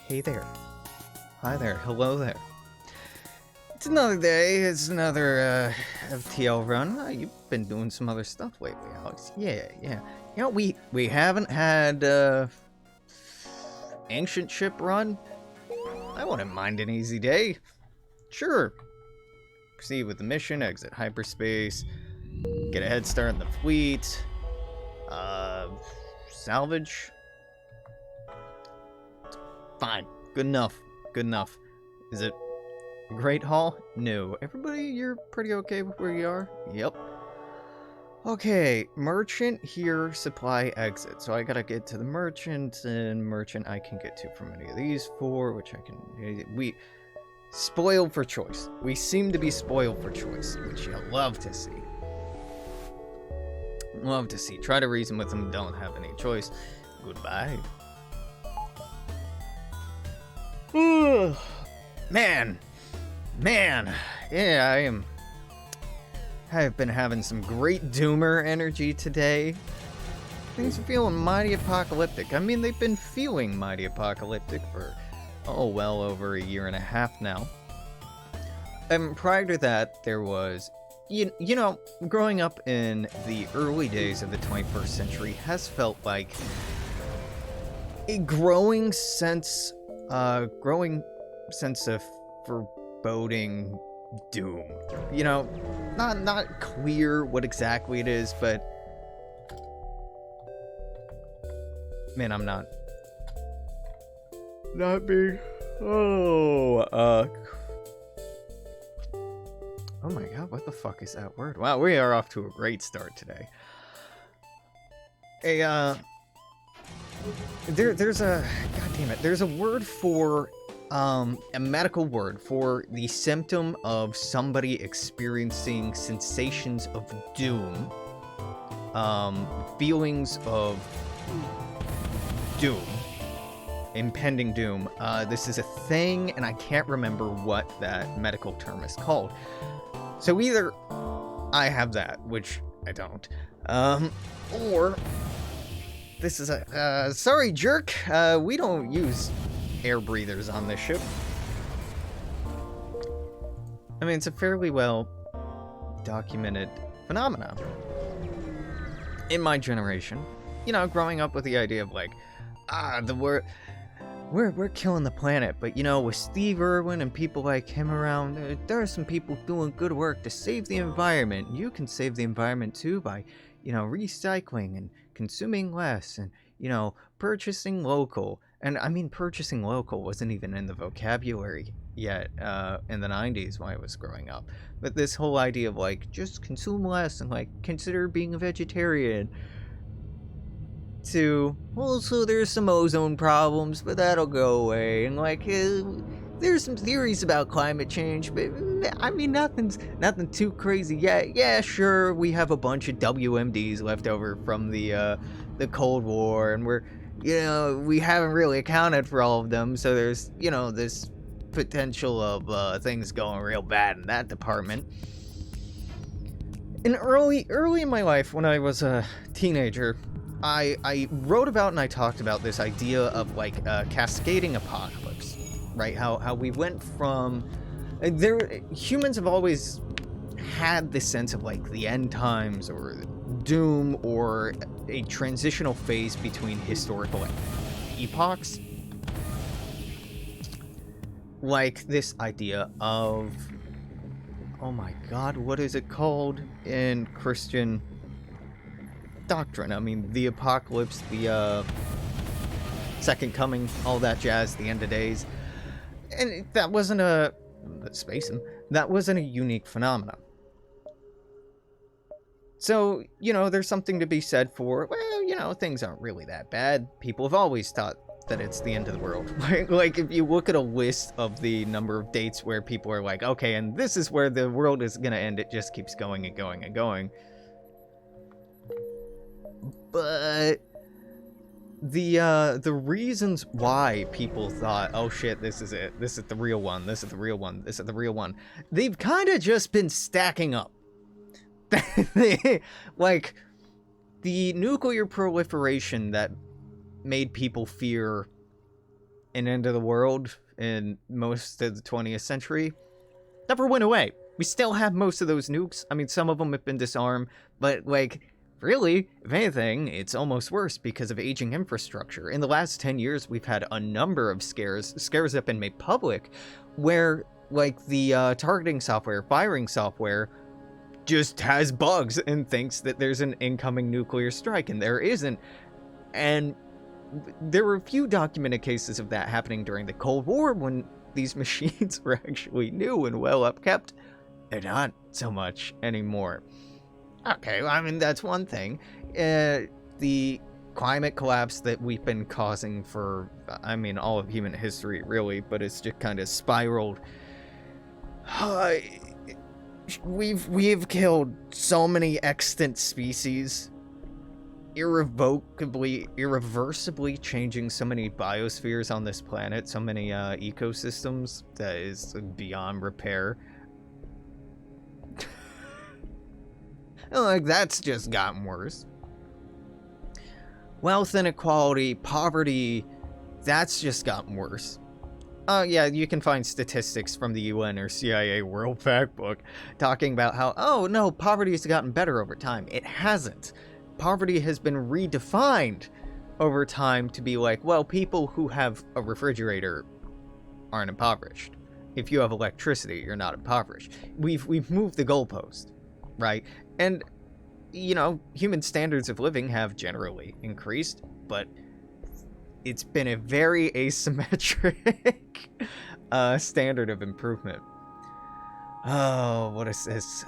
Hey there. Hi there. Hello there. It's another day. It's another FTL run. You've been doing some other stuff lately, Alex. Yeah. You know, we haven't had ancient ship run. I wouldn't mind an easy day. Sure. Proceed with the mission, exit hyperspace, get a head start in the fleet, salvage. Fine. Good enough. Is it a great haul? No. Everybody, you're pretty okay with where you are? Yep. Okay, merchant here, supply exit. So I gotta get to the merchant, and merchant I can get to from any of these four, which I can... Spoiled for choice. We seem to be spoiled for choice, which you love to see. Love to see. Try to reason with them, don't have any choice. Goodbye. Man. Yeah, I've been having some great doomer energy today. Things are feeling mighty apocalyptic. I mean, they've been feeling mighty apocalyptic for, well over a year and a half now. And prior to that, there was, you know, growing up in the early days of the 21st century has felt like a growing sense of foreboding doom. You know, not clear what exactly it is, but man, I'm not being oh my god, what the fuck is that word? Wow, we are off to a great start today. There's a word for a medical word for the symptom of somebody experiencing sensations of doom, feelings of doom, impending doom. This is a thing, and I can't remember what that medical term is called. So either I have that, which I don't, or this is a, sorry jerk, we don't use air breathers on this ship. I mean, it's a fairly well documented phenomenon in my generation. You know, growing up with the idea of like, we're killing the planet, but you know, with Steve Irwin and people like him around, there are some people doing good work to save the environment. You can save the environment too by, you know, recycling and consuming less and, you know, purchasing local. And I mean, purchasing local wasn't even in the vocabulary yet in the 90s when I was growing up. But this whole idea of like, just consume less and like, consider being a vegetarian. To, well, so there's some ozone problems, but that'll go away. And like, there's some theories about climate change, but I mean, nothing too crazy. Yeah, sure, we have a bunch of WMDs left over from the Cold War, and we haven't really accounted for all of them, so there's, you know, this potential of things going real bad in that department. And early in my life, when I was a teenager, I wrote about and I talked about this idea of like a cascading apocalypse, right? How we went from humans have always had this sense of like the end times or doom or a transitional phase between historical epochs. Like this idea of, oh my god, what is it called in Christian doctrine? I mean, the apocalypse, the second coming, all that jazz, the end of days. And that wasn't that wasn't a unique phenomenon. So, you know, there's something to be said for, well, you know, things aren't really that bad. People have always thought that it's the end of the world. Like, if you look at a list of the number of dates where people are like, okay, and this is where the world is gonna end, it just keeps going and going and going. But the reasons why people thought, oh shit, this is it, this is the real one, this is the real one, this is the real one, they've kind of just been stacking up. Like, the nuclear proliferation that made people fear an end of the world in most of the 20th century never went away. We still have most of those nukes. I mean, some of them have been disarmed, but, like, really, if anything, it's almost worse because of aging infrastructure. In the last 10 years, we've had a number of scares that have been made public, where, like, the targeting software, firing software, just has bugs and thinks that there's an incoming nuclear strike, and there isn't. And there were a few documented cases of that happening during the Cold War when these machines were actually new and well upkept. They're not so much anymore. Okay, well, I mean, that's one thing. The climate collapse that we've been causing for, I mean, all of human history, really, but it's just kind of spiraled. We've killed so many extant species, irreversibly changing so many biospheres on this planet, so many ecosystems that is beyond repair. Like, that's just gotten worse. Wealth inequality, poverty, that's just gotten worse. Yeah, you can find statistics from the UN or CIA World Factbook talking about how, oh no, poverty has gotten better over time. It hasn't. Poverty has been redefined over time to be like, well, people who have a refrigerator aren't impoverished. If you have electricity, you're not impoverished. We've moved the goalpost, right? And, you know, human standards of living have generally increased, but it's been a very asymmetric standard of improvement. Oh, what is this?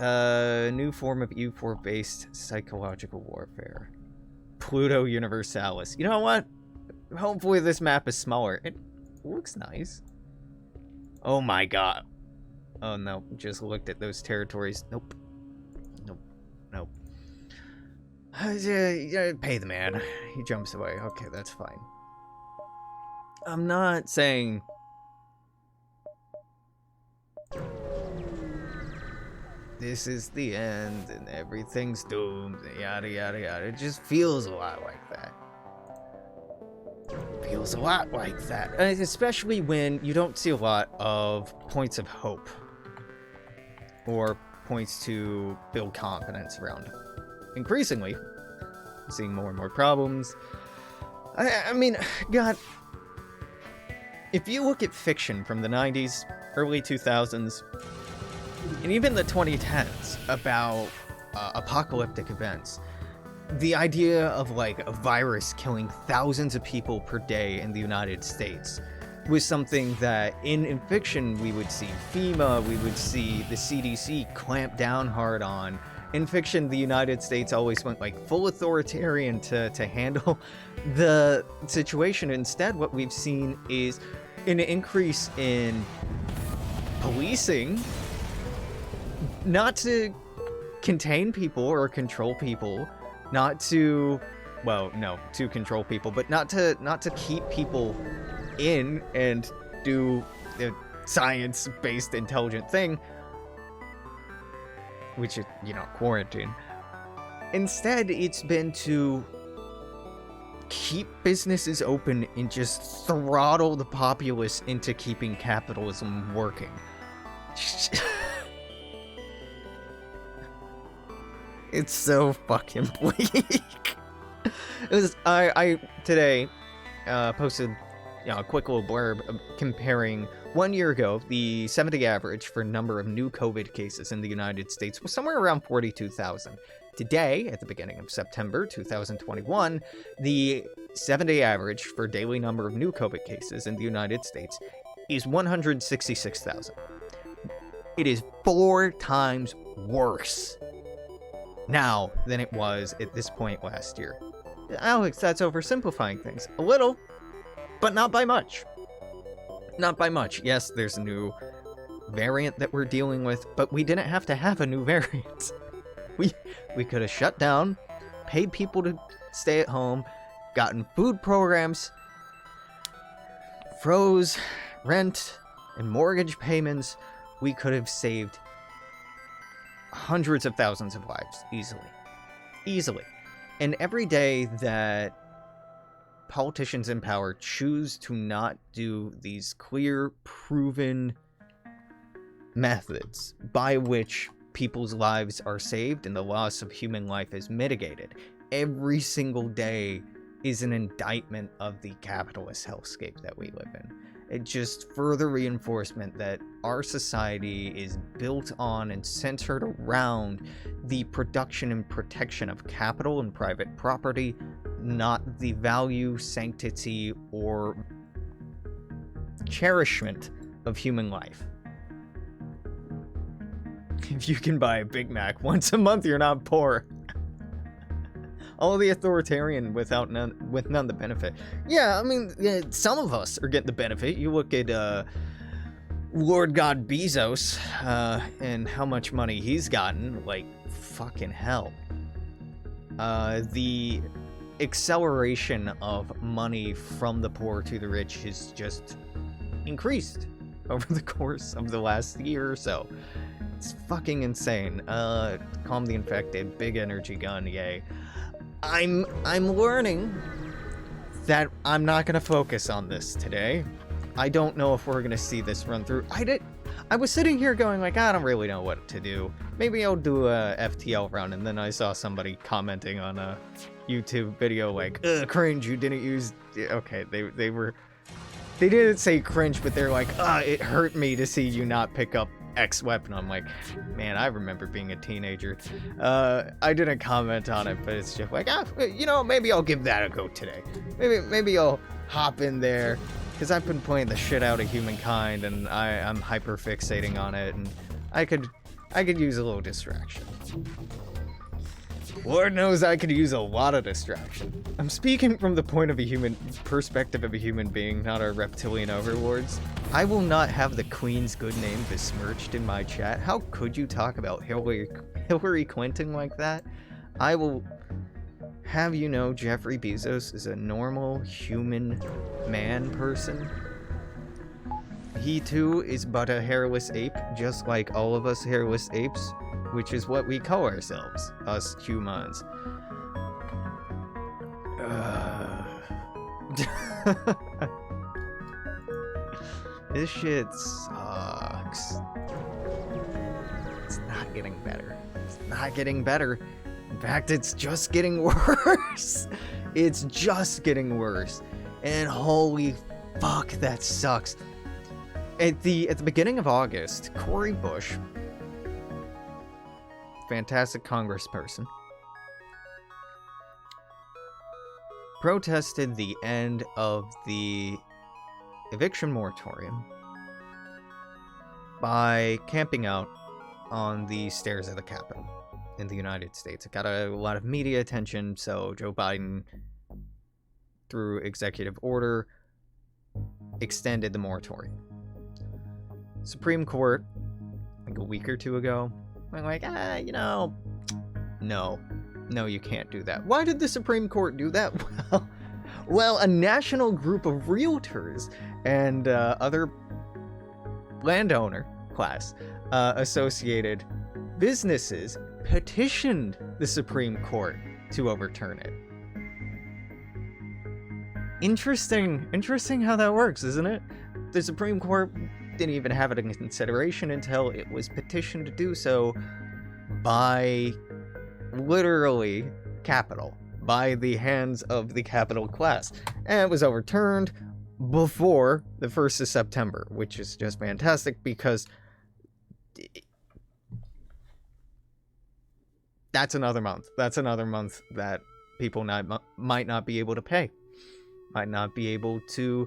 New form of U4-based psychological warfare. Pluto Universalis. You know what? Hopefully this map is smaller. It looks nice. Oh my god. Oh no, just looked at those territories. Nope. Nope. Pay the man. He jumps away. Okay, that's fine. I'm not saying... this is the end and everything's doomed, yada yada yada. It just feels a lot like that. Feels a lot like that. Especially when you don't see a lot of points of hope. Or points to build confidence around. Increasingly, seeing more and more problems. I mean, God... if you look at fiction from the 90s, early 2000s, and even the 2010s about apocalyptic events, the idea of like a virus killing thousands of people per day in the United States was something that in fiction we would see FEMA, we would see the CDC clamp down hard on. In fiction, the United States always went like full authoritarian to handle the situation. Instead, what we've seen is an increase in policing, not to contain people or control people, not to, well, no, to control people, but not to keep people in and do the science-based intelligent thing, which is, you know, quarantine. Instead, it's been to keep businesses open and just throttle the populace into keeping capitalism working. It's so fucking bleak. I today posted, you know, a quick little blurb comparing 1 year ago, the 7-day average for number of new COVID cases in the United States was somewhere around 42,000. Today, at the beginning of September 2021, the 7-day average for daily number of new COVID cases in the United States is 166,000. It is 4 times worse now than it was at this point last year. Alex, that's oversimplifying things. A little, but not by much. Not by much. Yes, there's a new variant that we're dealing with, but we didn't have to have a new variant. We could have shut down, paid people to stay at home, gotten food programs, froze rent and mortgage payments. We could have saved hundreds of thousands of lives easily. And every day that politicians in power choose to not do these clear, proven methods by which people's lives are saved and the loss of human life is mitigated. Every single day is an indictment of the capitalist hellscape that we live in. It's just further reinforcement that our society is built on and centered around the production and protection of capital and private property, not the value, sanctity, or cherishment of human life. If you can buy a Big Mac once a month, you're not poor. All the authoritarian with none the benefit. Yeah, I mean, some of us are getting the benefit. You look at Lord God Bezos and how much money he's gotten. Like, fucking hell. The acceleration of money from the poor to the rich has just increased over the course of the last year or so. It's fucking insane. Calm the infected, big energy gun, yay. I'm learning that I'm not gonna focus on this today. I don't know if we're gonna see this run through. I was sitting here going like, I don't really know what to do. Maybe I'll do a FTL run, and then I saw somebody commenting on a YouTube video like, cringe, you didn't use... Okay, they didn't say cringe, but they're like, it hurt me to see you not pick up X weapon. I'm like, man, I remember being a teenager. I didn't comment on it, but it's just like, maybe I'll give that a go today. Maybe I'll hop in there, because I've been playing the shit out of Humankind, and I'm hyper fixating on it, and I could use a little distraction. Lord knows I could use a lot of distraction. I'm speaking from the point of a human perspective of a human being, not our reptilian overlords. I will not have the Queen's good name besmirched in my chat. How could you talk about Hillary Clinton like that? I will have you know Jeffrey Bezos is a normal human man person. He too is but a hairless ape, just like all of us hairless apes, which is what we call ourselves, us humans. This shit sucks. It's not getting better. It's not getting better. In fact, it's just getting worse. It's just getting worse. And holy fuck, that sucks. At the beginning of August, Cori Bush, fantastic congressperson, protested the end of the eviction moratorium by camping out on the stairs of the Capitol in the United States. It got a lot of media attention, so Joe Biden, through executive order, extended the moratorium. Supreme Court, like a week or two ago, went like, no, you can't do that. Why did the Supreme Court do that? Well, a national group of realtors and other landowner class associated businesses petitioned the Supreme Court to overturn it. Interesting how that works, isn't it? The Supreme Court didn't even have it in consideration until it was petitioned to do so by literally capital, by the hands of the capital class. And it was overturned before the 1st of September, which is just fantastic because that's another month. That's another month that people might not be able to pay. Might not be able to,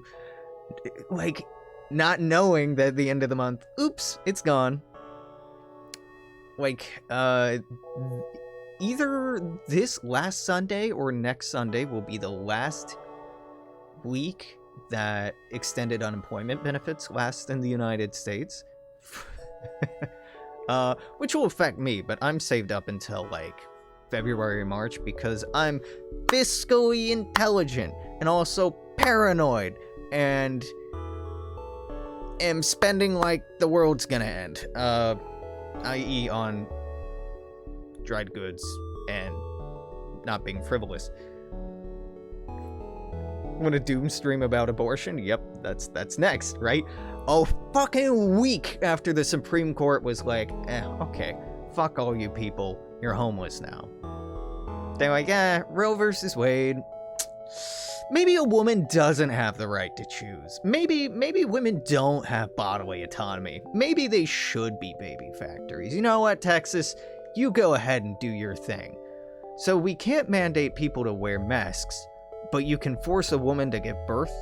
like, not knowing that at the end of the month, oops, it's gone. Like, either this last Sunday or next Sunday will be the last week that extended unemployment benefits last in the United States. Which will affect me, but I'm saved up until, like, February, March, because I'm fiscally intelligent and also paranoid and am spending like the world's gonna end, i.e. on dried goods and not being frivolous. Want a doom stream about abortion? Yep, that's next, right? A fucking week after the Supreme Court was like, okay, fuck all you people, you're homeless now. They're like, Roe versus Wade. Maybe a woman doesn't have the right to choose. Maybe women don't have bodily autonomy. Maybe they should be baby factories. You know what, Texas? You go ahead and do your thing. So we can't mandate people to wear masks, but you can force a woman to give birth?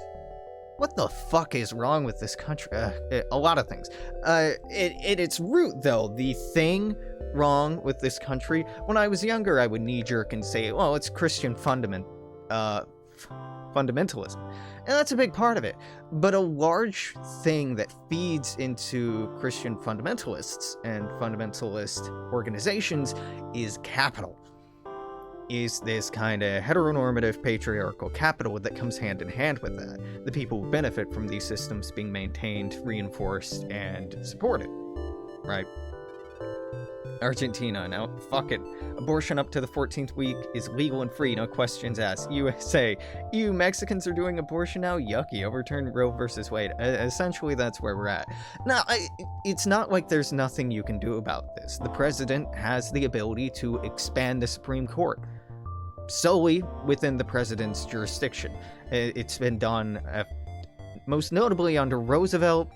What the fuck is wrong with this country? A lot of things. At its root, though, the thing wrong with this country, when I was younger, I would knee-jerk and say, well, it's Christian fundamentalism. And that's a big part of it. But a large thing that feeds into Christian fundamentalists and fundamentalist organizations is capital. Is this kind of heteronormative patriarchal capital that comes hand in hand with that. The people who benefit from these systems being maintained, reinforced, and supported. Right? Argentina, now, fuck it. Abortion up to the 14th week is legal and free, no questions asked. USA, you Mexicans are doing abortion now? Yucky, overturn Roe versus Wade. Essentially, that's where we're at. Now, it's not like there's nothing you can do about this. The president has the ability to expand the Supreme Court solely within the president's jurisdiction. It's been done most notably under Roosevelt.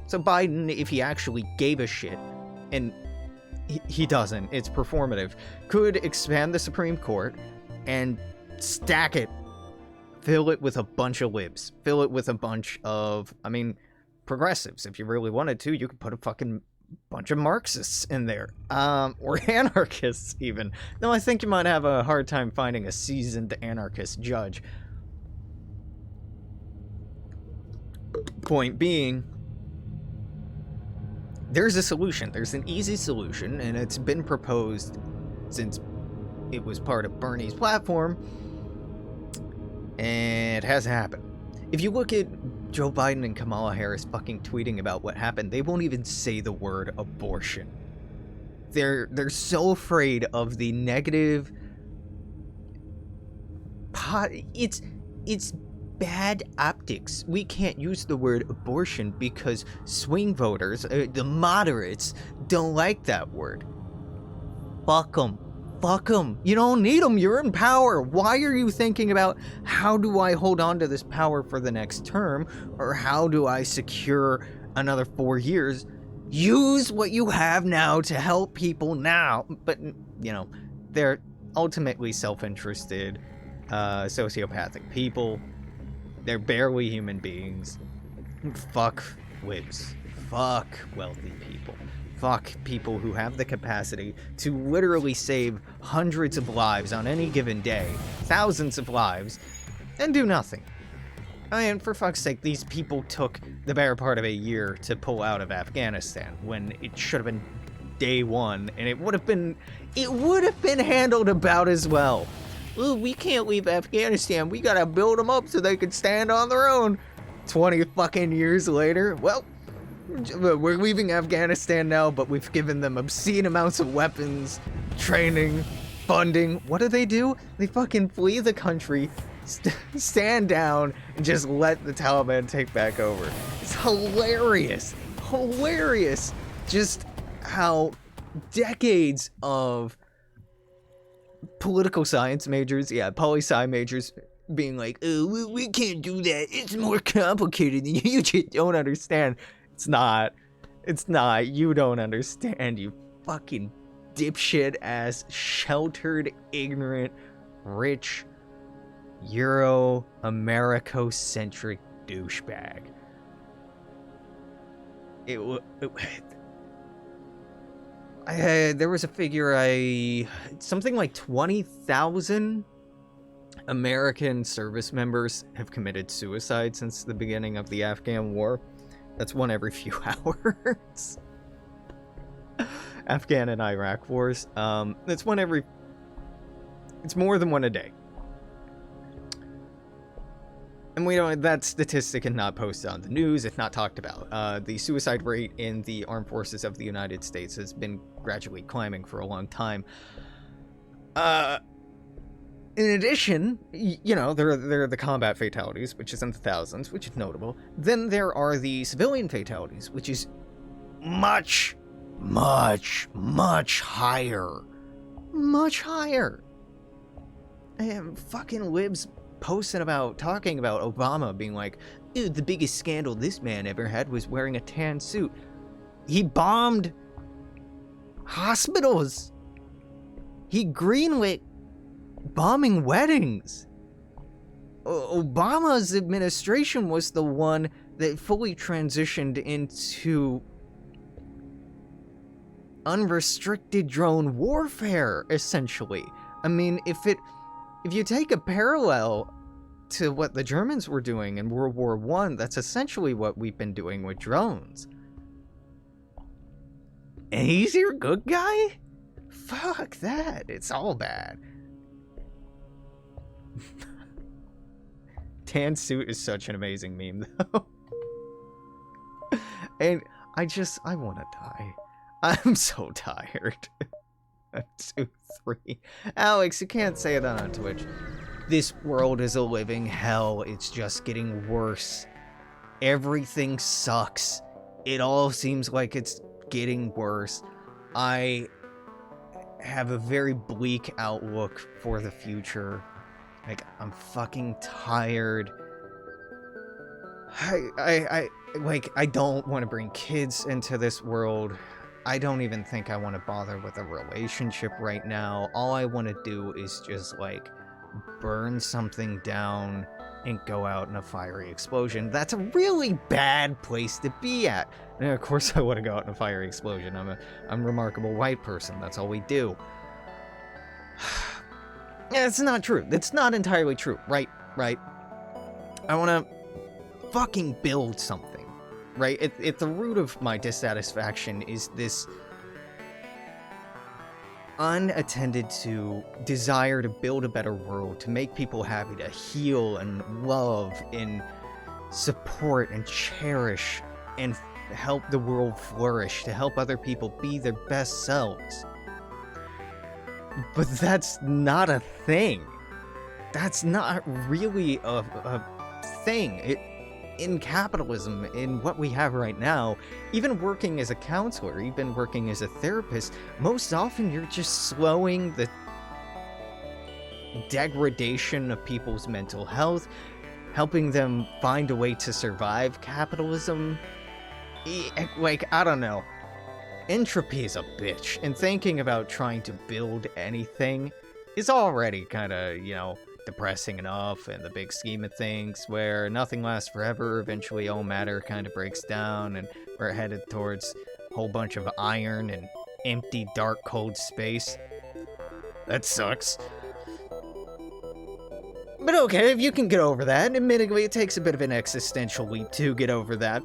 So Biden, if he actually gave a shit, and he doesn't, it's performative, could expand the Supreme Court and stack it, fill it with a bunch of libs, fill it with a bunch of, progressives. If you really wanted to, you could put a fucking bunch of Marxists in there, or anarchists even. Though I think you might have a hard time finding a seasoned anarchist judge. Point being, there's a solution. There's an easy solution, and it's been proposed since it was part of Bernie's platform, and it hasn't happened. If you look at Joe Biden and Kamala Harris fucking tweeting about what happened, they won't even say the word abortion. They're so afraid of the negative it's bad optics. We can't use the word abortion because swing voters, the moderates, don't like that word. Fuck them. Fuck them. You don't need them. You're in power. Why are you thinking about how do I hold on to this power for the next term, or how do I secure another 4 years? Use what you have now to help people now. But, they're ultimately self-interested, sociopathic people. They're barely human beings. Fuck libs. Fuck wealthy people. Fuck people who have the capacity to literally save hundreds of lives on any given day, thousands of lives, and do nothing. For fuck's sake, these people took the better part of a year to pull out of Afghanistan when it should have been day one, and it would have been handled about as well. Ooh, we can't leave Afghanistan. We gotta build them up so they can stand on their own. 20 fucking years later, well, we're leaving Afghanistan now, but we've given them obscene amounts of weapons, training, funding. What do? They fucking flee the country, stand down, and just let the Taliban take back over. It's hilarious. Hilarious. Just how decades of political science majors, poli-sci majors, being like, oh, we can't do that. It's more complicated than you just don't understand. It's not. You don't understand, you fucking dipshit ass, sheltered, ignorant, rich, Euro-Americo-centric douchebag. There was a figure, something like 20,000 American service members have committed suicide since the beginning of the Afghan war. That's one every few hours. Afghan and Iraq wars. It's more than one a day. And that statistic is not posted on the news, it's not talked about. The suicide rate in the armed forces of the United States has been gradually climbing for a long time. In addition, you know, there are the combat fatalities, which is in the thousands, which is notable. Then there are the civilian fatalities, which is much, much higher. Much higher. And fucking libs talking about Obama being like, dude, the biggest scandal this man ever had was wearing a tan suit. He bombed hospitals. He greenlit bombing weddings. Obama's administration was the one that fully transitioned into unrestricted drone warfare, essentially. I mean, if you take a parallel to what the Germans were doing in World War I, that's essentially what we've been doing with drones. And he's your good guy? Fuck that. It's all bad. Tan suit is such an amazing meme, though. And I want to die. I'm so tired. 2, 3. Alex, you can't say that on Twitch. This world is a living hell. It's just getting worse. Everything sucks. It all seems like it's getting worse. I have a very bleak outlook for the future. Like, I'm fucking tired. I don't want to bring kids into this world. I don't even think I want to bother with a relationship right now. All I want to do is just, like, burn something down and go out in a fiery explosion. That's a really bad place to be at. And of course I want to go out in a fiery explosion. I'm a remarkable white person. That's all we do. Yeah, it's not true. It's not entirely true. Right. I want to fucking build something. Right? At the root of my dissatisfaction is this unattended to desire to build a better world, to make people happy, to heal and love and support and cherish and help the world flourish, to help other people be their best selves. But that's not a thing. That's not really a thing. In capitalism, in what we have right now, even working as a counselor, even working as a therapist, most often you're just slowing the degradation of people's mental health, helping them find a way to survive capitalism. Like, I don't know. Entropy is a bitch, and thinking about trying to build anything is already kind of, you know, depressing enough in the big scheme of things, where nothing lasts forever. Eventually all matter kind of breaks down, and we're headed towards a whole bunch of iron and empty, dark, cold space. That sucks. But okay, if you can get over that, admittedly it takes a bit of an existential leap to get over that.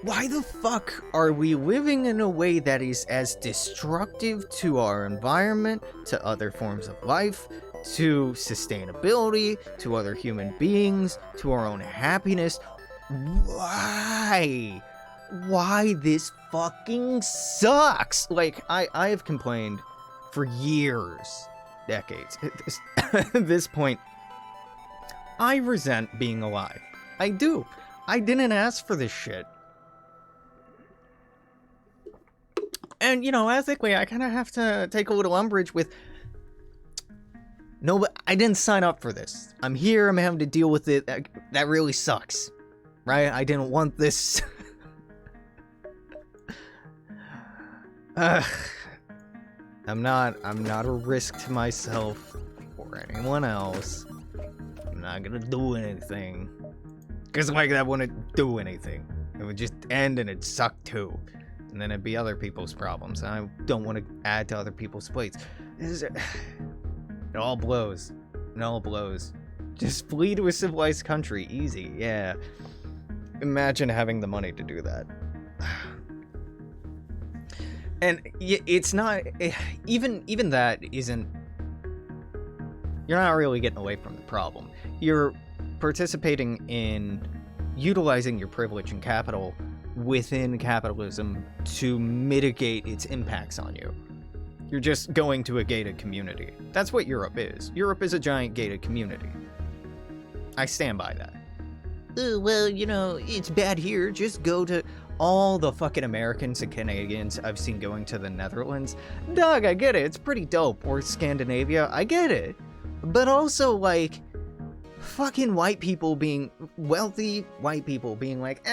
Why the fuck are we living in a way that is as destructive to our environment, to other forms of life, to sustainability, to other human beings, to our own happiness? Why? Why this fucking sucks? Like, I have complained for years, decades. At this point, I resent being alive. I do. I didn't ask for this shit. And, you know, ethically, I kind of have to take a little umbrage with, no, but I didn't sign up for this. I'm here, I'm having to deal with it. That really sucks, right? I didn't want this. I'm not a risk to myself or anyone else. I'm not gonna do anything. Because, like, that wouldn't do anything. It would just end and it'd suck too. And then it'd be other people's problems. And I don't want to add to other people's plates. It all blows. It all blows. Just flee to a civilized country. Easy, yeah. Imagine having the money to do that. And it's not... Even that isn't... You're not really getting away from the problem. You're participating in utilizing your privilege and capital within capitalism to mitigate its impacts on you. You're just going to a gated community. That's what Europe is. Europe is a giant gated community. I stand by that. Well, you know, it's bad here. Just go to... All the fucking Americans and Canadians I've seen going to the Netherlands. Dog, I get it. It's pretty dope. Or Scandinavia. I get it. But also, like, fucking white people being... Wealthy white people being like,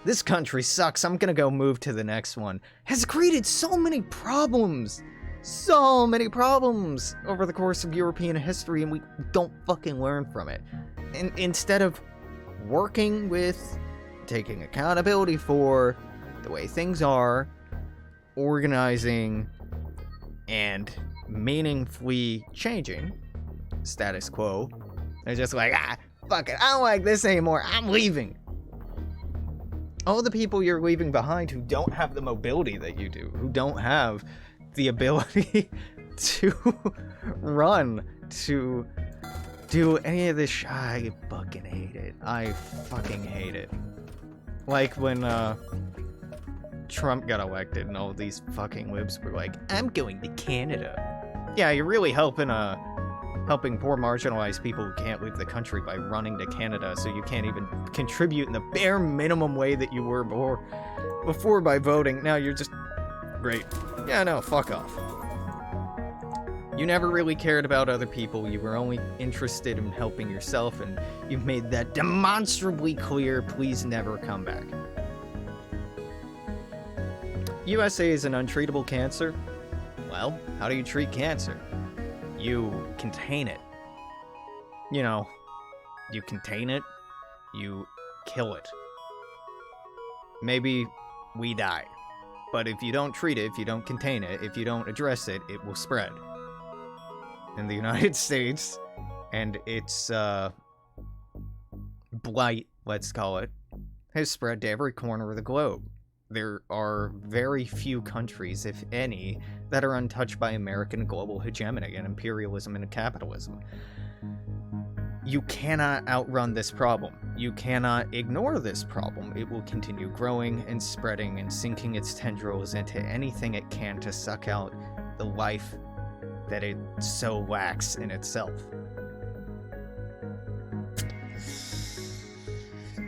this country sucks. I'm gonna go move to the next one. Has created so many problems. So many problems over the course of European history, and we don't fucking learn from it. And instead of working with... taking accountability for the way things are, organizing, and meaningfully changing status quo. They're just like, fuck it, I don't like this anymore, I'm leaving. All the people you're leaving behind who don't have the mobility that you do, who don't have the ability to run, to do any of this I fucking hate it. I fucking hate it. Like when Trump got elected and all these fucking libs were like, I'm going to Canada. Yeah, you're really helping poor marginalized people who can't leave the country by running to Canada, so you can't even contribute in the bare minimum way that you were before by voting. Now you're just... Great. Yeah, no, fuck off. You never really cared about other people, you were only interested in helping yourself, and you've made that demonstrably clear. Please never come back. USA is an untreatable cancer. Well, how do you treat cancer? You contain it. You know, you contain it, you kill it. Maybe we die. But if you don't treat it, if you don't contain it, if you don't address it, it will spread. In the United States, and its blight, let's call it, has spread to every corner of the globe. There are very few countries, if any, that are untouched by American global hegemony and imperialism and capitalism. You cannot outrun this problem. You cannot ignore this problem. It will continue growing and spreading and sinking its tendrils into anything it can to suck out the life that it so lacks in itself.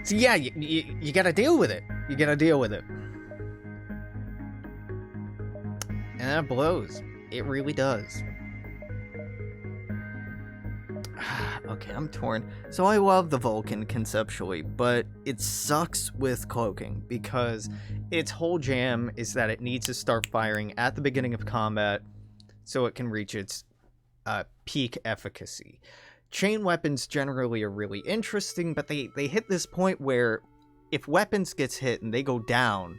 So yeah, you gotta deal with it. You gotta deal with it. And that blows. It really does. Okay, I'm torn. So I love the Vulcan conceptually, but it sucks with cloaking because its whole jam is that it needs to start firing at the beginning of combat so it can reach its peak efficacy. Chain weapons generally are really interesting, but they hit this point where if weapons gets hit and they go down,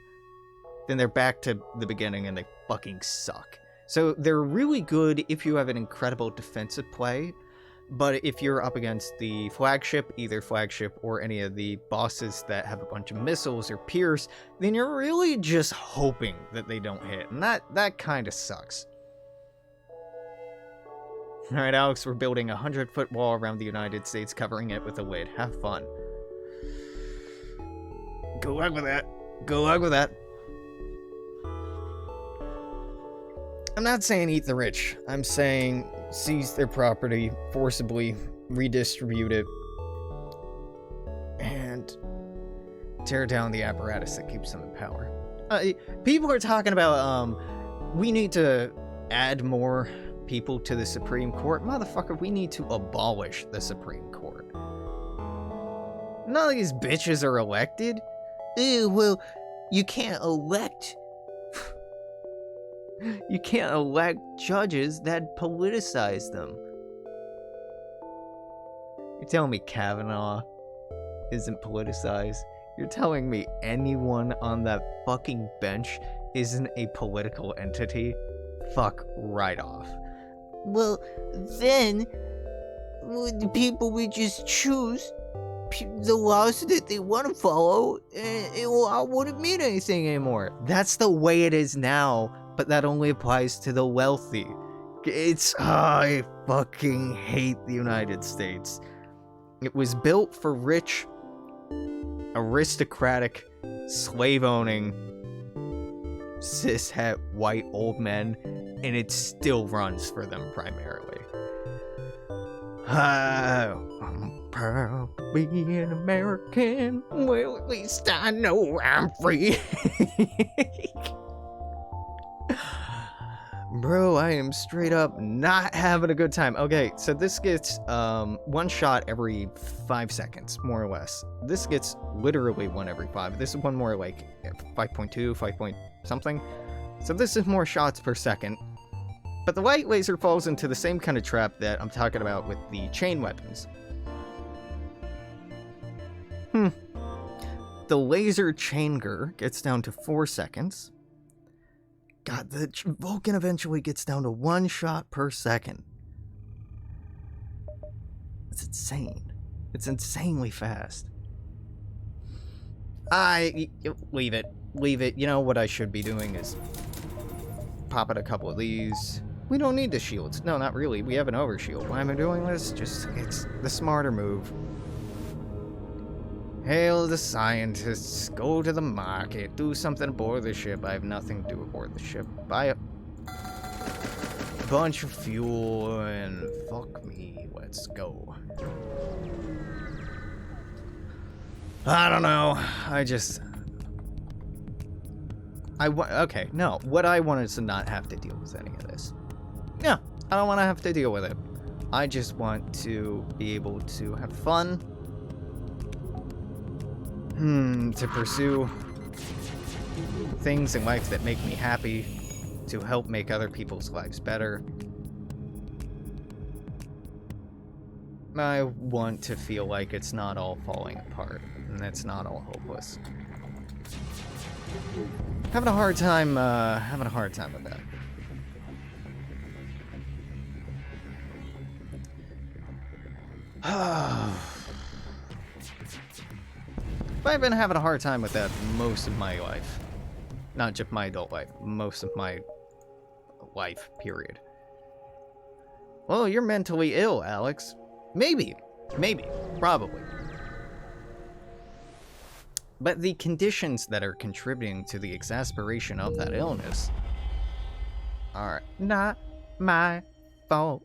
then they're back to the beginning and they fucking suck. So they're really good if you have an incredible defensive play, but if you're up against the flagship, either flagship or any of the bosses that have a bunch of missiles or pierce, then you're really just hoping that they don't hit, and that kind of sucks. Alright, Alex, we're building a 100-foot wall around the United States, covering it with a lid. Have fun. Good luck with that. Good luck with that. I'm not saying eat the rich. I'm saying seize their property, forcibly redistribute it, and tear down the apparatus that keeps them in power. People are talking about, we need to add more people to the Supreme Court. Motherfucker, we need to abolish the Supreme Court. None of these bitches are elected. Ew, well, you can't elect... You can't elect judges that politicize them. You're telling me Kavanaugh isn't politicized? You're telling me anyone on that fucking bench isn't a political entity? Fuck right off. Well, then, the people would just choose the laws that they want to follow, and it wouldn't mean anything anymore. That's the way it is now, but that only applies to the wealthy. I fucking hate the United States. It was built for rich, aristocratic, slave-owning, cishet white old men and it still runs for them primarily. I'm proud to be an American. Well, at least I know I'm free. Bro, I am straight up not having a good time. Okay, so this gets one shot every 5 seconds, more or less. This gets literally one every 5. This is one more like 5.2, 5 point something. So this is more shots per second. But the light laser falls into the same kind of trap that I'm talking about with the chain weapons. The laser changer gets down to 4 seconds. God, the Vulcan eventually gets down to 1 shot per second. It's insane. It's insanely fast. Leave it. Leave it. You know what I should be doing is popping a couple of these. We don't need the shields. No, not really. We have an overshield. Why am I doing this? Just, it's the smarter move. Hail the scientists. Go to the market. Do something aboard the ship. I have nothing to do aboard the ship. Buy a bunch of fuel and fuck me. Let's go. I don't know. Okay, no. What I want is to not have to deal with any of this. Yeah, I don't want to have to deal with it. I just want to be able to have fun. To pursue things in life that make me happy. To help make other people's lives better. I want to feel like it's not all falling apart. And it's not all hopeless. Having a hard time with that. I've been having a hard time with that most of my life. Not just my adult life, most of my life, period. Well, you're mentally ill, Alex. Maybe, probably. But the conditions that are contributing to the exasperation of that illness are not my fault.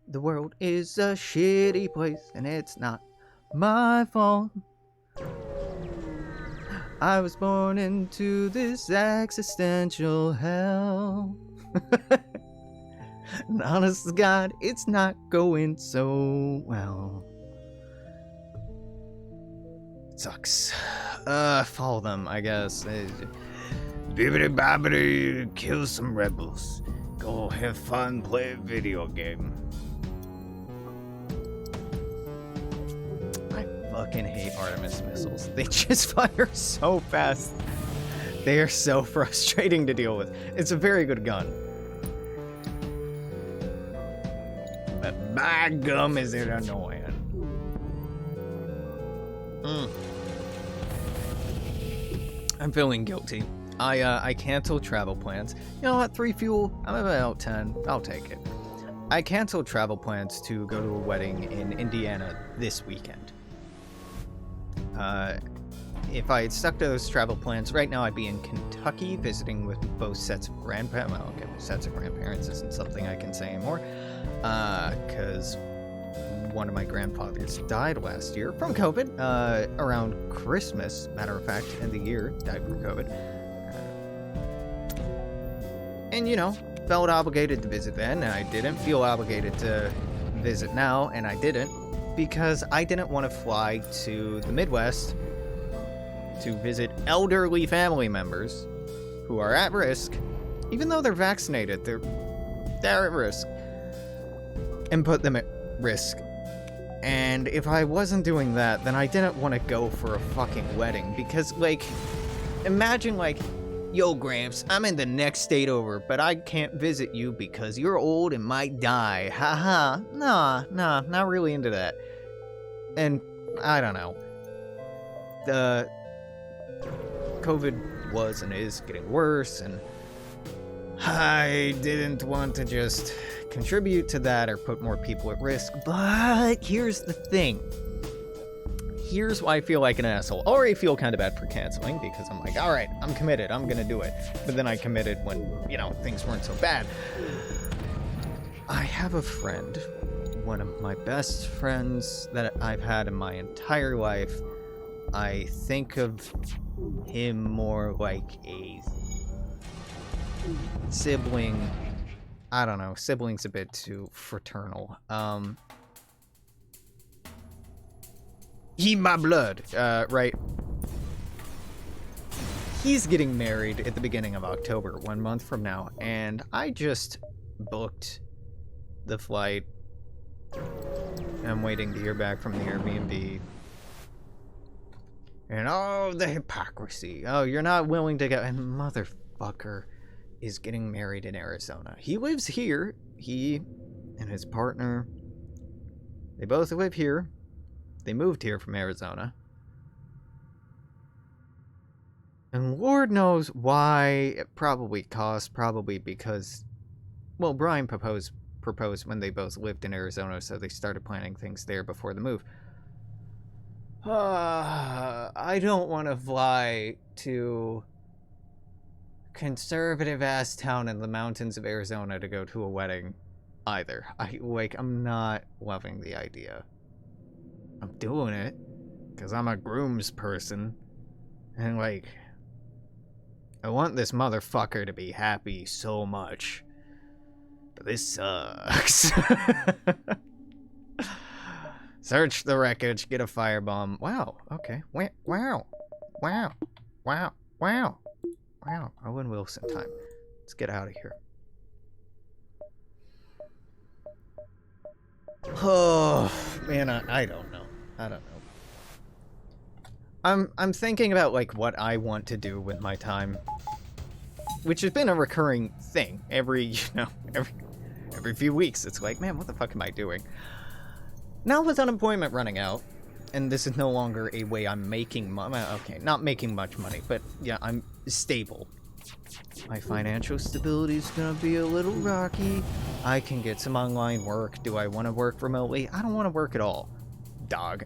The world is a shitty place, and it's not my fault. I was born into this existential hell. And honest to God, it's not going so well. It sucks. Follow them, I guess. Bibbidi bobbidi, kill some rebels. Go have fun, play a video game. I fucking hate Artemis missiles. They just fire so fast. They are so frustrating to deal with. It's a very good gun. But by gum, is it annoying. I'm feeling guilty. I canceled travel plans. You know what? 3 fuel. I'm about 10. I'll take it. I canceled travel plans to go to a wedding in Indiana this weekend. If I had stuck to those travel plans, right now I'd be in Kentucky visiting with both sets of grandparents. Well, okay, sets of grandparents isn't something I can say anymore. Because one of my grandfathers died last year from COVID, around Christmas, matter of fact, end of the year, died from COVID. And, you know, felt obligated to visit then, and I didn't feel obligated to visit now, and I didn't, because I didn't want to fly to the Midwest to visit elderly family members who are at risk, even though they're vaccinated, they're at risk, and put them at risk. And if I wasn't doing that, then I didn't want to go for a fucking wedding, because, like, imagine, like, yo, Gramps, I'm in the next state over, but I can't visit you because you're old and might die. Haha. Nah, not really into that. And, I don't know. The COVID was and is getting worse, and I didn't want to just contribute to that or put more people at risk. But here's the thing. here's why I feel like an asshole. Already feel kind of bad for canceling, because I'm like, alright, I'm committed, I'm gonna do it. But then I committed when, you know, things weren't so bad. I have a friend, one of my best friends that I've had in my entire life. I think of him more like a sibling. I don't know, sibling's a bit too fraternal. He my blood, right? He's getting married at the beginning of October, 1 month from now, and I just booked the flight. I'm waiting to hear back from the Airbnb. And oh, the hypocrisy. Oh, you're not willing to go. And motherfucker is getting married in Arizona. He lives here. He and his partner, they both live here. They moved here from Arizona. And Lord knows why. It probably cost, probably because, well, Brian proposed when they both lived in Arizona, so they started planning things there before the move. I don't want to fly to conservative-ass town in the mountains of Arizona to go to a wedding either. I'm not loving the idea. I'm doing it because I'm a grooms person, and, like, I want this motherfucker to be happy so much. But this sucks. Search the wreckage, get a firebomb. Wow, okay. Wow. Owen Wilson time. Let's get out of here. Oh, man, I don't know. I'm thinking about, like, what I want to do with my time, which has been a recurring thing every few weeks. It's like, man, what the fuck am I doing? Now with unemployment running out, and this is no longer a way I'm making money. Okay, not making much money, but yeah, I'm stable. My financial stability is gonna be a little rocky. I can get some online work. Do I want to work remotely? I don't want to work at all. Dog.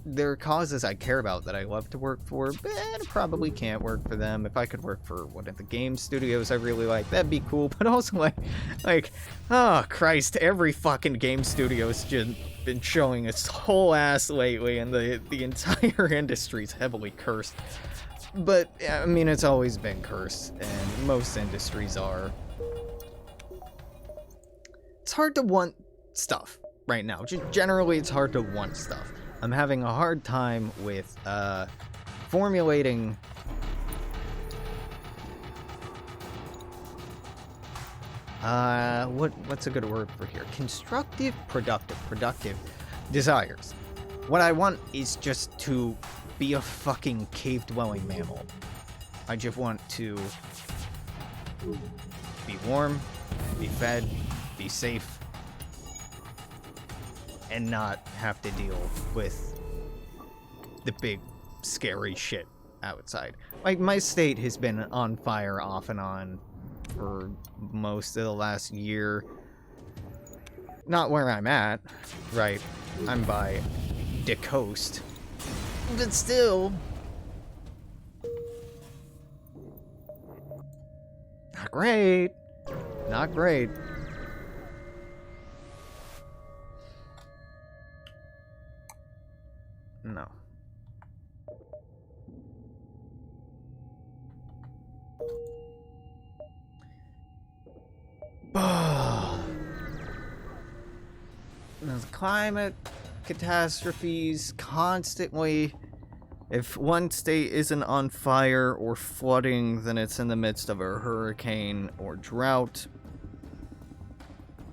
There are causes I care about that I love to work for, but I probably can't work for them. If I could work for one of the game studios I really like, that'd be cool. But also, like, oh Christ, every fucking game studio's just been showing its whole ass lately, and the entire industry's heavily cursed. But I mean, it's always been cursed, and most industries are. It's hard to want stuff right now. Generally, it's hard to want stuff. I'm having a hard time with formulating what's a good word for here? Constructive, productive desires. What I want is just to be a fucking cave-dwelling mammal. I just want to be warm, be fed, be safe, and not have to deal with the big, scary shit outside. Like, my state has been on fire off and on for most of the last year. Not where I'm at, right? I'm by the coast. But still, not great. Not great. No. There's climate catastrophes constantly. If one state isn't on fire or flooding, then it's in the midst of a hurricane or drought.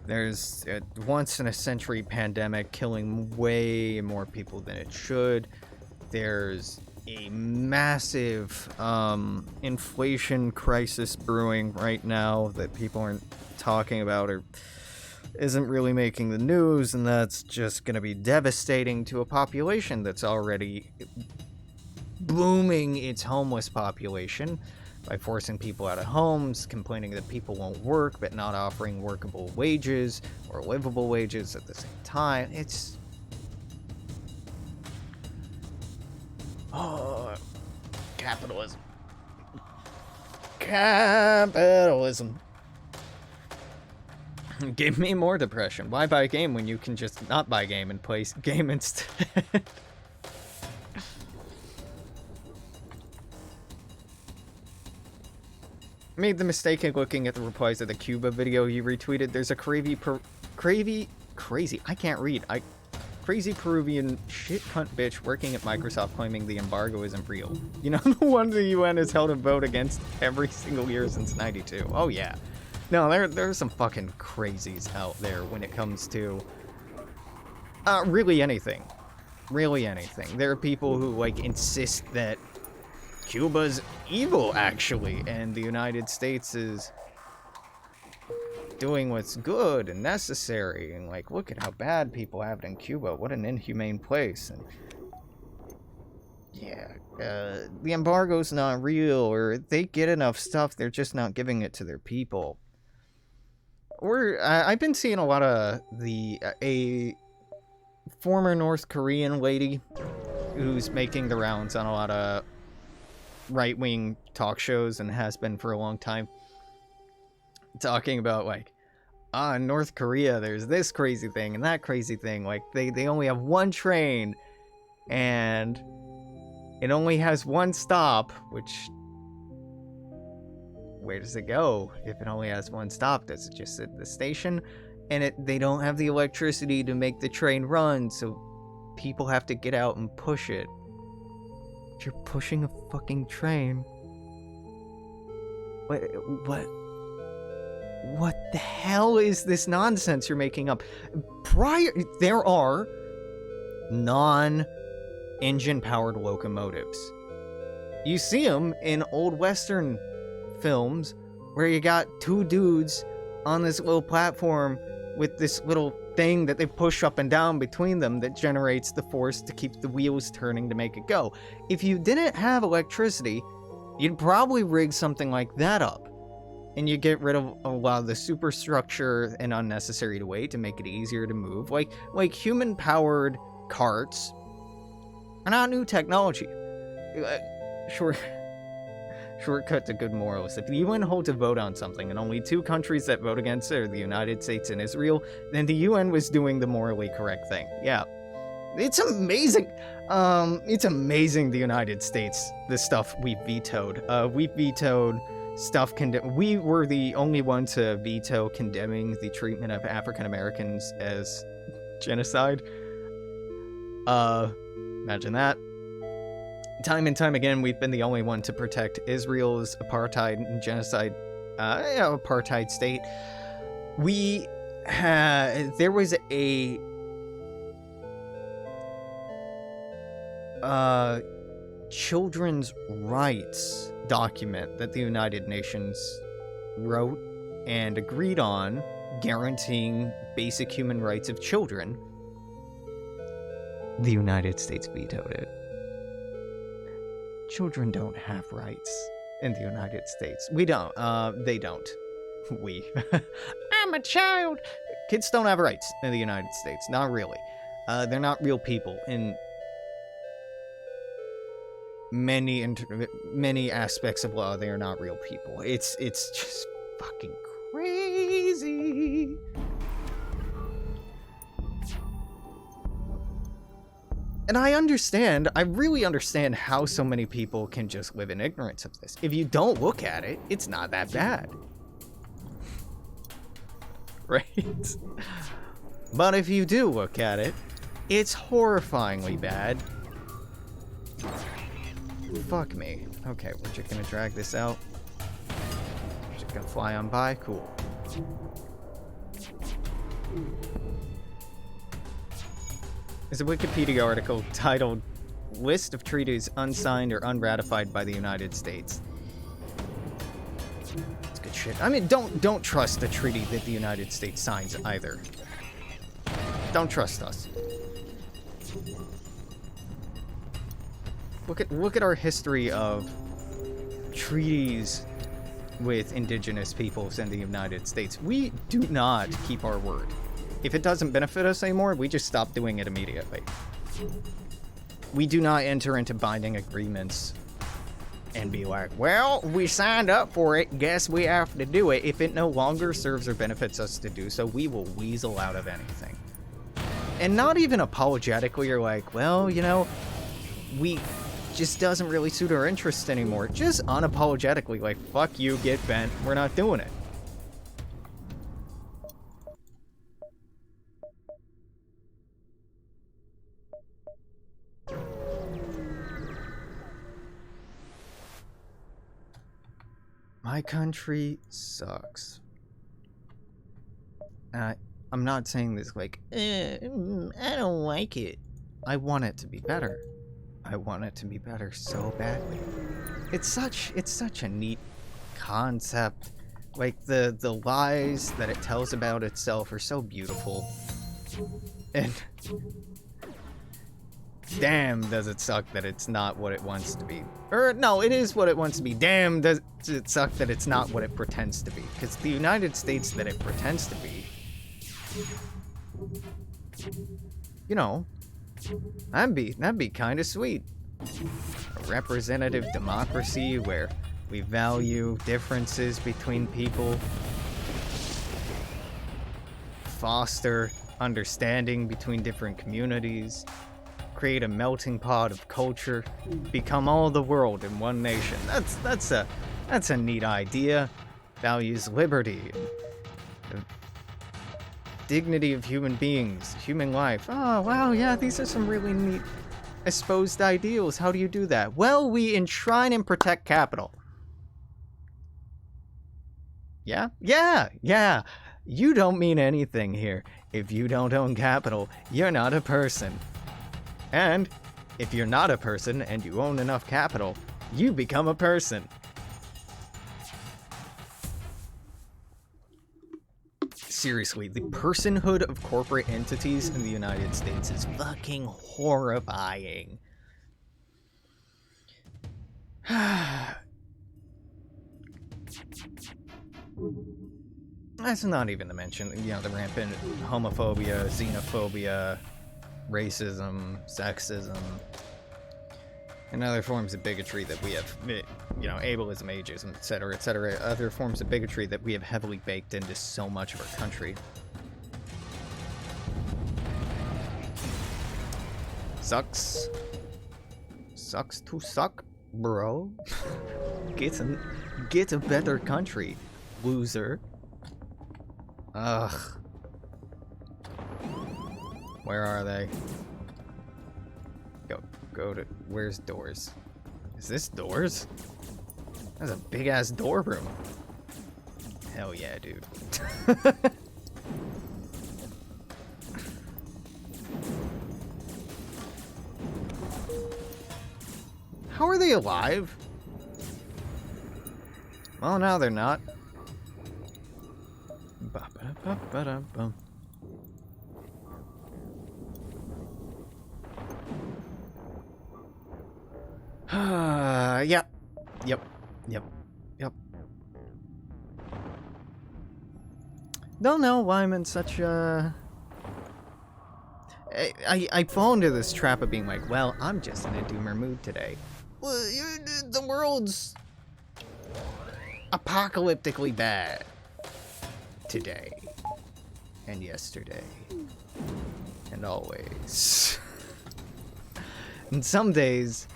There's a once-in-a-century pandemic killing way more people than it should. There's a massive inflation crisis brewing right now that people aren't talking about or isn't really making the news, and that's just going to be devastating to a population that's already booming its homeless population by forcing people out of homes, complaining that people won't work, but not offering workable wages or livable wages at the same time. It's Oh, capitalism. Capitalism. Give me more depression. Why buy a game when you can just not buy a game and play game instead? Made the mistake of looking at the replies of the Cuba video you retweeted. There's a crazy Peruvian shit cunt bitch working at Microsoft claiming the embargo isn't real. You know, the one the UN has held a vote against every single year since '92. Oh yeah. No, there's some fucking crazies out there when it comes to really anything. Really anything. There are people who like insist that Cuba's evil, actually, and the United States is doing what's good and necessary, and like, look at how bad people have it in Cuba. What an inhumane place. And yeah, the embargo's not real, or they get enough stuff, they're just not giving it to their people. I've been seeing a lot of a former North Korean lady who's making the rounds on a lot of right-wing talk shows and has been for a long time, talking about like, in North Korea there's this crazy thing and that crazy thing, like they only have one train and it only has one stop, which, where does it go if it only has one stop? Does it just sit at the station? And they don't have the electricity to make the train run, so people have to get out and push it. You're pushing a fucking train. What the hell is this nonsense you're making up? There are non-engine powered locomotives. You see them in old Western films where you got two dudes on this little platform with this little thing that they push up and down between them that generates the force to keep the wheels turning to make it go. If you didn't have electricity, you'd probably rig something like that up, and you get rid of a lot of the superstructure and unnecessary weight to make it easier to move. Like human-powered carts are not new technology. Shortcut to good morals. If the UN holds a vote on something and only two countries that vote against it are the United States and Israel, then the UN was doing the morally correct thing. Yeah. It's amazing. It's amazing the United States, the stuff we vetoed. We vetoed stuff we were the only one to veto condemning the treatment of African Americans as genocide. Imagine that. Time and time again, we've been the only one to protect Israel's apartheid and genocide, apartheid state. There was a children's rights document that the United Nations wrote and agreed on, guaranteeing basic human rights of children. The United States vetoed it. Children don't have rights in the United States. We don't. They don't. We. I'm a child. Kids don't have rights in the United States. Not really. They're not real people in many aspects of law. They are not real people. It's just fucking crazy. And I really understand how so many people can just live in ignorance of this. If you don't look at it, it's not that bad. Right? But if you do look at it, it's horrifyingly bad. Fuck me. Okay, we're just gonna drag this out. Just gonna fly on by. Cool. There's a Wikipedia article titled List of Treaties Unsigned or Unratified by the United States. It's good shit. I mean, don't trust the treaty that the United States signs either. Don't trust us. Look at our history of treaties with indigenous peoples in the United States. We do not keep our word. If it doesn't benefit us anymore, we just stop doing it immediately. We do not enter into binding agreements and be like, well, we signed up for it, guess we have to do it. If it no longer serves or benefits us to do so, we will weasel out of anything. And not even apologetically or like, well, you know, we just doesn't really suit our interests anymore. Just unapologetically, like, fuck you, get bent, we're not doing it. My country sucks. I'm not saying this like, I don't like it. I want it to be better. I want it to be better so badly. It's such a neat concept. Like the lies that it tells about itself are so beautiful. And damn, does it suck that it's not what it wants to be. Or, no, it is what it wants to be. Damn, does it suck that it's not what it pretends to be. Because the United States that it pretends to be, you know, that'd be kind of sweet. A representative democracy where we value differences between people, foster understanding between different communities, create a melting pot of culture, become all the world in one nation. That's a neat idea. Values liberty, and dignity of human beings, human life. Oh wow, yeah, these are some really neat espoused ideals. How do you do that? Well, we enshrine and protect capital. Yeah? Yeah. You don't mean anything here. If you don't own capital, you're not a person. And if you're not a person and you own enough capital, you become a person. Seriously, the personhood of corporate entities in the United States is fucking horrifying. That's not even to mention, you know, the rampant homophobia, xenophobia, racism, sexism, and other forms of bigotry that we have, you know, ableism, ageism, etc., other forms of bigotry that we have heavily baked into so much of our country. Sucks. Sucks to suck, bro. Get a better country, loser. Ugh. Where are they? Go to, where's doors? Is this doors? That's a big ass door room. Hell yeah, dude. How are they alive? Well, now they're not. Ba-ba-da-ba-ba-da-bum. Yep. Don't know why I'm in such a... I fall into this trap of being like, well, I'm just in a doomer mood today. Well, the world's apocalyptically bad today and yesterday and always. And some days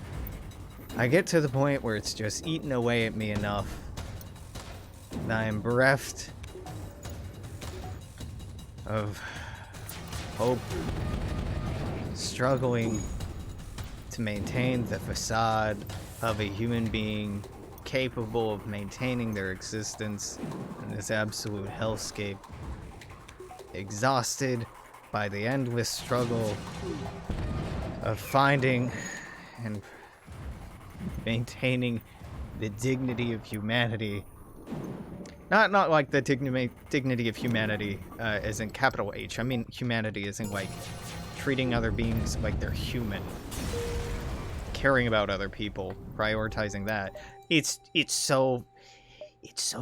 I get to the point where it's just eating away at me enough that I am bereft of hope, struggling to maintain the facade of a human being capable of maintaining their existence in this absolute hellscape, exhausted by the endless struggle of finding and maintaining the dignity of humanity. Not like the dignity of humanity as in capital H. I mean humanity as in like treating other beings like they're human. Caring about other people, prioritizing that. It's so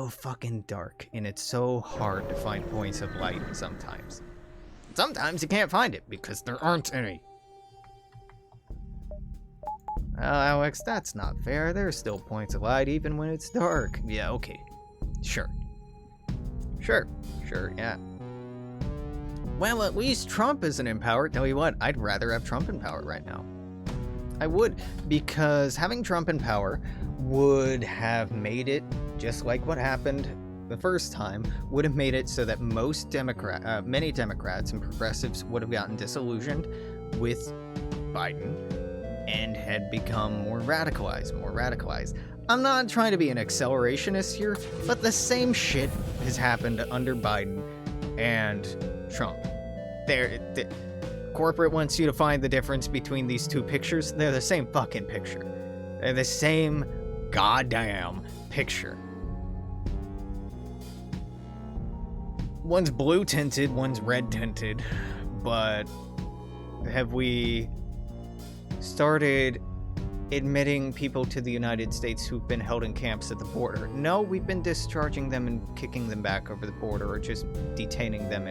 fucking dark, and it's so hard to find points of light sometimes. Sometimes you can't find it because there aren't any. Alex, that's not fair. There's still points of light even when it's dark. Yeah, okay. Sure. Sure, yeah. Well, at least Trump isn't in power. Tell you what, I'd rather have Trump in power right now. I would, because having Trump in power would have made it, just like what happened the first time, would have made it so that many Democrats and progressives would have gotten disillusioned with Biden and had become more radicalized. I'm not trying to be an accelerationist here, but the same shit has happened under Biden and Trump. Corporate wants you to find the difference between these two pictures. They're the same fucking picture. They're the same goddamn picture. One's blue tinted, one's red tinted, but have we started admitting people to the United States who've been held in camps at the border? No, we've been discharging them and kicking them back over the border, or just detaining them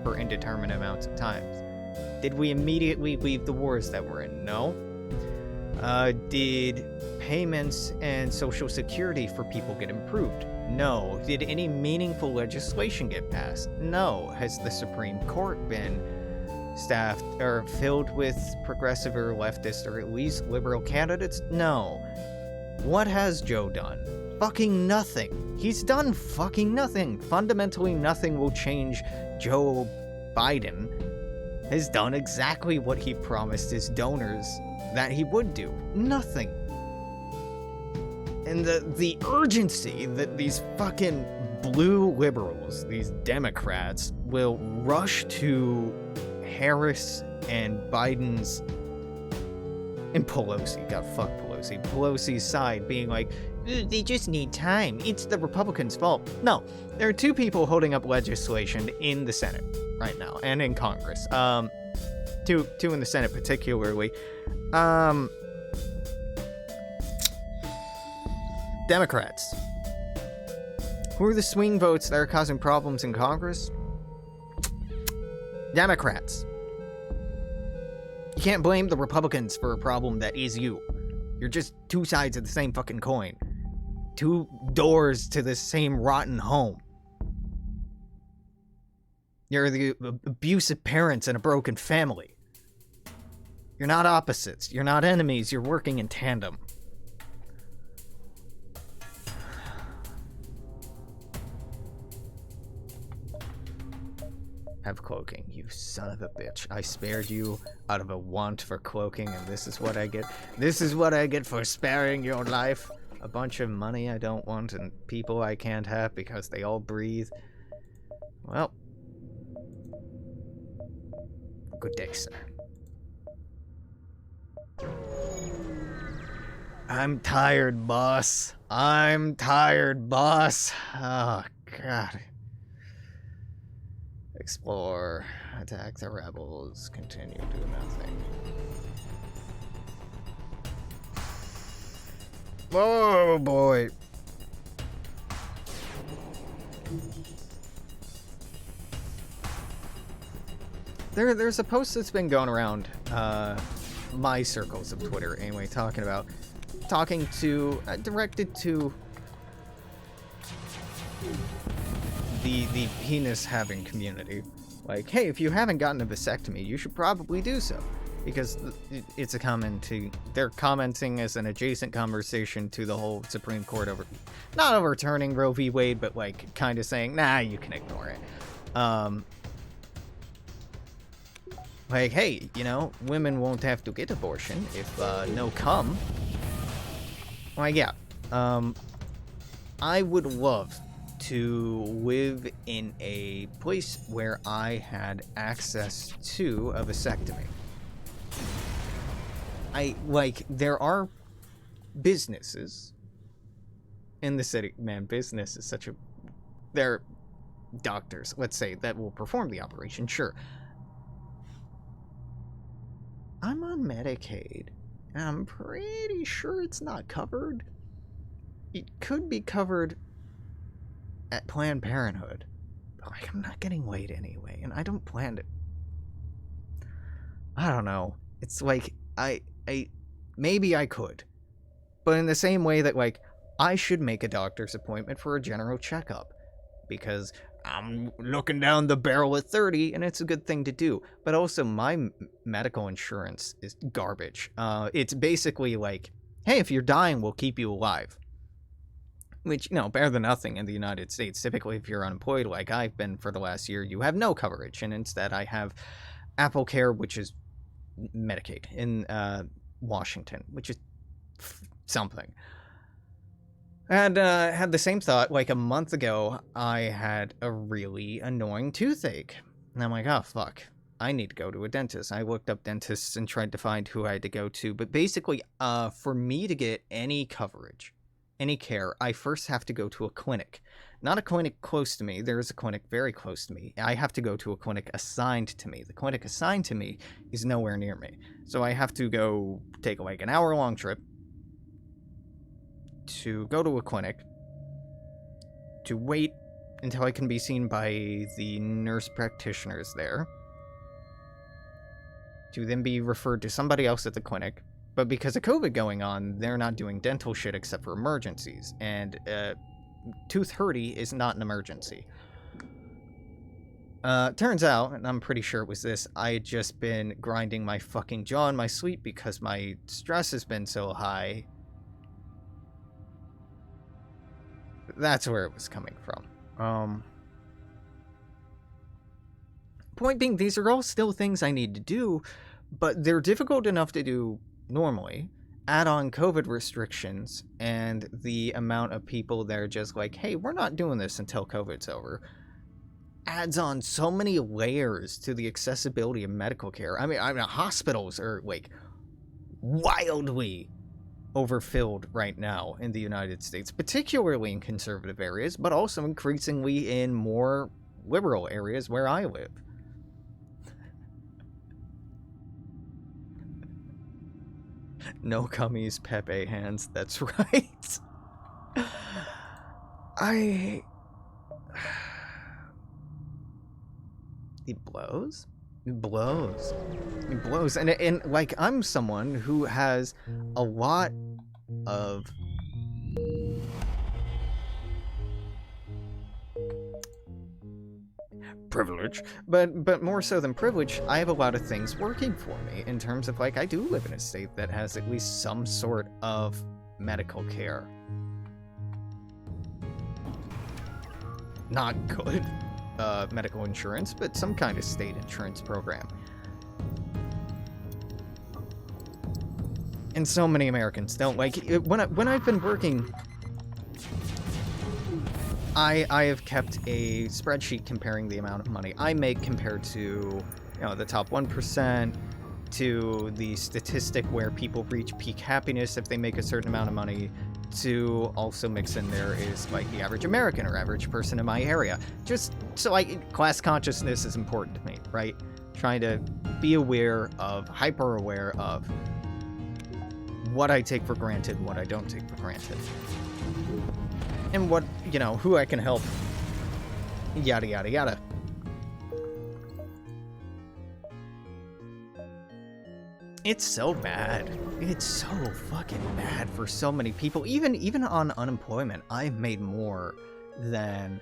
for indeterminate amounts of time. Did we immediately leave the wars that we're in? No. Did payments and Social Security for people get improved? No. Did any meaningful legislation get passed? No. Has the Supreme Court been staffed or filled with progressive or leftist or at least liberal candidates? No. What has Joe done? Fucking nothing. He's done fucking nothing. Fundamentally nothing will change. Joe Biden has done exactly what he promised his donors that he would do. Nothing. And the urgency that these fucking blue liberals, these Democrats, will rush to Harris and Biden's and Pelosi, God fuck Pelosi, Pelosi's side, being like, they just need time. It's the Republicans' fault. No, there are two people holding up legislation in the Senate right now and in Congress. Two in the Senate particularly. Democrats. Who are the swing votes that are causing problems in Congress? Democrats. You can't blame the Republicans for a problem that is you. You're just two sides of the same fucking coin. Two doors to the same rotten home. You're the abusive parents in a broken family. You're not opposites. You're not enemies. You're working in tandem. Have cloaking, you son of a bitch. I spared you out of a want for cloaking, and this is what I get. This is what I get for sparing your life. A bunch of money I don't want, and people I can't have because they all breathe. Well. Good day, sir. I'm tired, boss. I'm tired, boss. Oh, God. Explore, attack the rebels, continue, do nothing. Oh boy. There's a post that's been going around my circles of Twitter anyway, directed to the penis having community. Like, hey, if you haven't gotten a vasectomy, you should probably do so, because it's a comment to, they're commenting as an adjacent conversation to the whole Supreme Court not overturning Roe v. Wade, but like kind of saying, nah, you can ignore it. Like, hey, you know, women won't have to get abortion if no cum. Like, yeah, I would love to live in a place where I had access to a vasectomy. There are businesses in the city. Man, business is such a... There are doctors, let's say, that will perform the operation, sure. I'm on Medicaid, and I'm pretty sure it's not covered. It could be covered at Planned Parenthood, but like, I'm not getting laid anyway, and I don't plan to. I don't know. It's like I maybe I could. But in the same way that, like, I should make a doctor's appointment for a general checkup. Because I'm looking down the barrel at 30, and it's a good thing to do. But also, my medical insurance is garbage. It's basically like, hey, if you're dying, we'll keep you alive. Which, better than nothing in the United States. Typically, if you're unemployed, like I've been for the last year, you have no coverage. And instead, I have Apple Care, which is Medicaid in Washington, which is something. And had the same thought, like a month ago, I had a really annoying toothache. And I'm like, oh, fuck, I need to go to a dentist. I looked up dentists and tried to find who I had to go to. But basically, for me to get any coverage, any care, I first have to go to a clinic. Not a clinic close to me. There is a clinic very close to me. I have to go to a clinic assigned to me. The clinic assigned to me is nowhere near me. So I have to go take like an hour-long trip to go to a clinic, to wait until I can be seen by the nurse practitioners there, to then be referred to somebody else at the clinic. But because of COVID going on, they're not doing dental shit except for emergencies, and tooth hurty is not an emergency. Turns out, and I'm pretty sure it was this, I had just been grinding my fucking jaw in my sleep because my stress has been so high. That's where it was coming from. Point being, these are all still things I need to do, but they're difficult enough to do normally. Add on COVID restrictions and the amount of people that are just like, hey, we're not doing this until COVID's over. Adds on so many layers to the accessibility of medical care. I mean, hospitals are like wildly overfilled right now in the United States, particularly in conservative areas, but also increasingly in more liberal areas where I live. No cummies, Pepe hands, that's right. It blows? It blows. It blows. And like, I'm someone who has a lot of privilege, but more so than privilege, I have a lot of things working for me in terms of, like, I do live in a state that has at least some sort of medical care. Not good medical insurance, but some kind of state insurance program. And so many Americans don't. Like, when I've been working, I have kept a spreadsheet comparing the amount of money I make compared to, the top 1%, to the statistic where people reach peak happiness if they make a certain amount of money, to also mix in there is, like, the average American or average person in my area. Just so, like, class consciousness is important to me, right? Trying to be aware of, hyper aware of what I take for granted and what I don't take for granted. And what, who I can help. Yada, yada, yada. It's so bad. It's so fucking bad for so many people. Even on unemployment, I've made more than...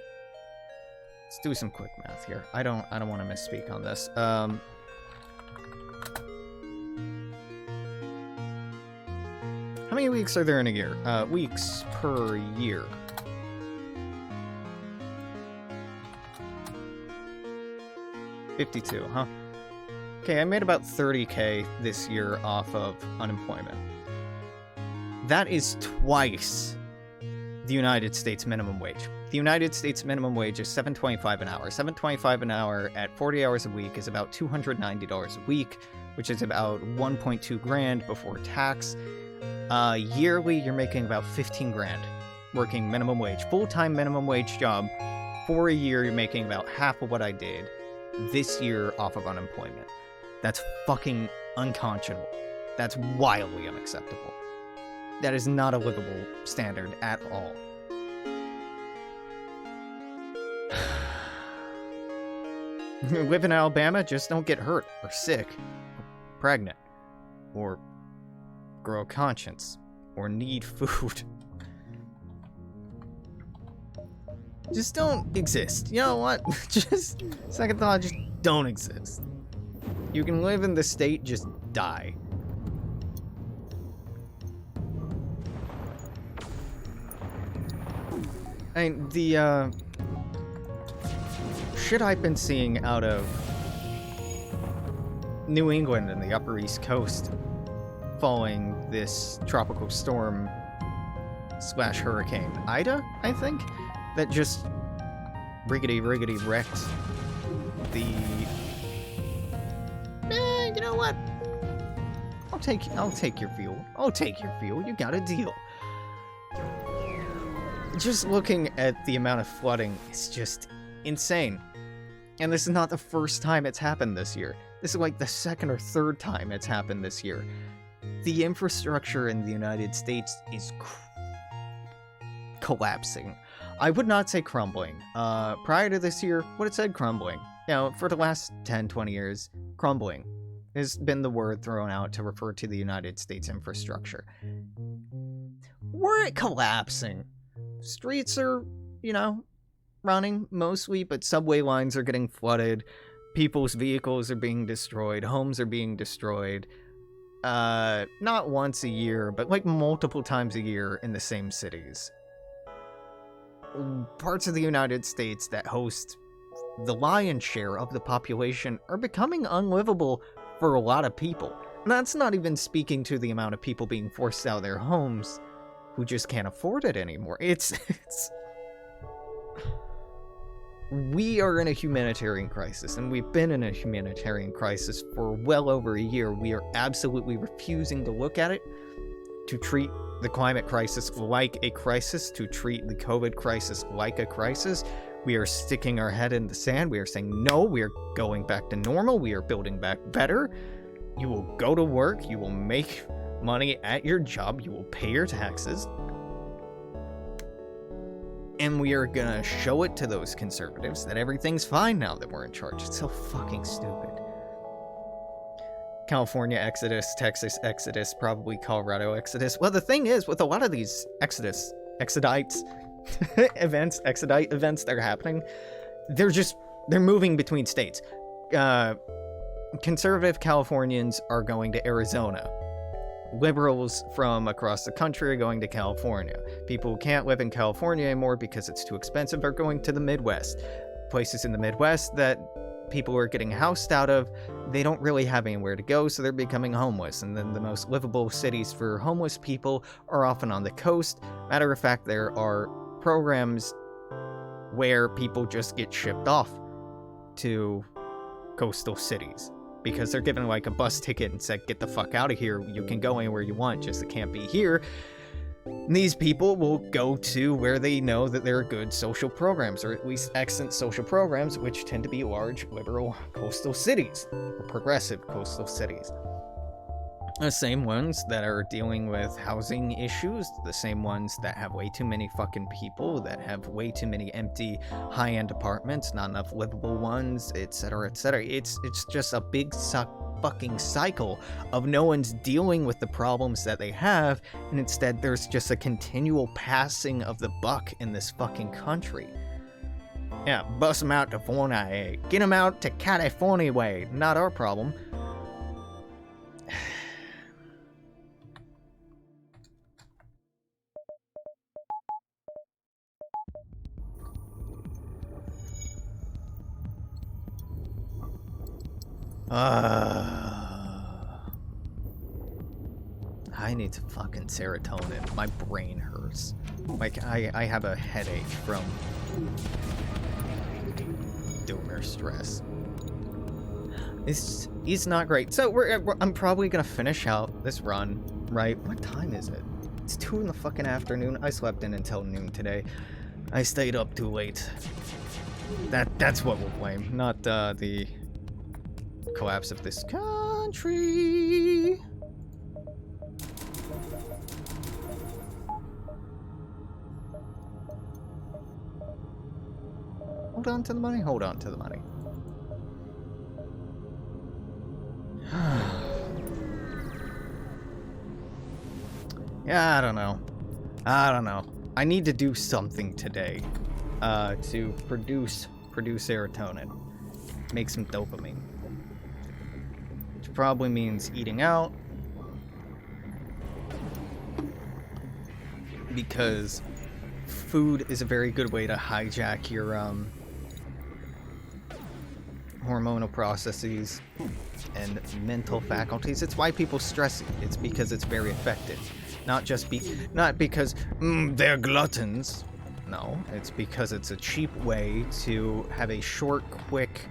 Let's do some quick math here. I don't want to misspeak on this. How many weeks are there in a year? Weeks per year. $52, huh? Okay, I made about $30K this year off of unemployment. That is twice the United States minimum wage. The United States minimum wage is $7.25 an hour. $7.25 an hour at 40 hours a week is about $290 a week, which is about 1.2 grand before tax. Yearly, you're making about 15 grand working minimum wage. Full-time minimum wage job. For a year, you're making about half of what I did this year off of unemployment. That's fucking unconscionable. That's wildly unacceptable. That is not a livable standard at all. Live in Alabama, just don't get hurt or sick or pregnant or grow a conscience, or need food. Just don't exist. You know what? Just, second thought, just don't exist. You can live in the state, just die. I mean, the, shit I've been seeing out of New England and the Upper East Coast following this tropical storm / hurricane Ida, I think, that just riggedy wrecked the... you know what? I'll take your fuel. I'll take your fuel. You got a deal. Just looking at the amount of flooding is just insane. And this is not the first time it's happened this year. This is like the second or third time it's happened this year. The infrastructure in the United States is collapsing. I would not say crumbling. Prior to this year, would have said crumbling. You know, for the last 10, 20 years, crumbling has been the word thrown out to refer to the United States infrastructure. We're collapsing. Streets are, you know, running mostly, but subway lines are getting flooded. People's vehicles are being destroyed. Homes are being destroyed. Not once a year, but like multiple times a year in the same cities. Parts of the United States that host the lion's share of the population are becoming unlivable for a lot of people. And that's not even speaking to the amount of people being forced out of their homes who just can't afford it anymore. It's we are in a humanitarian crisis, and we've been in a humanitarian crisis for well over a year. We are absolutely refusing to look at it, to treat the climate crisis like a crisis, to treat the COVID crisis like a crisis. We are sticking our head in the sand. We are saying, no, we are going back to normal. We are building back better. You will go to work. You will make money at your job. You will pay your taxes. And we are gonna show it to those conservatives that everything's fine now that we're in charge. It's so fucking stupid. California exodus, Texas exodus, probably Colorado exodus. Well, the thing is, with a lot of these exodite events that are happening, they're moving between states. Conservative Californians are going to Arizona. Liberals from across the country are going to California. People who can't live in California anymore because it's too expensive are going to the Midwest. Places in the Midwest that people are getting housed out of, they don't really have anywhere to go, so they're becoming homeless. And then the most livable cities for homeless people are often on the coast. Matter of fact, there are programs where people just get shipped off to coastal cities because they're given like a bus ticket and said, get the fuck out of here. You can go anywhere you want, just it can't be here. And these people will go to where they know that there are good social programs, or at least excellent social programs, which tend to be large, liberal coastal cities, or progressive coastal cities. The same ones that are dealing with housing issues, the same ones that have way too many fucking people, that have way too many empty high-end apartments, not enough livable ones, etc., etc. It's just a big fucking cycle of no one's dealing with the problems that they have, and instead there's just a continual passing of the buck in this fucking country. Yeah, bust them out to Fortnite. Get them out to California way. Not our problem. I need some fucking serotonin. My brain hurts. Like, I have a headache from doomer stress. It's not great. So I'm probably gonna finish out this run, right? What time is it? It's 2 in the fucking afternoon. I slept in until noon today. I stayed up too late. That's what we'll blame, not the collapse of this country. Hold on to the money, hold on to the money. Yeah, I don't know. I don't know. I need to do something today to produce serotonin. Make some dopamine. Which probably means eating out. Because food is a very good way to hijack your hormonal processes and mental faculties. It's why people stress. It's because it's very effective. Not because they're gluttons. No, it's because it's a cheap way to have a short, quick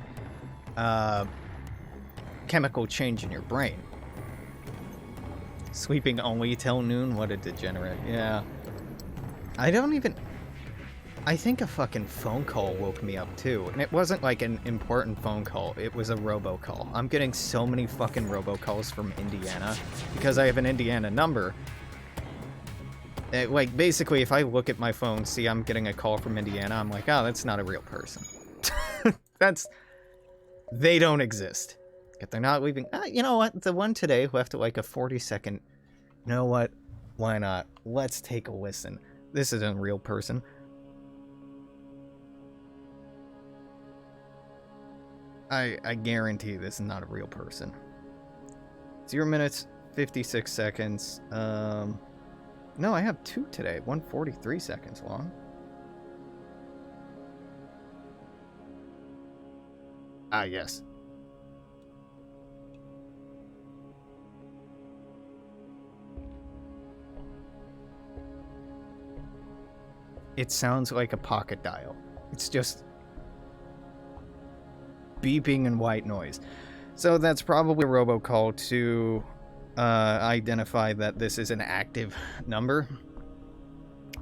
chemical change in your brain. Sleeping only till noon? What a degenerate. Yeah. I think a fucking phone call woke me up too. And it wasn't like an important phone call. It was a robocall. I'm getting so many fucking robocalls from Indiana because I have an Indiana number. Like, basically, if I look at my phone, see I'm getting a call from Indiana, I'm like, oh, that's not a real person. They don't exist. If they're not leaving, you know what? The one today left like a 40-second. You know what? Why not? Let's take a listen. This isn't a real person. I guarantee this is not a real person. 0 minutes, 56 seconds. No, I have two today. 143 seconds long. Ah, yes. It sounds like a pocket dial. It's just beeping and white noise. So that's probably a robocall to identify that this is an active number.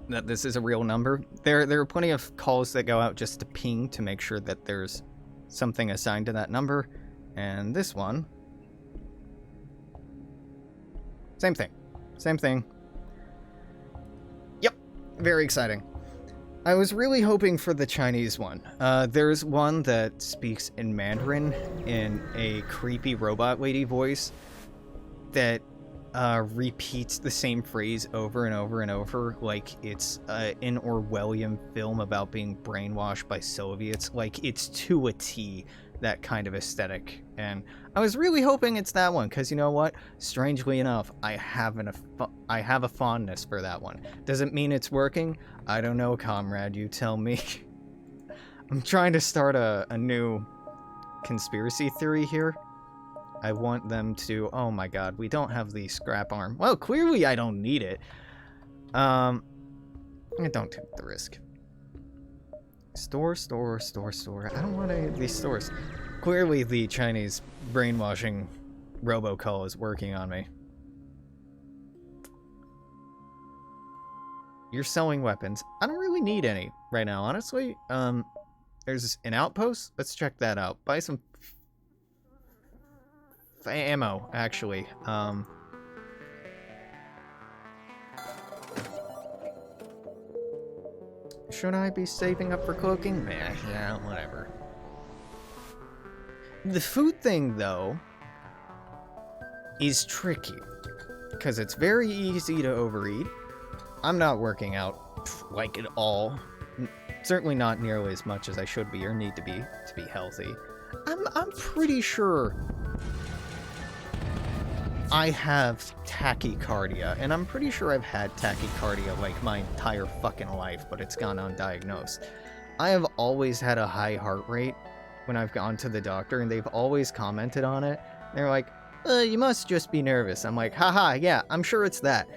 That this is a real number. There are plenty of calls that go out just to ping to make sure that there's something assigned to that number. And this one, same thing. Same thing. Yep. Very exciting. I was really hoping for the Chinese one. There's one that speaks in Mandarin in a creepy robot lady voice that repeats the same phrase over and over and over, like it's an Orwellian film about being brainwashed by Soviets. Like, it's to a T, that kind of aesthetic. And I was really hoping it's that one, because you know what? Strangely enough, I have a fondness for that one. Does it mean it's working? I don't know, comrade, you tell me. I'm trying to start a new conspiracy theory here. I want them to... Oh my god, we don't have the scrap arm. Well, clearly I don't need it. I don't take the risk. Store. I don't want any of these stores. Clearly the Chinese brainwashing robocall is working on me. You're selling weapons. I don't really need any right now, honestly. There's an outpost. Let's check that out. Buy some ammo, actually. Should I be saving up for cooking? Yeah, whatever. The food thing, though, is tricky. Because it's very easy to overeat. I'm not working out, like, at all. Certainly not nearly as much as I should be or need to be healthy. I'm pretty sure I have tachycardia, and I'm pretty sure I've had tachycardia like my entire fucking life, but it's gone undiagnosed. I have always had a high heart rate when I've gone to the doctor, and they've always commented on it. They're like, you must just be nervous. I'm like, haha, yeah, I'm sure it's that.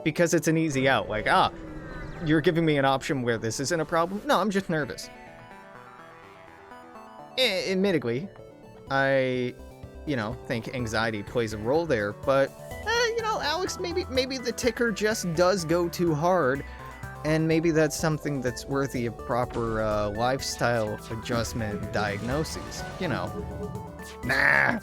Because it's an easy out. Like, you're giving me an option where this isn't a problem? No, I'm just nervous. Admittedly, I... think anxiety plays a role there, but, Alex, maybe the ticker just does go too hard, and maybe that's something that's worthy of proper, lifestyle adjustment diagnoses, Nah.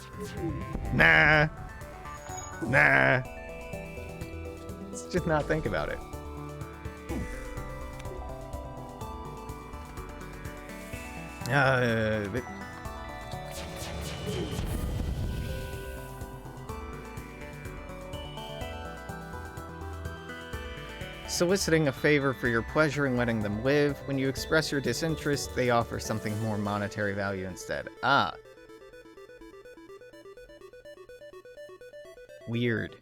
Let's just not think about it. soliciting a favor for your pleasure and letting them live. When you express your disinterest, they offer something more monetary value instead. Ah. Weird.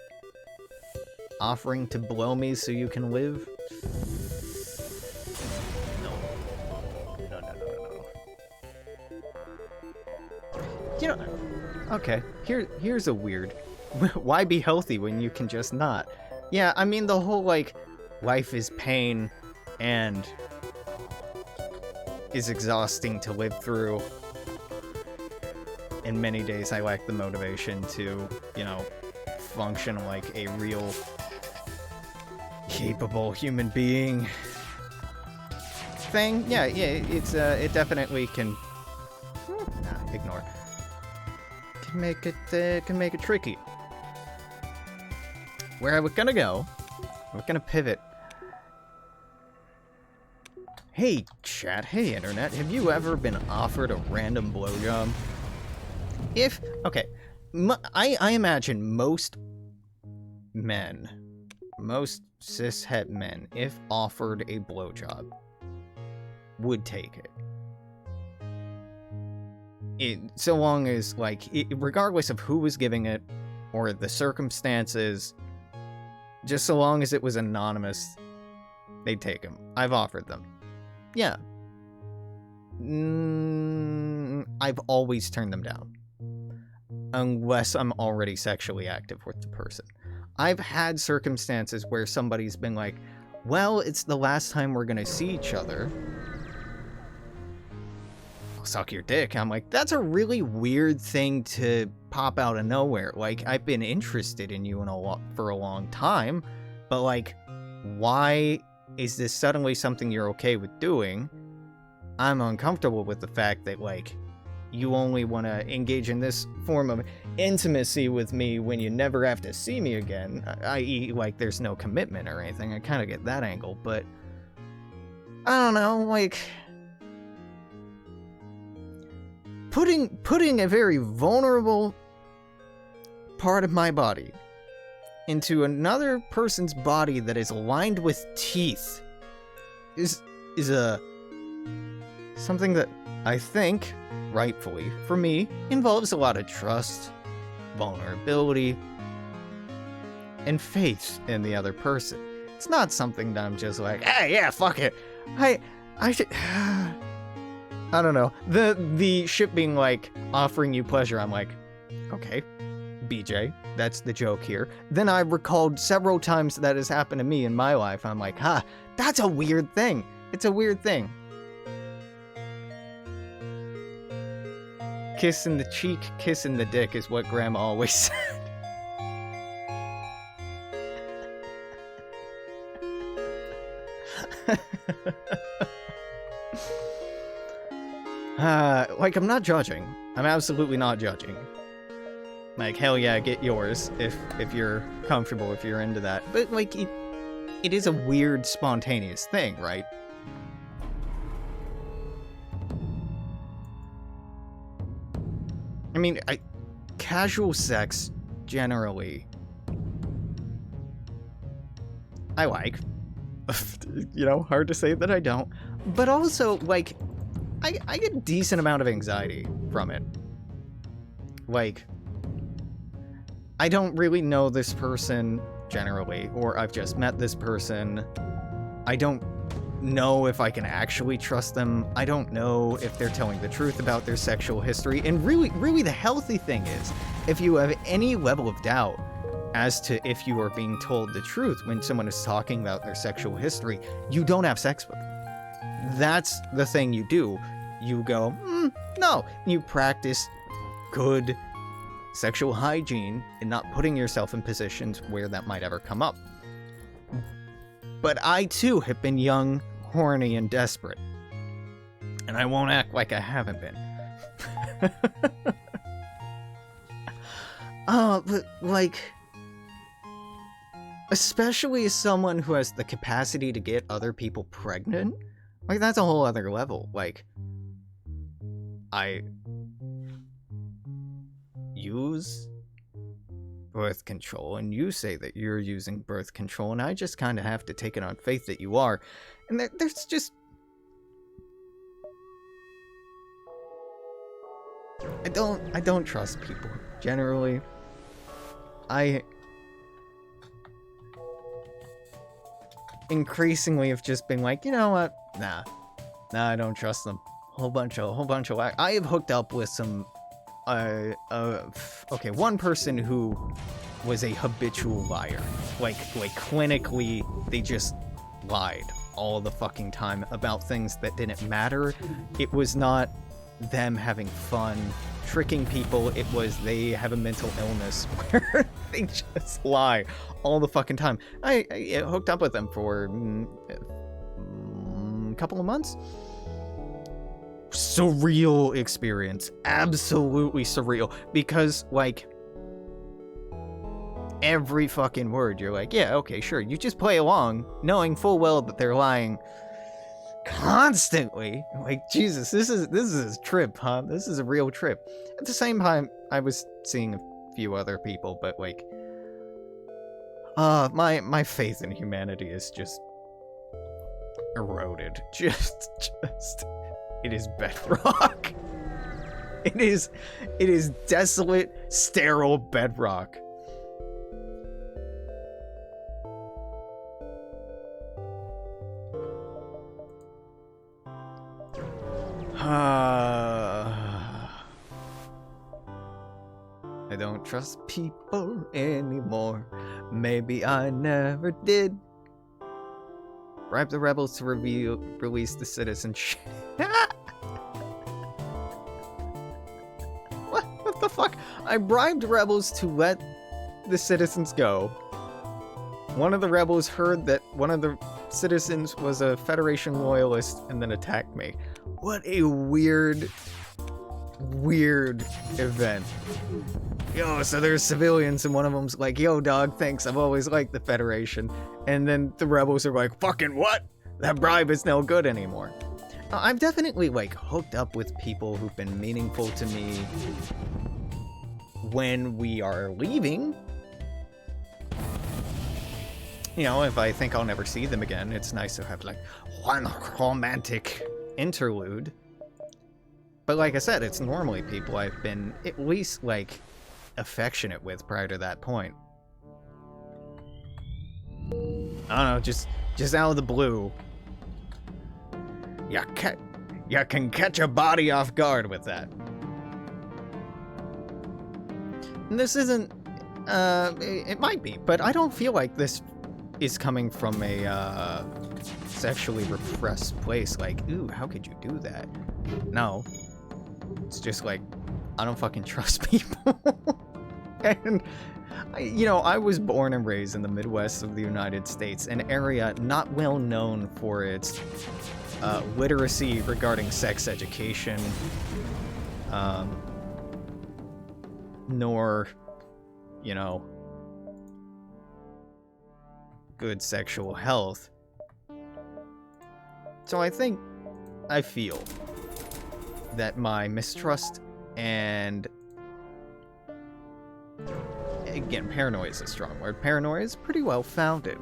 Offering to blow me so you can live? No. You know, okay, here's a weird. Why be healthy when you can just not? Yeah, I mean, the whole, like, life is pain and is exhausting to live through. In many days, I lack the motivation to, you know, function like a real, capable human being thing. Yeah, it's, it definitely can... Nah, ignore. Can make it tricky. Where are we gonna go? We're gonna pivot. Hey, chat. Hey, internet. Have you ever been offered a random blowjob? Okay. I imagine most men, most cishet men, if offered a blowjob, would take it. So long as, like, regardless of who was giving it, or the circumstances, just so long as it was anonymous, they'd take them. I've offered them. Yeah. I've always turned them down. Unless I'm already sexually active with the person. I've had circumstances where somebody's been like, well, it's the last time we're gonna see each other. I'll suck your dick. I'm like, that's a really weird thing to pop out of nowhere. Like, I've been interested in you for a long time, but, like, why is this suddenly something you're okay with doing? I'm uncomfortable with the fact that, like, you only want to engage in this form of intimacy with me when you never have to see me again, i.e., like, there's no commitment or anything. I kind of get that angle, but I don't know, like, putting a very vulnerable part of my body into another person's body that is lined with teeth is something that I think, rightfully, for me, involves a lot of trust, vulnerability, and faith in the other person. It's not something that I'm just like, hey, yeah, fuck it. I should... I don't know. The shit being like, offering you pleasure, I'm like, okay, BJ, that's the joke here. Then I recalled several times that has happened to me in my life. I'm like, that's a weird thing. It's a weird thing. Kiss in the cheek, kiss in the dick is what Grandma always said. Like, I'm not judging. I'm absolutely not judging. Like, hell yeah, get yours if you're comfortable, if you're into that. But, like, it is a weird, spontaneous thing, right? I mean, casual sex, generally, I like. You know, hard to say that I don't. But also, like, I get a decent amount of anxiety from it. Like, I don't really know this person, generally, or I've just met this person. I don't know if I can actually trust them. I don't know if they're telling the truth about their sexual history. And really the healthy thing is, if you have any level of doubt as to if you are being told the truth when someone is talking about their sexual history, you don't have sex with them. That's the thing you do. You go, no. You practice good sexual hygiene and not putting yourself in positions where that might ever come up. But I, too, have been young, horny, and desperate. And I won't act like I haven't been. But, like... especially as someone who has the capacity to get other people pregnant, like, that's a whole other level. Like, I use birth control, and you say that you're using birth control, and I just kind of have to take it on faith that you are. And there's just... I don't trust people, generally. I increasingly have just been like, you know what? Nah, I don't trust them. Whole bunch of I have hooked up with some okay, one person who was a habitual liar. Like clinically, they just lied all the fucking time about things that didn't matter. It was not them having fun tricking people, it was they have a mental illness where they just lie all the fucking time. I hooked up with them for a couple of months. Surreal experience, absolutely surreal, because like every fucking word you're like, yeah, okay, sure, you just play along knowing full well that they're lying constantly. Like, Jesus, this is a trip, huh? This is a real trip. At the same time, I was seeing a few other people, but like my faith in humanity is just eroded. Just it is bedrock. It is desolate, sterile bedrock. I don't trust people anymore. Maybe I never did. Bribe the rebels to release the citizenship. What the fuck? I bribed rebels to let the citizens go. One of the rebels heard that one of the citizens was a Federation loyalist and then attacked me. What a weird event. Yo, so there's civilians and one of them's like, yo dog, thanks, I've always liked the Federation. And then the rebels are like, fucking what? That bribe is no good anymore. I've definitely like hooked up with people who've been meaningful to me when we are leaving. You know, if I think I'll never see them again, it's nice to have like one romantic interlude. But like I said, it's normally people I've been at least like affectionate with prior to that point. I don't know, just out of the blue. You can catch a body off guard with that. And this isn't, it might be, but I don't feel like this is coming from a sexually repressed place. Like, ooh, how could you do that? No. It's just like, I don't fucking trust people. And, you know, I was born and raised in the Midwest of the United States, an area not well known for its literacy regarding sex education, nor, you know, good sexual health. So I feel that my mistrust and, again, paranoia is a strong word. Paranoia is pretty well founded.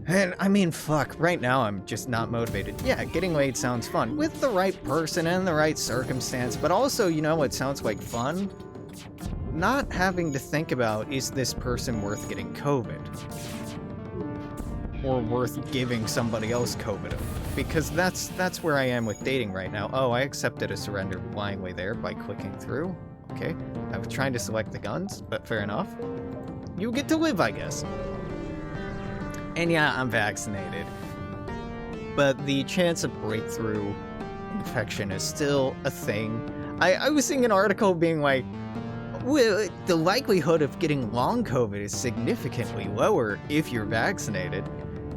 And, I mean, fuck, right now I'm just not motivated. Yeah, getting laid sounds fun, with the right person and the right circumstance, but also, you know what sounds like fun? Not having to think about, is this person worth getting COVID? Or worth giving somebody else COVID? Because that's where I am with dating right now. Oh, I accepted a surrender blindly there by clicking through. Okay, I was trying to select the guns, but fair enough. You get to live, I guess. And yeah, I'm vaccinated. But the chance of breakthrough infection is still a thing. I was seeing an article being like, well, the likelihood of getting long COVID is significantly lower if you're vaccinated.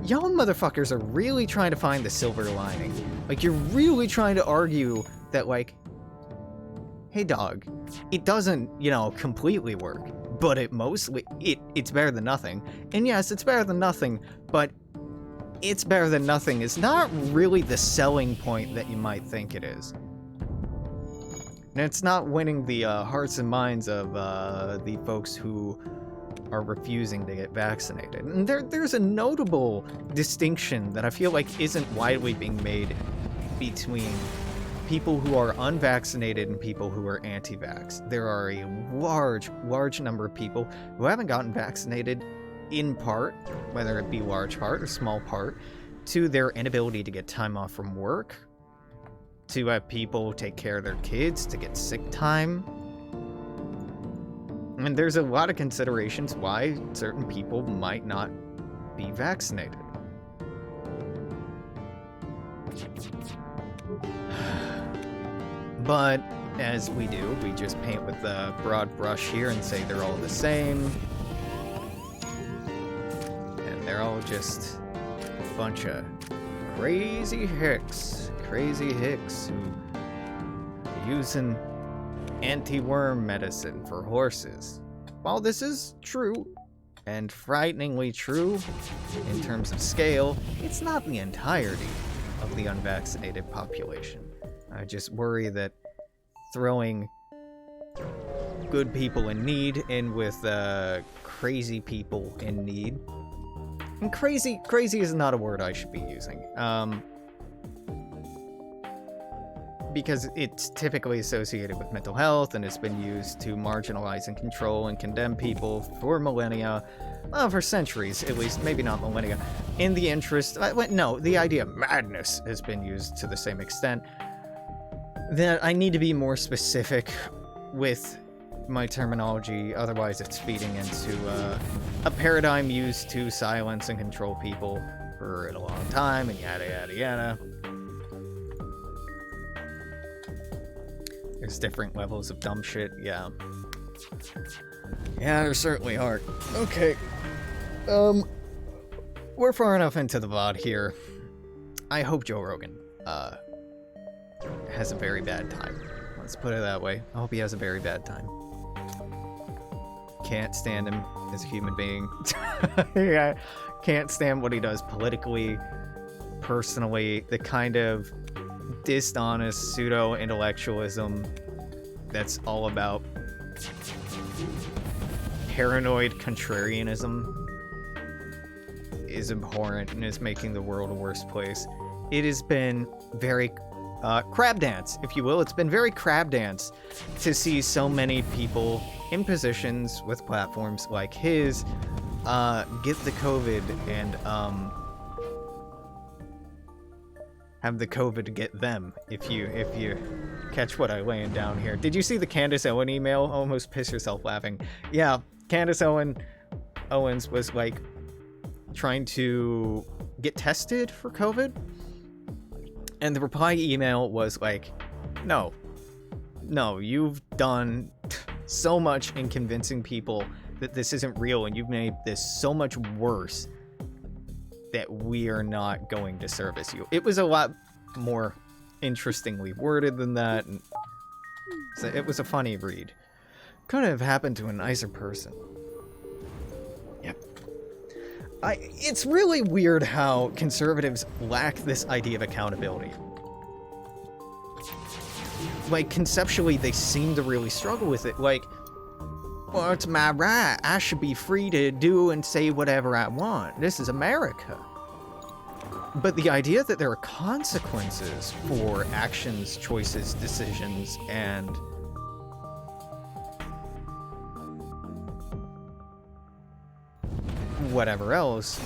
Y'all motherfuckers are really trying to find the silver lining. Like, you're really trying to argue that, like, hey dog, it doesn't, you know, completely work, but it's better than nothing. And yes, it's better than nothing, but it's better than nothing is not really the selling point that you might think it is. And it's not winning the hearts and minds of the folks who are refusing to get vaccinated. And there's a notable distinction that I feel like isn't widely being made between people who are unvaccinated and people who are anti-vax. There are a large number of people who haven't gotten vaccinated, in part, whether it be large part or small part, to their inability to get time off from work, to have people take care of their kids, to get sick time. And there's a lot of considerations why certain people might not be vaccinated. But as we do, we just paint with a broad brush here and say they're all the same. And they're all just a bunch of crazy hicks who are using anti-worm medicine for horses. While this is true, and frighteningly true in terms of scale, it's not the entirety of the unvaccinated population. I just worry that throwing good people in need in with crazy people in need, and crazy is not a word I should be using, because it's typically associated with mental health and it's been used to marginalize and control and condemn people for millennia, for centuries at least, maybe not millennia, in the interest, the idea of madness has been used to the same extent. That I need to be more specific with my terminology, otherwise it's feeding into a paradigm used to silence and control people for a long time, and yada yada yada. There's different levels of dumb shit, yeah. Yeah, there certainly are. Okay. We're far enough into the VOD here. I hope Joe Rogan, has a very bad time. Let's put it that way. I hope he has a very bad time. Can't stand him as a human being. Yeah, can't stand what he does politically, personally, the kind of dishonest pseudo-intellectualism that's all about paranoid contrarianism is abhorrent and is making the world a worse place. It has been very crab dance, if you will. It's been very crab dance to see so many people in positions with platforms like his get the COVID and have the COVID get them, if you catch what I'm laying down here. Did you see the Candace Owen email? Almost piss yourself laughing. Yeah, Candace Owens was like trying to get tested for COVID, and the reply email was like, no, you've done so much in convincing people that this isn't real, and you've made this so much worse that we are not going to service you. It was a lot more interestingly worded than that, and so it was a funny read. Couldn't have happened to a nicer person. Yep. It's really weird how conservatives lack this idea of accountability. Like, conceptually, they seem to really struggle with it. Like, well, it's my right. I should be free to do and say whatever I want. This is America. But the idea that there are consequences for actions, choices, decisions, and whatever else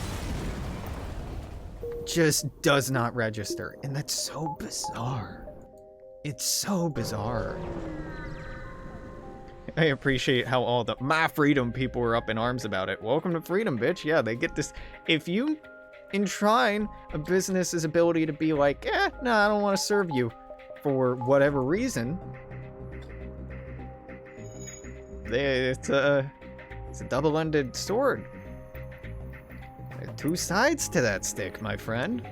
just does not register. And that's so bizarre. It's so bizarre. I appreciate how all the my freedom people were up in arms about it. Welcome to freedom, bitch. Yeah, they get this. If you enshrine a business's ability to be like, no, I don't want to serve you for whatever reason, it's a double-ended sword. There are two sides to that stick, my friend.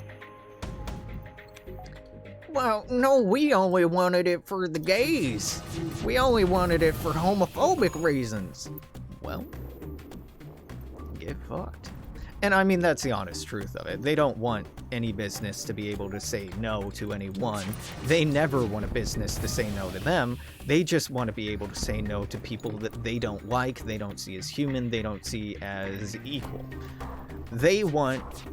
Well, no, we only wanted it for the gays. We only wanted it for homophobic reasons. Well, get fucked. And I mean, that's the honest truth of it. They don't want any business to be able to say no to anyone. They never want a business to say no to them. They just want to be able to say no to people that they don't like, they don't see as human, they don't see as equal. They want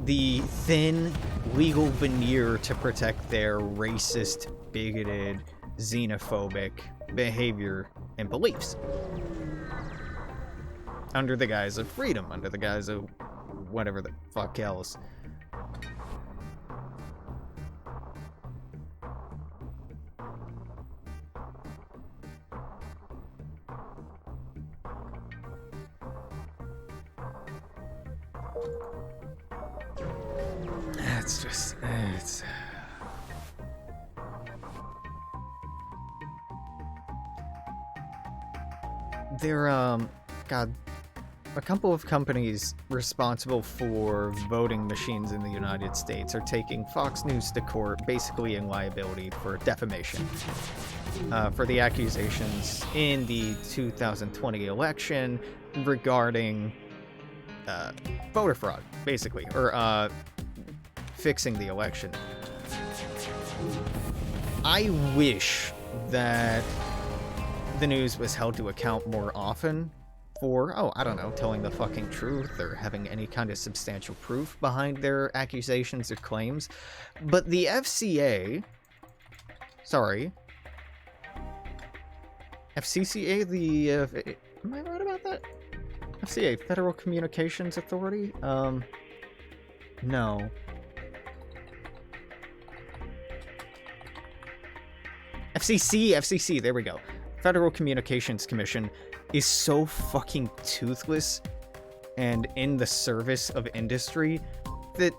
the thin legal veneer to protect their racist, bigoted, xenophobic behavior and beliefs. Under the guise of freedom, under the guise of whatever the fuck else. It's just, it's... They're, God, a couple of companies responsible for voting machines in the United States are taking Fox News to court, basically in liability for defamation, for the accusations in the 2020 election regarding voter fraud, basically, or fixing the election. I wish that the news was held to account more often for, oh, I don't know, telling the fucking truth or having any kind of substantial proof behind their accusations or claims. But the FCA, sorry, FCCA, am I right about that? FCA, Federal Communications Authority? No. FCC, there we go. Federal Communications Commission is so fucking toothless and in the service of industry that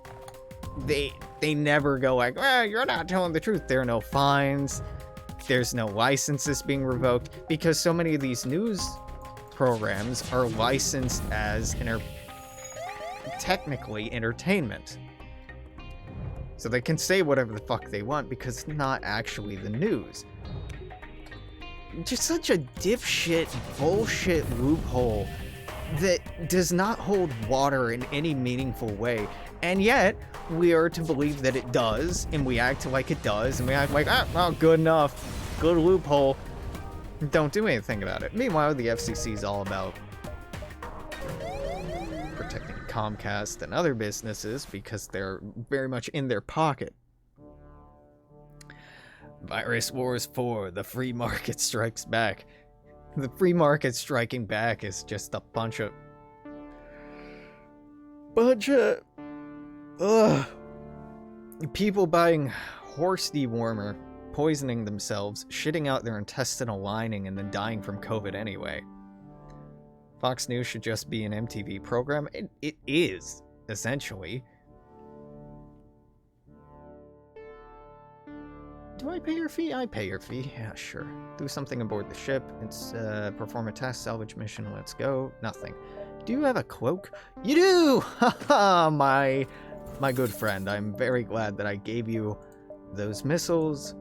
they never go like, well, you're not telling the truth. There are no fines. There's no licenses being revoked because so many of these news programs are licensed as technically entertainment. So they can say whatever the fuck they want because it's not actually the news. Just such a dipshit bullshit loophole that does not hold water in any meaningful way. And yet, we are to believe that it does, and we act like it does, and we act like, ah, well, good enough, good loophole, don't do anything about it. Meanwhile, the FCC is all about protecting Comcast and other businesses because they're very much in their pocket. Virus Wars 4, the free market strikes back. The free market striking back is just a bunch of people buying horse dewormer, poisoning themselves, shitting out their intestinal lining, and then dying from COVID anyway. Fox News should just be an MTV program. It is, essentially. Do I pay your fee? I pay your fee. Yeah, sure. Do something aboard the ship. It's, perform a task salvage mission. Let's go. Nothing. Do you have a cloak? You do! Haha, my good friend. I'm very glad that I gave you those missiles.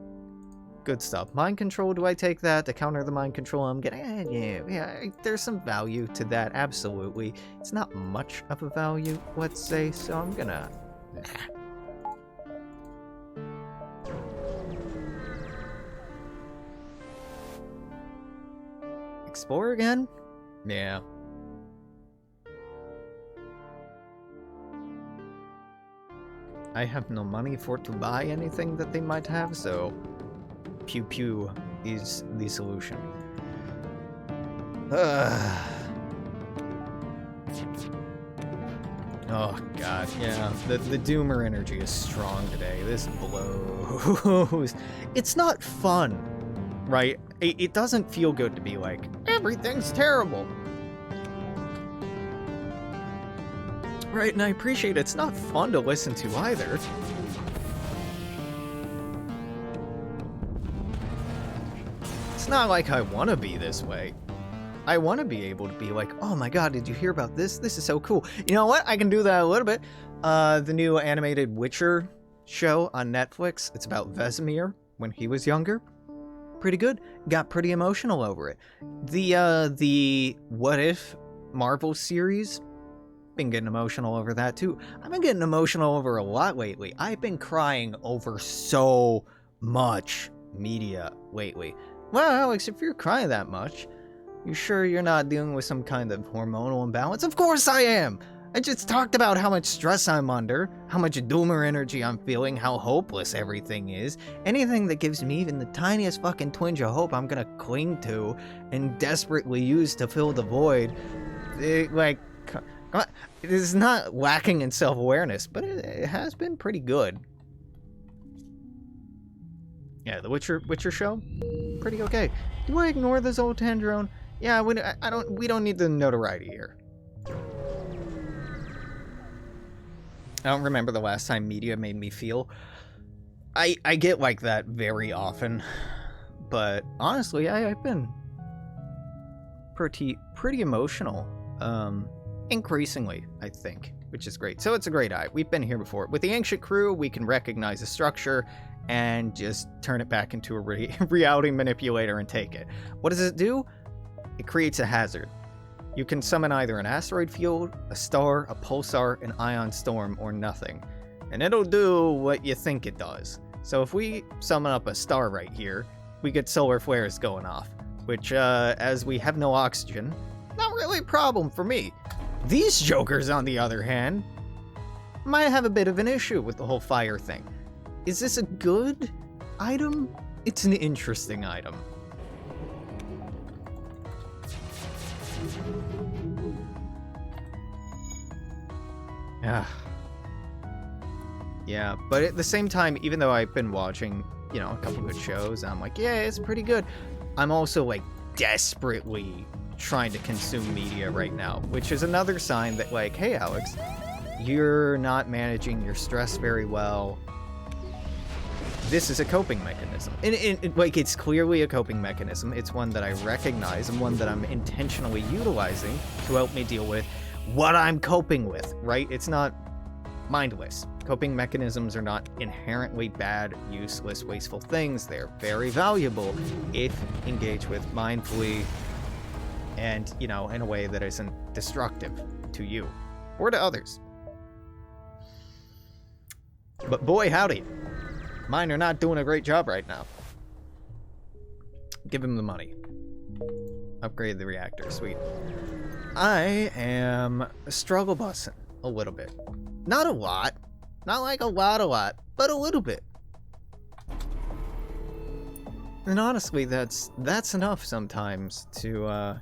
Good stuff. Mind control, do I take that to counter the mind control I'm getting? Yeah, there's some value to that, absolutely. It's not much of a value, let's say, so I'm gonna... Nah. Explore again? Yeah. I have no money to buy anything that they might have, so pew pew is the solution. Oh god, yeah. The doomer energy is strong today. This blows. It's not fun, right? It doesn't feel good to be like, everything's terrible. Right, and I appreciate it's not fun to listen to either. It's not like I want to be this way. I want to be able to be like, oh my god, did you hear about this? This is so cool. You know what? I can do that a little bit. The new animated Witcher show on Netflix. It's about Vesemir when he was younger. Pretty good. Got pretty emotional over it. The What If Marvel series been getting emotional over that too. I've been getting emotional over a lot lately. I've been crying over so much media lately. Well, Alex, if you're crying that much, you sure you're not dealing with some kind of hormonal imbalance? Of course I am! I just talked about how much stress I'm under, how much doomer energy I'm feeling, how hopeless everything is. Anything that gives me even the tiniest fucking twinge of hope I'm gonna cling to and desperately use to fill the void. It is not lacking in self-awareness, but it has been pretty good. Yeah, the Witcher show? Pretty okay. Do I ignore this old Tandrone? Yeah, we don't need the notoriety here. I don't remember the last time media made me feel. I get like that very often, but honestly, I've been pretty emotional, increasingly, I think, which is great. So it's a great eye. We've been here before. With the Ancient Crew, we can recognize a structure and just turn it back into a reality manipulator and take it. What does it do? It creates a hazard. You can summon either an asteroid field, a star, a pulsar, an ion storm, or nothing. And it'll do what you think it does. So if we summon up a star right here, we get solar flares going off. Which, as we have no oxygen, not really a problem for me. These jokers, on the other hand, might have a bit of an issue with the whole fire thing. Is this a good item? It's an interesting item. Yeah, but at the same time, even though I've been watching, a couple good shows, I'm like, yeah, it's pretty good. I'm also, like, desperately trying to consume media right now, which is another sign that, like, hey, Alex, you're not managing your stress very well. This is a coping mechanism. And it's clearly a coping mechanism. It's one that I recognize and one that I'm intentionally utilizing to help me deal with what I'm coping with, right? It's not mindless. Coping mechanisms are not inherently bad, useless, wasteful things. They're very valuable if engaged with mindfully and, in a way that isn't destructive to you or to others. But boy, howdy. Mine are not doing a great job right now. Give him the money. Upgrade the reactor, sweet. I am struggle bussing a little bit. Not a lot. Not like a lot, but a little bit. And honestly, that's enough sometimes to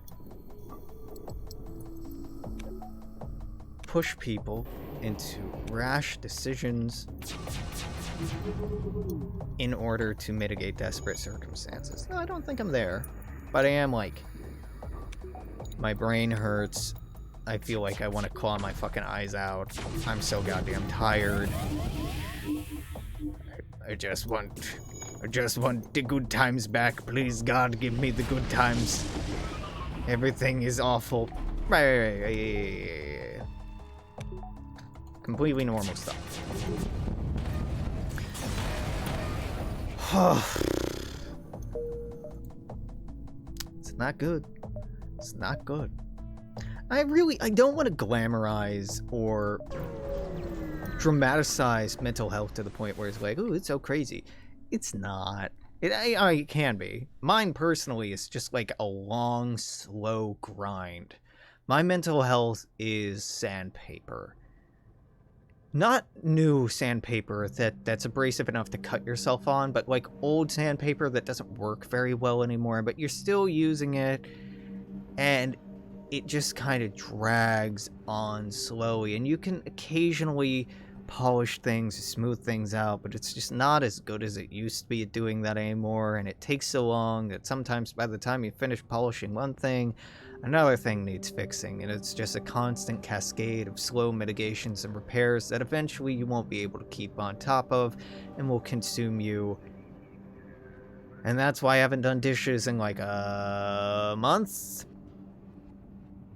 push people into rash decisions in order to mitigate desperate circumstances. No, I don't think I'm there, but I am like, my brain hurts. I feel like I want to claw my fucking eyes out. I'm so goddamn tired. I just want the good times back. Please, God, give me the good times. Everything is awful. Right. Completely normal stuff. It's not good. It's not good. I don't want to glamorize or dramatize mental health to the point where it's like, ooh, it's so crazy. It's not. It can be. Mine personally is just like a long, slow grind. My mental health is sandpaper. Not new sandpaper that's abrasive enough to cut yourself on, but like old sandpaper that doesn't work very well anymore, but you're still using it, and it just kind of drags on slowly, and you can occasionally polish things, smooth things out, but it's just not as good as it used to be at doing that anymore, and it takes so long that sometimes by the time you finish polishing one thing, another thing needs fixing, and it's just a constant cascade of slow mitigations and repairs that eventually you won't be able to keep on top of and will consume you. And that's why I haven't done dishes in like a month.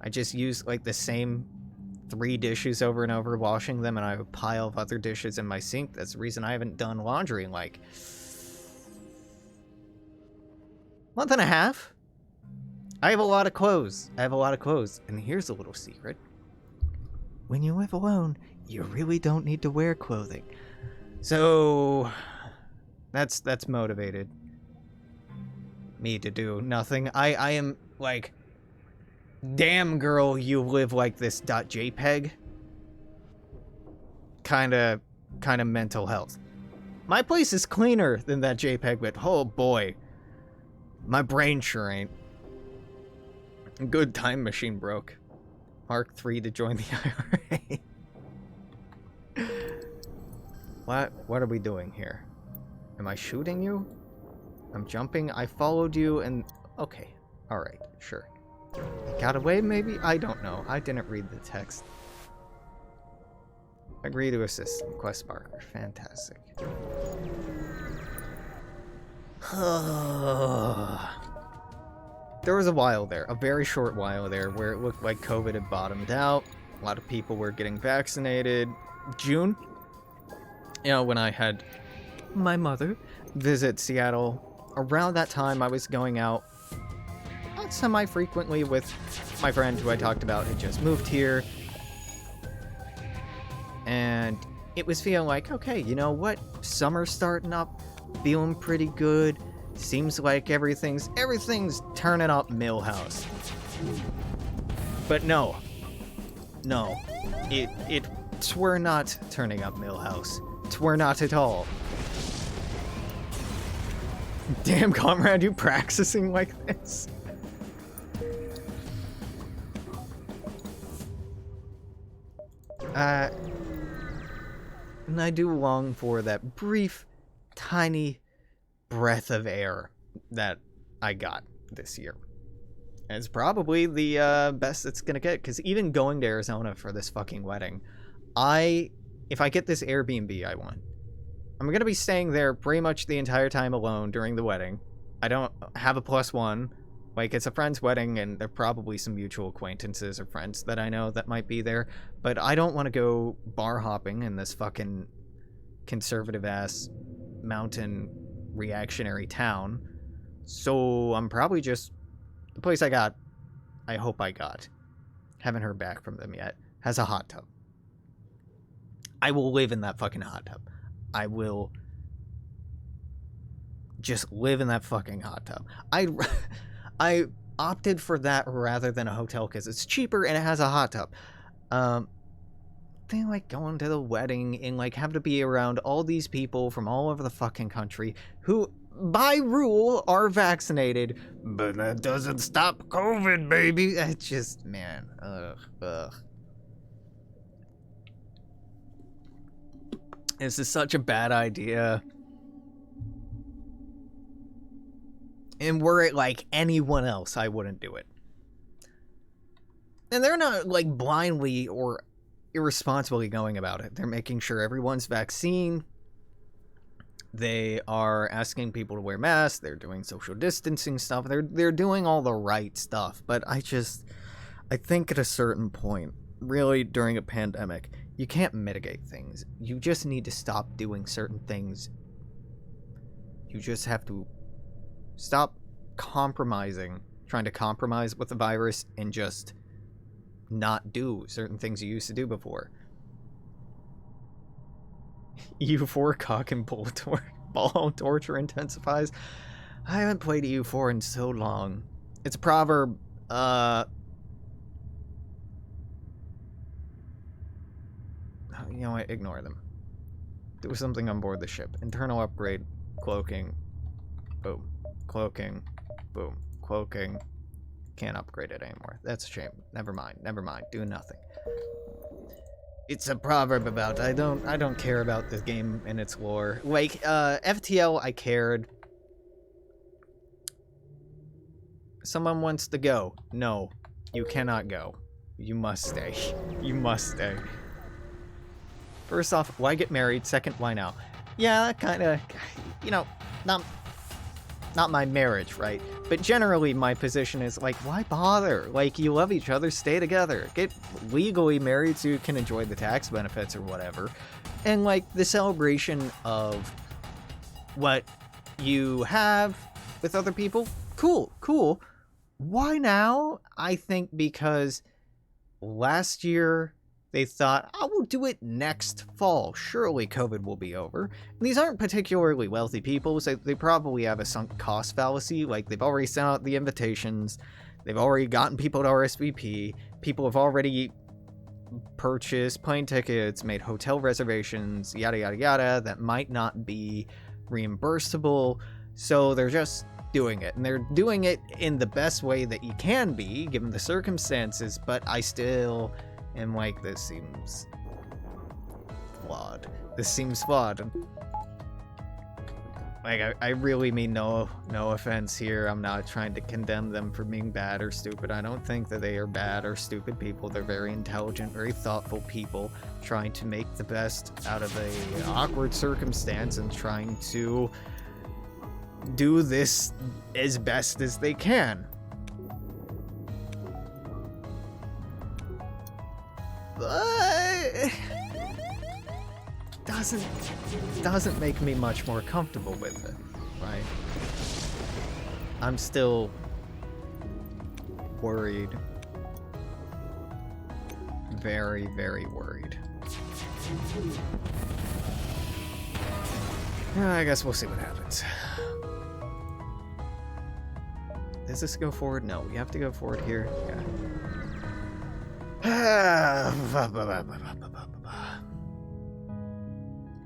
I just use like the same 3 dishes over and over, washing them, and I have a pile of other dishes in my sink. That's the reason I haven't done laundry in like month and a half. I have a lot of clothes. And here's a little secret. when you live alone, you really don't need to wear clothing. So that's motivated me to do nothing. I am like, damn girl, you live like this .jpeg. Kinda mental health. My place is cleaner than that JPEG, but oh boy, my brain sure ain't. Good time machine broke. Mark 3 to join the IRA. What are we doing here? Am I shooting you? I'm jumping. I followed you and... Okay. Alright. Sure. I got away maybe? I don't know. I didn't read the text. Agree to assist. Quest marker. Fantastic. There was a while there, a very short while there, where it looked like COVID had bottomed out. A lot of people were getting vaccinated. June, you know, when I had my mother visit Seattle, around that time I was going out semi-frequently with my friend who I talked about had just moved here. And it was feeling like, okay, you know what? Summer's starting up, feeling pretty good. Seems like everything's turning up Millhouse. But no, twere not turning up Millhouse. Twere not at all. Damn, comrade, you practicing like this? And I do long for that brief, tiny breath of air that I got this year. And it's probably the best it's gonna get, because even going to Arizona for this fucking wedding, if I get this Airbnb I want, I'm gonna be staying there pretty much the entire time alone during the wedding. I don't have a +1. Like, it's a friend's wedding, and there are probably some mutual acquaintances or friends that I know that might be there, but I don't want to go bar hopping in this fucking conservative-ass mountain reactionary town. So I'm probably just... The place I hope I got, haven't heard back from them yet, has a hot tub. I will live in that fucking hot tub. I will just live in that fucking hot tub. I opted for that rather than a hotel because it's cheaper and it has a hot tub. They like going to the wedding and like have to be around all these people from all over the fucking country who, by rule, are vaccinated, but that doesn't stop COVID, baby. It's just, man, ugh. This is such a bad idea. And were it like anyone else, I wouldn't do it. And they're not like blindly or irresponsibly going about it. They're making sure everyone's vaccinated. They are asking people to wear masks. They're doing social distancing stuff. They're doing all the right stuff. But I think at a certain point, really during a pandemic, you can't mitigate things. You just need to stop doing certain things. You just have to stop trying to compromise with the virus, and just not do certain things you used to do before. EU4 cock and ball torture intensifies. I haven't played EU4 in so long. It's a proverb. You know what? Ignore them. Do something on board the ship. Internal upgrade. Cloaking. Boom. Cloaking. Boom. Cloaking. Can't upgrade it anymore. That's a shame. Never mind. Do nothing. It's a proverb about I don't care about this game and its lore. Like, FTL, I cared. Someone wants to go. No. You cannot go. You must stay. You must stay. First off, why get married? Second, why now? Yeah, that kinda... You know, not my marriage, right? But generally, my position is, like, why bother? Like, you love each other, stay together. Get legally married so you can enjoy the tax benefits or whatever. And, like, the celebration of what you have with other people, cool. Why now? I think because last year They thought, oh, we'll do it next fall. Surely COVID will be over. And these aren't particularly wealthy people, so they probably have a sunk cost fallacy. Like, they've already sent out the invitations. They've already gotten people to RSVP. People have already purchased plane tickets, made hotel reservations, yada, yada, yada, that might not be reimbursable. So they're just doing it. And they're doing it in the best way that you can be, given the circumstances, but I still am like, this seems flawed. This seems flawed. Like, I really mean no offense here. I'm not trying to condemn them for being bad or stupid. I don't think that they are bad or stupid people. They're very intelligent, very thoughtful people trying to make the best out of a awkward circumstance and trying to do this as best as they can. But doesn't make me much more comfortable with it, right? I'm still worried. Very, very worried. I guess we'll see what happens. Does this go forward? No, we have to go forward here. Yeah.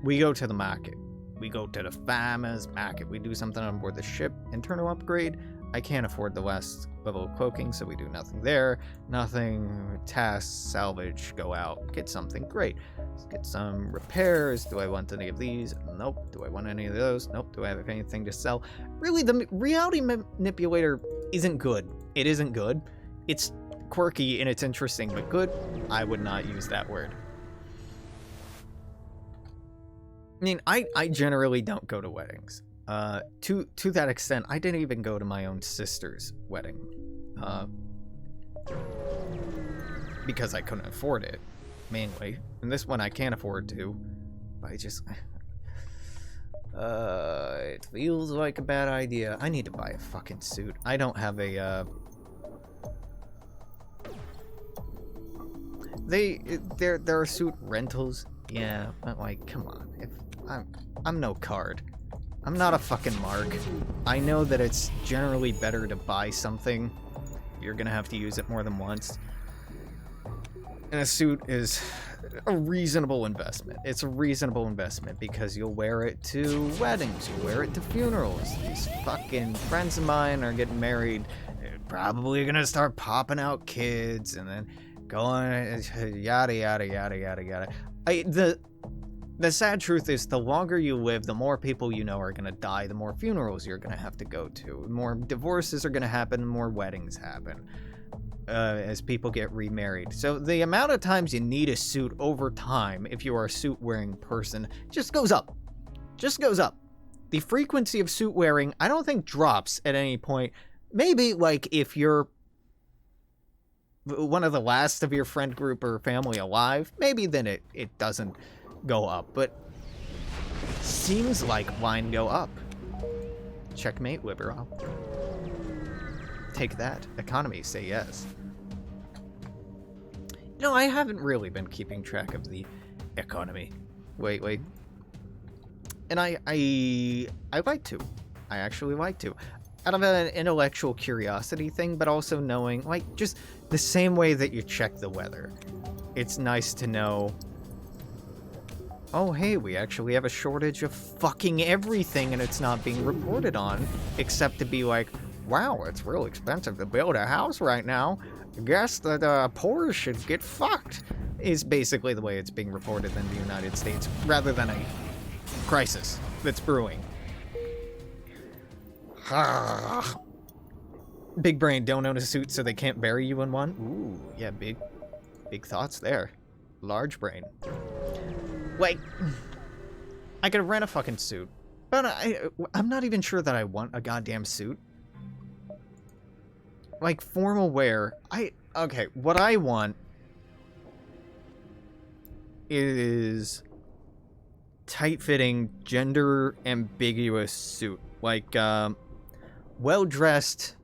We go to the market. We go to the farmer's market. We do something on board the ship. Internal upgrade. I can't afford the last level of cloaking, so we do nothing there. Nothing. Tasks, salvage, go out, get something. Great. Let's get some repairs. Do I want any of these? Nope. Do I want any of those? Nope. Do I have anything to sell? Really, the reality manipulator isn't good. It isn't good. It's quirky and it's interesting, but good, I would not use that word. I mean, I generally don't go to weddings. To that extent, I didn't even go to my own sister's wedding. Because I couldn't afford it, mainly. And this one I can't afford to. But I just... it feels like a bad idea. I need to buy a fucking suit. I don't have a, There are suit rentals. Yeah, but like, come on. If I'm no card. I'm not a fucking mark. I know that it's generally better to buy something. You're gonna have to use it more than once. And a suit is a reasonable investment. It's a reasonable investment because you'll wear it to weddings, you'll wear it to funerals. These fucking friends of mine are getting married. They're probably gonna start popping out kids and then going yada yada yada yada yada. The sad truth is, the longer you live, the more people you know are going to die, the more funerals you're going to have to go to. More divorces are going to happen, more weddings happen as people get remarried. So the amount of times you need a suit over time, if you are a suit-wearing person, just goes up. Just goes up. The frequency of suit wearing, I don't think drops at any point. Maybe, like, if you're one of the last of your friend group or family alive, maybe then it doesn't go up, but seems like line go up. Checkmate, liberal. Take that. Economy, say yes. No, I haven't really been keeping track of the economy. Wait. And I like to. I actually like to. Out of an intellectual curiosity thing, but also knowing, like, just the same way that you check the weather. It's nice to know, oh, hey, we actually have a shortage of fucking everything and it's not being reported on, except to be like, wow, it's real expensive to build a house right now. I guess that poor should get fucked, is basically the way it's being reported in the United States, rather than a crisis that's brewing. Big brain, don't own a suit so they can't bury you in one? Ooh, yeah, big thoughts there. Large brain. Like, I could rent a fucking suit, but I'm not even sure that I want a goddamn suit. Like, formal wear, okay, what I want is tight-fitting, gender-ambiguous suit. Like, well-dressed,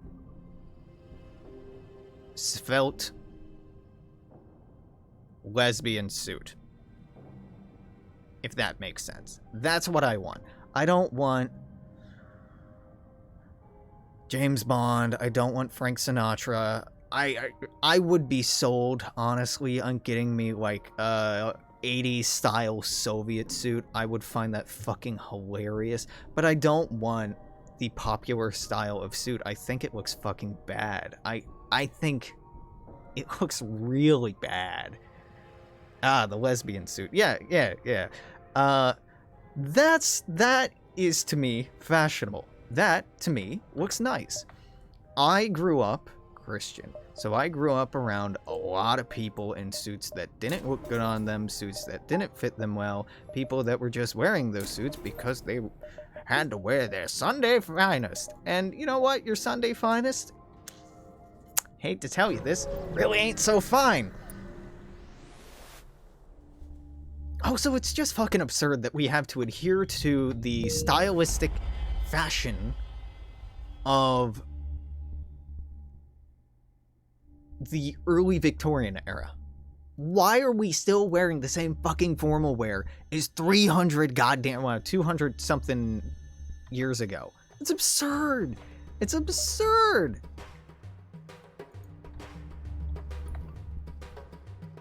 svelte, lesbian suit. If that makes sense. That's what I want. I don't want James Bond. I don't want Frank Sinatra. I would be sold, honestly, on getting me, like, 80s style Soviet suit. I would find that fucking hilarious. But I don't want the popular style of suit. I think it looks fucking bad. I think it looks really bad. Ah, the lesbian suit. Yeah. That is, to me, fashionable. That, to me, looks nice. I grew up Christian, so I grew up around a lot of people in suits that didn't look good on them, suits that didn't fit them well, people that were just wearing those suits because they had to wear their Sunday finest. And you know what? Your Sunday finest, hate to tell you this, really ain't so fine. Also, it's just fucking absurd that we have to adhere to the stylistic fashion of the early Victorian era. Why are we still wearing the same fucking formal wear as 300 goddamn, 200 something years ago? It's absurd. It's absurd.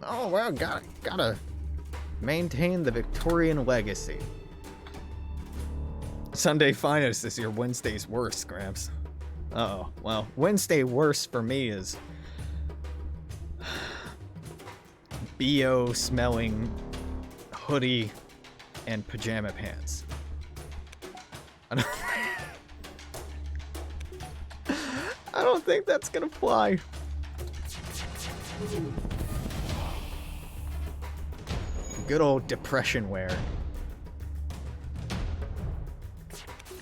Oh, well, gotta maintain the Victorian legacy. Sunday finest is your Wednesday's worst, Gramps. Uh-oh. Well, Wednesday worst for me is BO smelling hoodie and pajama pants. I don't think that's gonna fly. Good old depression wear.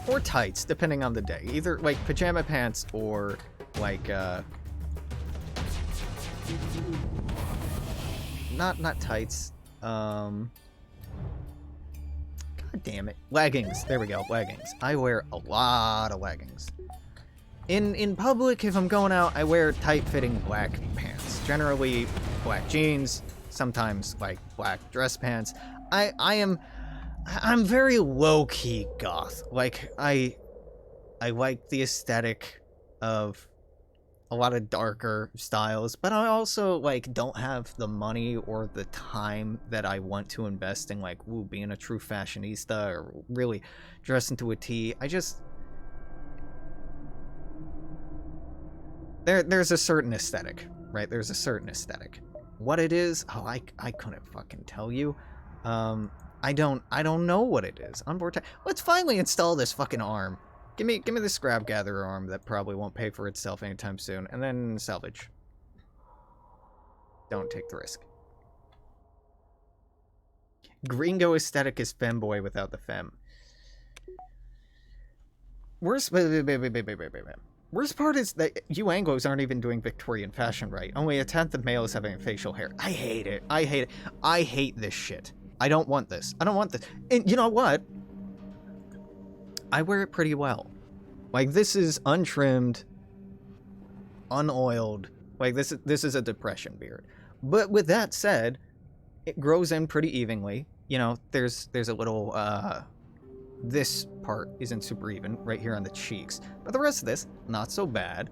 Or tights, depending on the day. Either, like, pajama pants or, like, Not tights. God damn it. Leggings. There we go. Leggings. I wear a lot of leggings. In public, if I'm going out, I wear tight-fitting black pants. Generally, black jeans. Sometimes, like, black dress pants. I'm very low-key goth. Like, I like the aesthetic of a lot of darker styles, but I also, like, don't have the money or the time that I want to invest in, like, being a true fashionista or really dressing to a T. I just... There's a certain aesthetic, right? There's a certain aesthetic. What it is, I couldn't fucking tell you. I don't know what it is. Let's finally install this fucking arm. Give me the scrap gatherer arm that probably won't pay for itself anytime soon, and then salvage. Don't take the risk. Gringo aesthetic is femboy without the femme. Worst part is that you Anglos aren't even doing Victorian fashion right. Only a tenth of males having facial hair. I hate it. I hate it. I hate this shit. I don't want this. I don't want this. And you know what? I wear it pretty well. Like, this is untrimmed, unoiled. Like, this is a depression beard. But with that said, it grows in pretty evenly. You know, there's a little, this part isn't super even right here on the cheeks. But the rest of this, not so bad.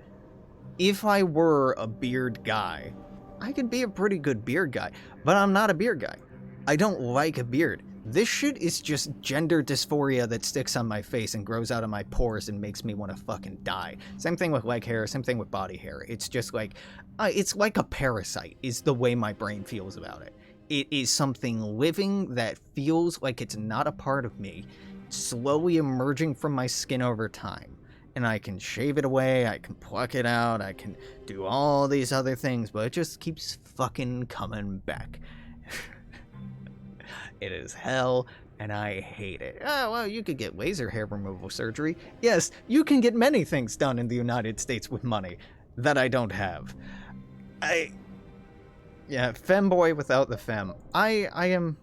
If I were a beard guy, I could be a pretty good beard guy. But I'm not a beard guy. I don't like a beard. This shit is just gender dysphoria that sticks on my face and grows out of my pores and makes me want to fucking die. Same thing with leg hair, same thing with body hair. It's just like, it's like a parasite is the way my brain feels about it. It is something living that feels like it's not a part of me, slowly emerging from my skin over time. And I can shave it away, I can pluck it out, I can do all these other things, but it just keeps fucking coming back. It is hell, and I hate it. Oh, well, you could get laser hair removal surgery. Yes, you can get many things done in the United States with money that I don't have. Yeah, femboy without the femme. I'm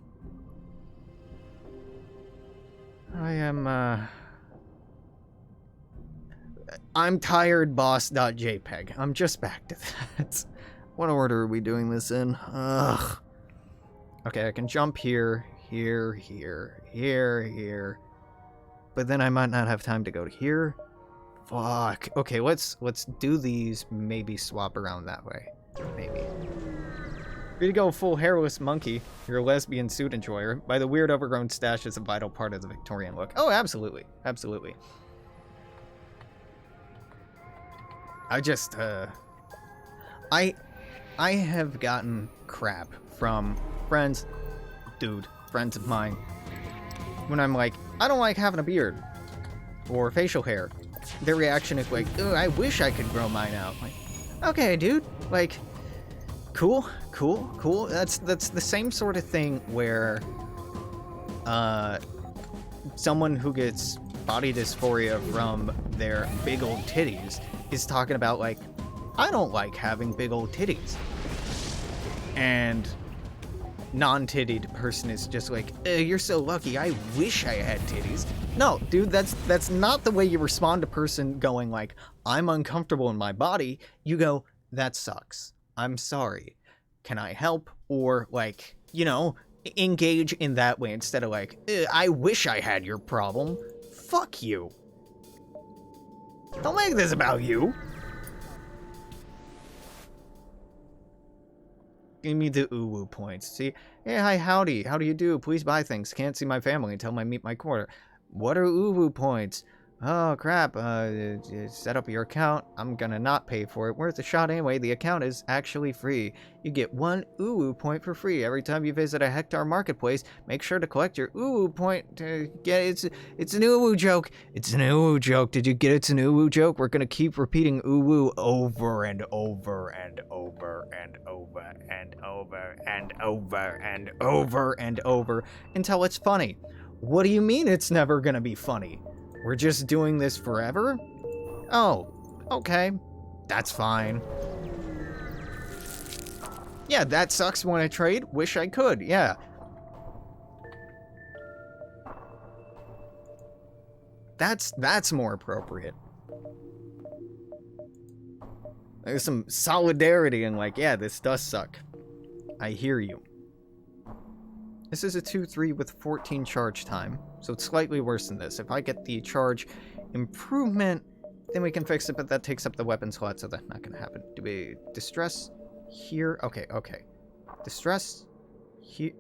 tired boss.jpg. I'm just back to that. What order are we doing this in? Ugh. Okay, I can jump here, here, here, here, here. But then I might not have time to go to here. Fuck. Okay, let's do these, maybe swap around that way. Maybe. Free to go full hairless monkey. You're a lesbian suit enjoyer. By the weird overgrown stash is a vital part of the Victorian look. Oh, absolutely. Absolutely. I just, I have gotten crap from friends of mine, when I'm like, I don't like having a beard or facial hair. Their reaction is like, oh, I wish I could grow mine out. Like, okay, dude, like, cool. That's the same sort of thing where someone who gets body dysphoria from their big old titties is talking about, like, I don't like having big old titties. And non-tittied person is just like, you're so lucky, I wish I had titties. No, dude, that's not the way you respond to person going like, I'm uncomfortable in my body. You go, that sucks. I'm sorry. Can I help? Or like, you know, engage in that way instead of like, I wish I had your problem. Fuck you. Don't make this about you. Give me the uwu points. See? Hey, hi, howdy. How do you do? Please buy things. Can't see my family until I meet my quarter. What are uwu points? Oh, crap. Set up your account. I'm gonna not pay for it. Worth a shot anyway. The account is actually free. You get 1 uwu point for free every time you visit a Hectare marketplace. Make sure to collect your uwu point to get it. It's an uwu joke. It's an uwu joke. Did you get it's an uwu joke? We're gonna keep repeating uwu over and over and over and over and over and over and over and over until it's funny. What do you mean it's never gonna be funny? We're just doing this forever? Oh, okay. That's fine. Yeah, that sucks when I trade. Wish I could, yeah. That's more appropriate. There's some solidarity and like, yeah, this does suck. I hear you. This is a 2-3 with 14 charge time, so it's slightly worse than this. If I get the charge improvement, then we can fix it, but that takes up the weapon slot, so that's not gonna happen. Do we distress here? Okay. Distress here.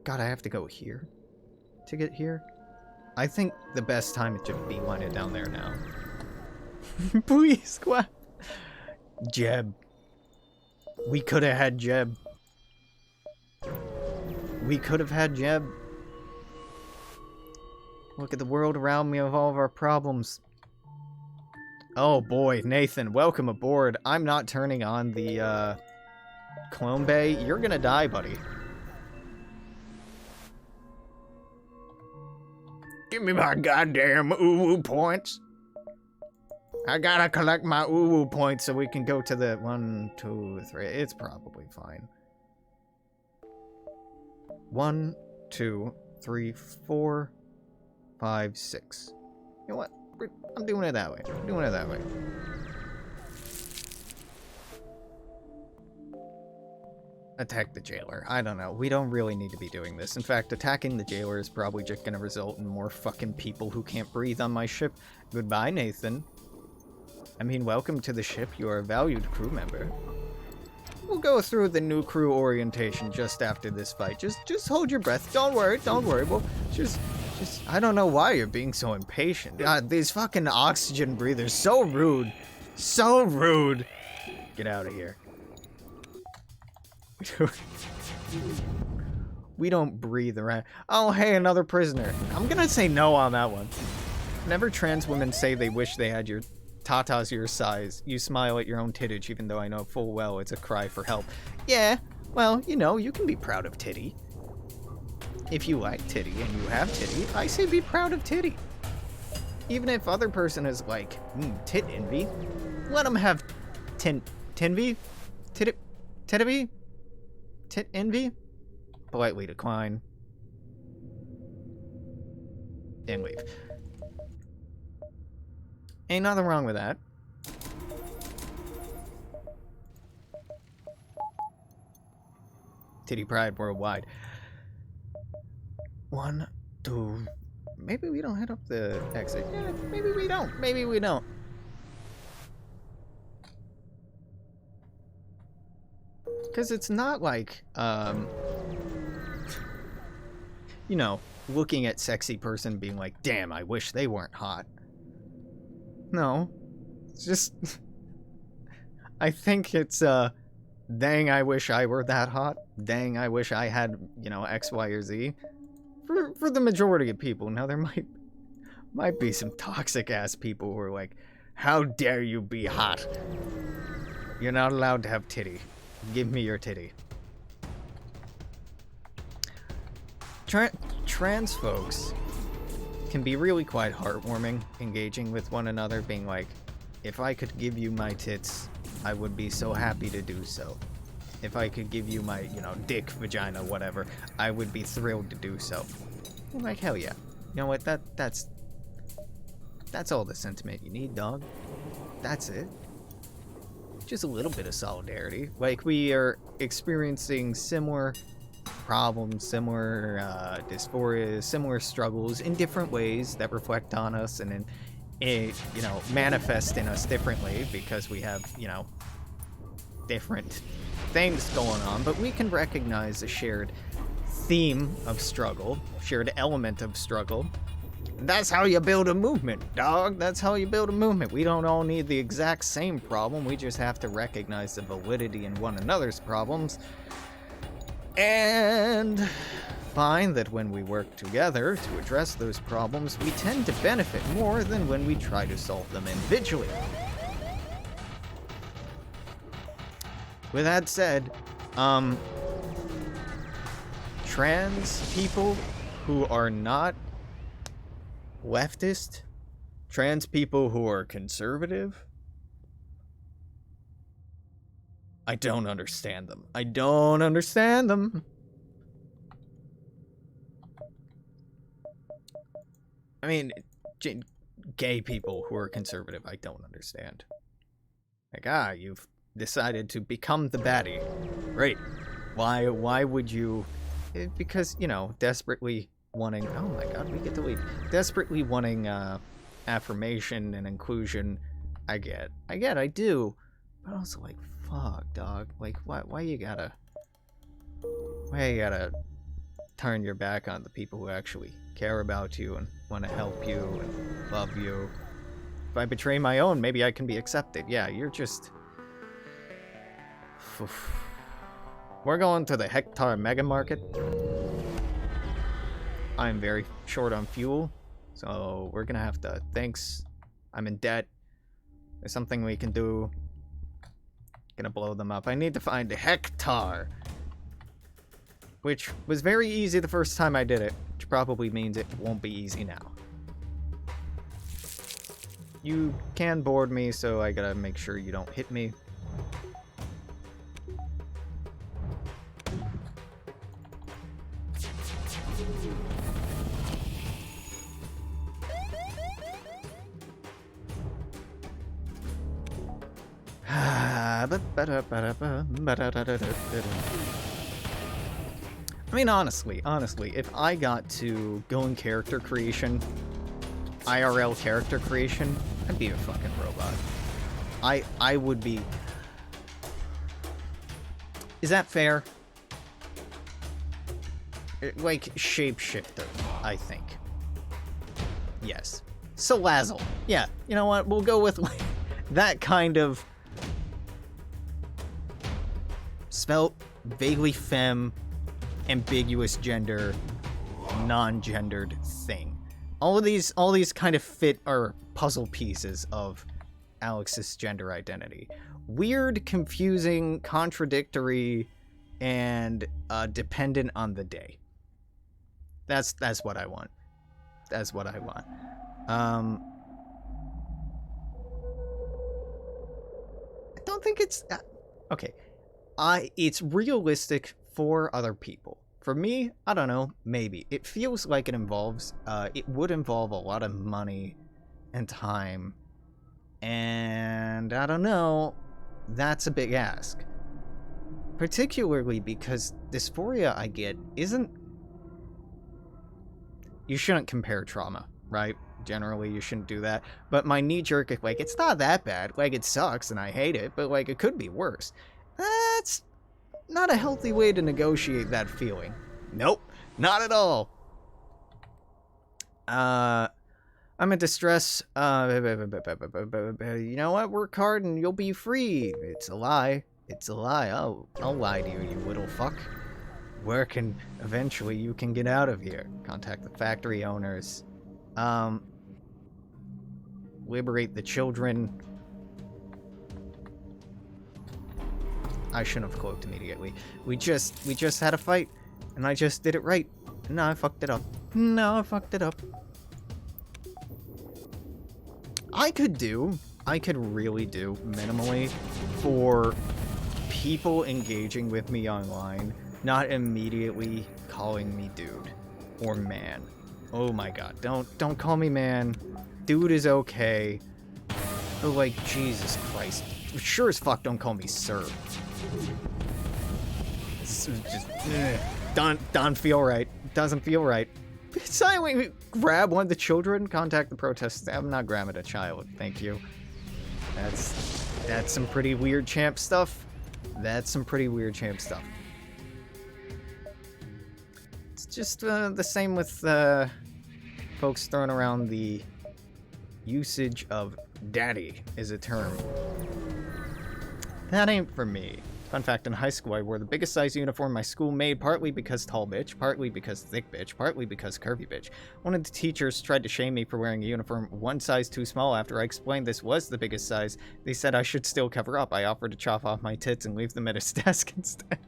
God, I have to go here to get here. I think the best time is to beeline it down there now. Please, Quack. Jeb. We could have had Jeb. We could have had Jeb. Look at the world around me of all of our problems. Oh boy, Nathan, welcome aboard. I'm not turning on the, clone bay. You're gonna die, buddy. Give me my goddamn uwu points. I gotta collect my uwu points so we can go to the 1, 2, 3. It's probably fine. 1, 2, 3, 4, 5, 6. You know what? I'm doing it that way. I'm doing it that way. Attack the jailer. I don't know. We don't really need to be doing this. In fact, attacking the jailer is probably just gonna result in more fucking people who can't breathe on my ship. Goodbye, Nathan. I mean, welcome to the ship. You are a valued crew member. We'll go through the new crew orientation just after this fight. Just hold your breath. Don't worry. We'll just I don't know why you're being so impatient. God, these fucking oxygen breathers, so rude. So rude. Get out of here. We don't breathe around. Oh, hey, another prisoner. I'm gonna say no on that one. Whenever trans women say they wish they had your tatas your size, you smile at your own tittage, even though I know full well it's a cry for help. Yeah, well, you know, you can be proud of titty. If you like titty and you have titty, I say be proud of titty. Even if other person is like, tit envy, let them have tinvy? Titty? Tit envy? Politely decline. And leave. Ain't nothing wrong with that. Titty pride worldwide. 1, 2. Maybe we don't head up the exit. Yeah, maybe we don't. Maybe we don't. Because it's not like, you know, looking at sexy person being like, damn, I wish they weren't hot. No. It's just... I think it's, dang, I wish I were that hot. Dang, I wish I had, you know, X, Y, or Z. For the majority of people. Now, there might be some toxic-ass people who are like, how dare you be hot? You're not allowed to have titty. Give me your titty. Trans folks can be really quite heartwarming, engaging with one another, being like, if I could give you my tits, I would be so happy to do so. If I could give you my, you know, dick, vagina, whatever, I would be thrilled to do so. I'm like, hell yeah. You know what, that's all the sentiment you need, dog. That's it. Just a little bit of solidarity. Like, we are experiencing similar problems, similar dysphoria, similar struggles in different ways that reflect on us and you know, manifest in us differently because we have, you know, different things going on, but we can recognize a shared theme of struggle, shared element of struggle. That's how you build a movement, dog. That's how you build a movement. We don't all need the exact same problem. We just have to recognize the validity in one another's problems and find that when we work together to address those problems, we tend to benefit more than when we try to solve them individually. With that said, trans people who are not leftist, trans people who are conservative, I don't understand them. I don't understand them. I mean, gay people who are conservative, I don't understand. Like, you've decided to become the baddie. Right. Why would you... Because, you know, desperately wanting... Oh my god, we get to leave. Desperately wanting affirmation and inclusion. I do. But also, like, fuck, dog. Like, why you gotta turn your back on the people who actually care about you and want to help you and love you? If I betray my own, maybe I can be accepted. Yeah, you're just... We're going to the Hectare Mega Market. I'm very short on fuel, so we're gonna have to... Thanks. I'm in debt. There's something we can do. Gonna blow them up. I need to find the Hectare, which was very easy the first time I did it, which probably means it won't be easy now. You can board me, so I gotta make sure you don't hit me. I mean, honestly, if I got to go in character creation, IRL character creation, I'd be a fucking robot. I would be... Is that fair? Like, shapeshifter, I think. Yes. Salazzle. Yeah, you know what? We'll go with, like, that kind of... Svelte, vaguely femme, ambiguous gender, non-gendered thing. All these kind of fit are puzzle pieces of Alex's gender identity. Weird, confusing, contradictory, and dependent on the day. That's what I want. That's what I want. I don't think it's... okay. It's realistic for other people. For me, I don't know, maybe. It feels like it would involve a lot of money and time. And I don't know, that's a big ask. Particularly because dysphoria I get isn't... You shouldn't compare trauma, right? Generally, you shouldn't do that. But my knee-jerk, like, it's not that bad. Like, it sucks and I hate it, but, like, it could be worse. That's not a healthy way to negotiate that feeling. Nope, not at all. I'm in distress. You know what? Work hard and you'll be free. It's a lie. It's a lie. I'll lie to you, you little fuck. Work and eventually you can get out of here. Contact the factory owners. Liberate the children. I shouldn't have cloaked immediately. We just had a fight, and I just did it right. No, I fucked it up. No, I fucked it up. I could really do minimally for people engaging with me online, not immediately calling me dude or man. Oh my god, don't call me man. Dude is okay. But like, Jesus Christ. Sure as fuck don't call me sir. This is just don't feel right. Doesn't feel right. Silently grab one of the children, contact the protesters. I'm not grabbing a child, thank you. That's some pretty weird champ stuff. That's some pretty weird champ stuff. It's just the same with folks throwing around the usage of daddy as a term. That ain't for me. Fun fact, in high school I wore the biggest size uniform my school made, partly because tall bitch, partly because thick bitch, partly because curvy bitch. One of the teachers tried to shame me for wearing a uniform one size too small. After I explained this was the biggest size, they said I should still cover up. I offered to chop off my tits and leave them at his desk instead.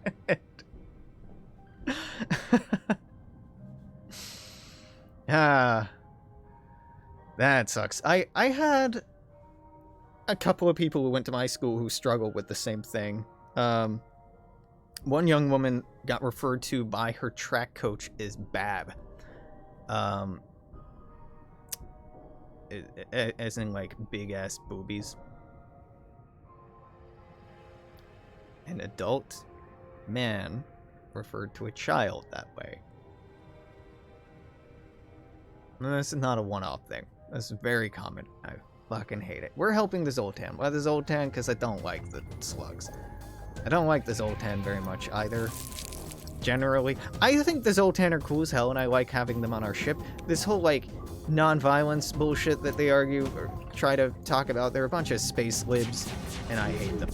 That sucks. I had a couple of people who went to my school who struggled with the same thing. One young woman got referred to by her track coach as Bab. As in, like, big-ass boobies. An adult man referred to a child that way. And this is not a one-off thing. This is very common. I fucking hate it. We're helping the Zoltan. Why the Zoltan? Because I don't like the slugs. I don't like the Zoltan very much either. Generally. I think the Zoltan are cool as hell, and I like having them on our ship. This whole, like, non-violence bullshit that they argue or try to talk about, they're a bunch of space libs, and I hate them.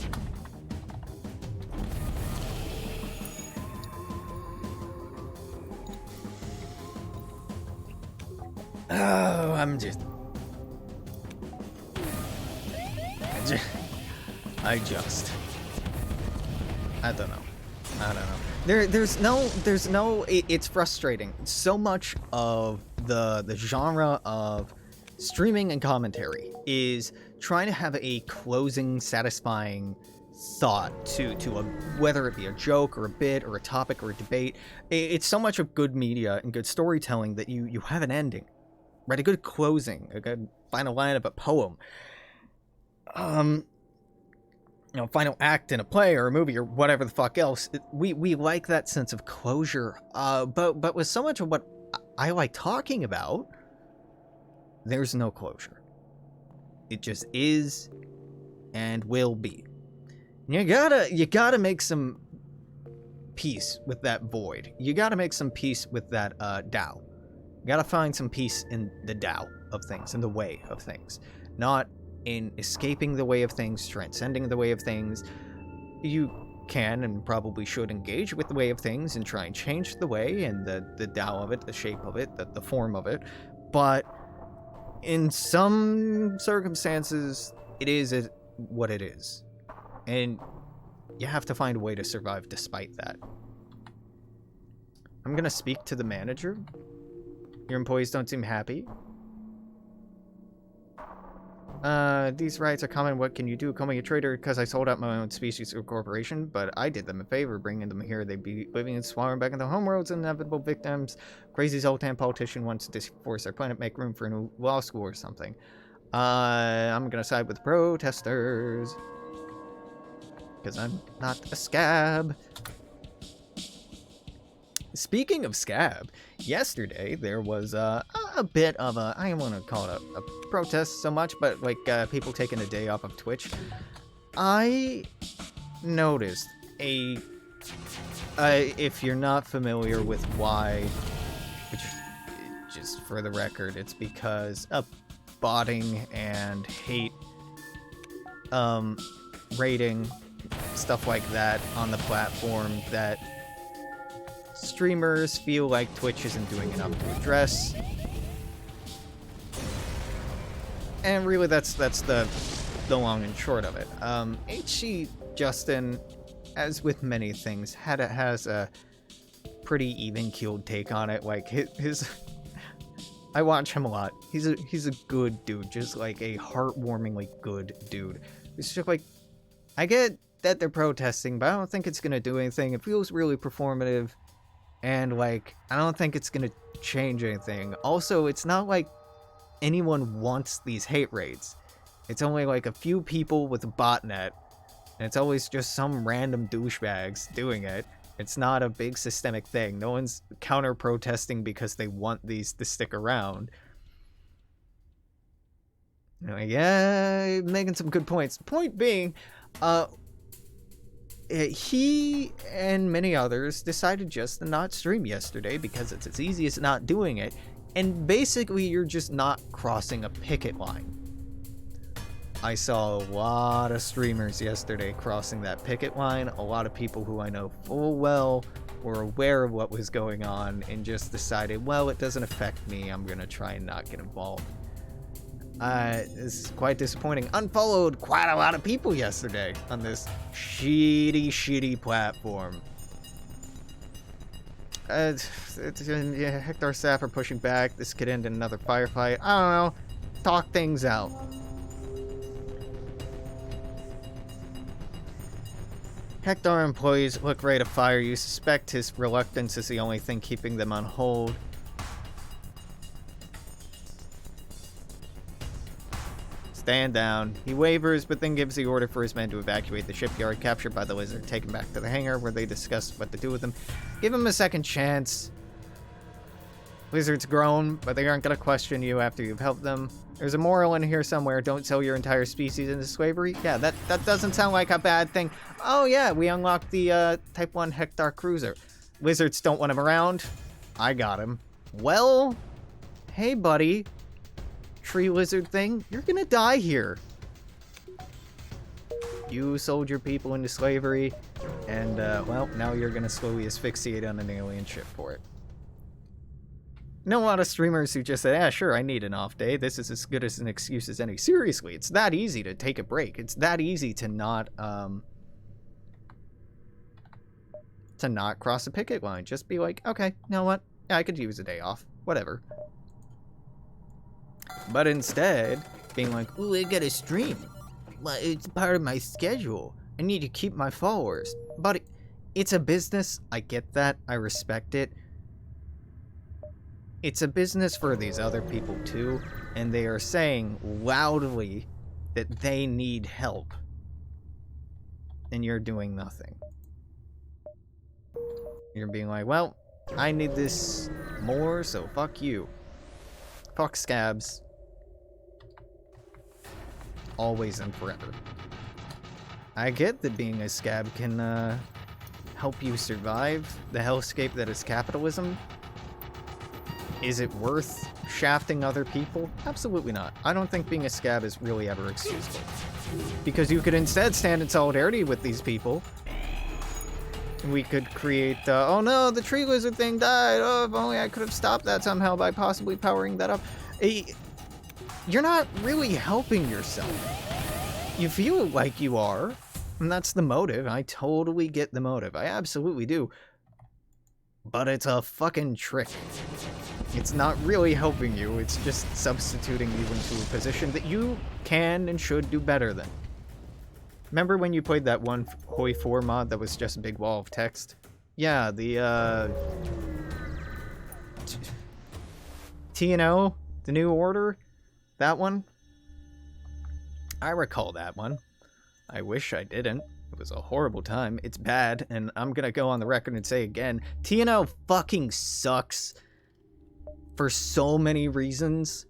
Oh, I don't know. It's frustrating. So much of the genre of streaming and commentary is trying to have a closing, satisfying thought to whether it be a joke or a bit or a topic or a debate. It's so much of good media and good storytelling that you have an ending, right? A good closing, a good final line of a poem. Final act in a play or a movie or whatever the fuck else. We like that sense of closure. But with so much of what I like talking about, there's no closure. It just is and will be. You gotta make some peace with that void. You gotta make some peace with that Tao. You gotta find some peace in the Tao of things, in the way of things. Not in escaping the way of things, transcending the way of things. You can and probably should engage with the way of things and try and change the way and the Tao of it, the shape of it, the form of it. But in some circumstances, it is what it is. And you have to find a way to survive despite that. I'm gonna speak to the manager. Your employees don't seem happy. These riots are common. What can you do? Call me a traitor because I sold out my own species to a corporation, but I did them a favor bringing them here. They'd be living and swarming back in the homeworlds, inevitable victims. Crazy Zoltan politician wants to force their planet, make room for a new law school or something. I'm gonna side with protesters. because I'm not a scab. Speaking of scab, yesterday there was a bit of a, I don't want to call it a protest so much, but like people taking a day off of Twitch. I noticed if you're not familiar with why, which just for the record, it's because of botting and hate rating, stuff like that on the platform that streamers feel like Twitch isn't doing enough to address. And really that's the long and short of it. HC Justin, as with many things, has a pretty even-keeled take on it. Like his I watch him a lot. He's a good dude, just like a heartwarmingly good dude. It's just like, I get that they're protesting, but I don't think it's gonna do anything. It feels really performative, and like I don't think it's gonna change anything. Also, it's not like anyone wants these hate raids. It's only like a few people with a botnet, and it's always just some random douchebags doing it. It's not a big systemic thing. No one's counter-protesting because they want these to stick around. Yeah, making some good points. Point being, he and many others decided just to not stream yesterday because it's as easy as not doing it. And basically, you're just not crossing a picket line. I saw a lot of streamers yesterday crossing that picket line. A lot of people who I know full well were aware of what was going on and just decided, well, it doesn't affect me. I'm going to try and not get involved. This is quite disappointing. Unfollowed quite a lot of people yesterday on this shitty platform. Hector staff are pushing back. This could end in another firefight. I don't know. Talk things out. Hector employees look ready to fire you. Suspect his reluctance is the only thing keeping them on hold. Stand down. He wavers, but then gives the order for his men to evacuate the shipyard. Captured by the lizard, taken back to the hangar where they discuss what to do with him. Give him a second chance. Lizards groan, but they aren't going to question you after you've helped them. There's a moral in here somewhere. Don't sell your entire species into slavery. Yeah, that doesn't sound like a bad thing. Oh yeah, we unlocked the Type 1 Hector cruiser. Lizards don't want him around. I got him. Well, hey buddy. Tree lizard thing, you're gonna die here. You sold your people into slavery, and well, now you're gonna slowly asphyxiate on an alien ship for it. I know a lot of streamers who just say, yeah, sure, I need an off day. This is as good as an excuse as any. Seriously, it's that easy to take a break. It's that easy to not cross a picket line. Just be like, okay, you know what? Yeah, I could use a day off. Whatever. But instead, being like, ooh, I gotta stream. It's part of my schedule. I need to keep my followers. But it's a business. I get that. I respect it. It's a business for these other people too, and they are saying loudly that they need help. And you're doing nothing. You're being like, well, I need this more, so fuck you. Fuck scabs. Always and forever. I get that being a scab can help you survive the hellscape that is capitalism. Is it worth shafting other people? Absolutely not. I don't think being a scab is really ever excusable. Because you could instead stand in solidarity with these people. We could create, oh no, the tree lizard thing died. Oh, if only I could have stopped that somehow by possibly powering that up. You're not really helping yourself. You feel like you are, and that's the motive. I totally get the motive. I absolutely do. But it's a fucking trick. It's not really helping you. It's just substituting you into a position that you can and should do better than. Remember when you played that one Hoi 4 mod that was just a big wall of text? Yeah, the, TNO? The New Order? That one? I recall that one. I wish I didn't. It was a horrible time. It's bad, and I'm gonna go on the record and say again, TNO fucking sucks for so many reasons,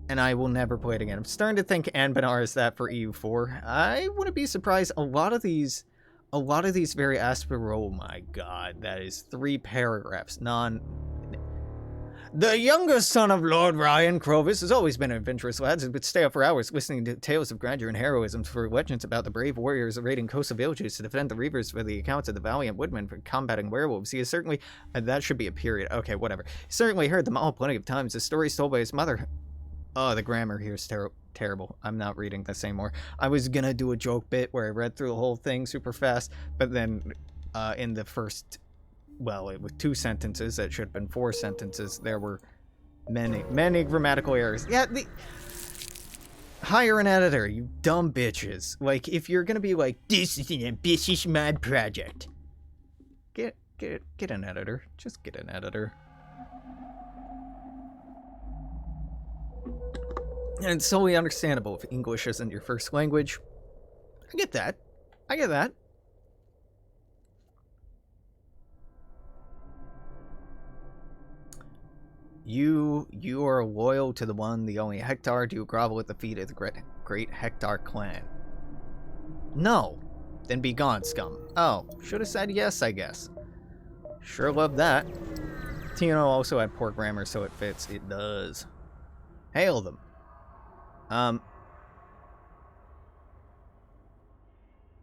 and I will never play it again. I'm starting to think Anbanar is that for EU4. I wouldn't be surprised. A lot of these very oh my god, that is 3 paragraphs. The youngest son of Lord Ryan Crovis has always been an adventurous lad and would stay up for hours listening to tales of grandeur and heroism, for legends about the brave warriors raiding coastal villages to defend the reavers, for the accounts of the valiant woodmen for combating werewolves. He has certainly... that should be a period. Okay, whatever. He certainly heard them all plenty of times. The stories told by his mother... Oh, the grammar here is terrible. I'm not reading this anymore. I was gonna do a joke bit where I read through the whole thing super fast, but then in the first... Well, with 2 sentences, that should have been 4 sentences, there were many grammatical errors. Yeah, hire an editor, you dumb bitches. Like, if you're gonna be like, this is an ambitious mod project, get an editor. Just get an editor. And it's totally understandable if English isn't your first language. I get that. You are loyal to the one, the only Hector. Do you grovel at the feet of the great Hector clan? No. Then be gone, scum. Oh, should have said yes, I guess. Sure love that. Tino also had poor grammar, so it fits. It does. Hail them.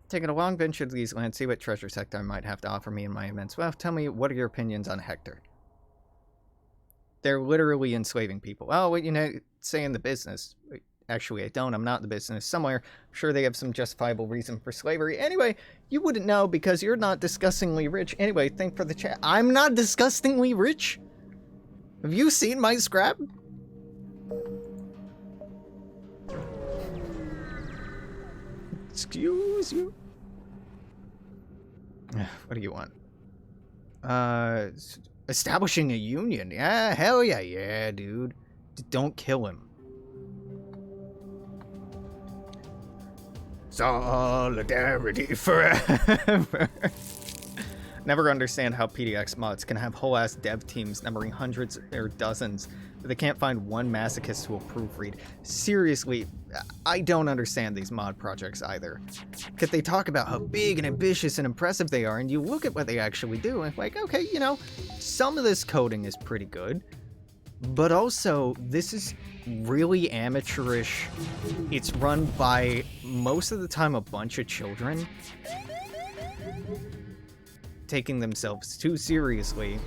Taking a long venture to these lands, see what treasures Hector might have to offer me in my immense wealth. Tell me, what are your opinions on Hector? They're literally enslaving people. Oh, well, you know, say in the business. Actually, I don't. I'm not in the business. Somewhere, I'm sure they have some justifiable reason for slavery. Anyway, you wouldn't know because you're not disgustingly rich. Anyway, thank for the chat. I'm not disgustingly rich? Have you seen my scrap? Excuse you? What do you want? Establishing a union. Yeah, hell yeah. Yeah, dude. Don't kill him. Solidarity forever. Never understand how PDX mods can have whole-ass dev teams numbering hundreds or dozens, but they can't find one masochist who will proofread. Seriously, I don't understand these mod projects either. Because they talk about how big and ambitious and impressive they are, and you look at what they actually do, and it's like, okay, you know, some of this coding is pretty good, but also, this is really amateurish. It's run by, most of the time, a bunch of children taking themselves too seriously.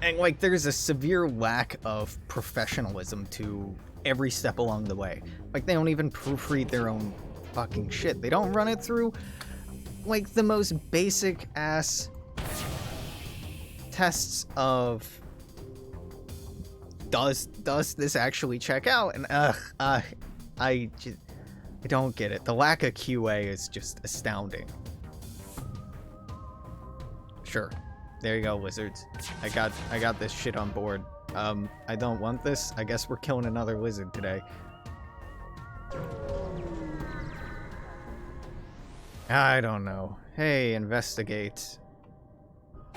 And, like, there's a severe lack of professionalism to every step along the way. Like, they don't even proofread their own fucking shit. They don't run it through, like, the most basic-ass tests of, does this actually check out? And, I don't get it. The lack of QA is just astounding. Sure. There you go, wizards. I got this shit on board. I don't want this. I guess we're killing another wizard today. I don't know. Hey, investigate.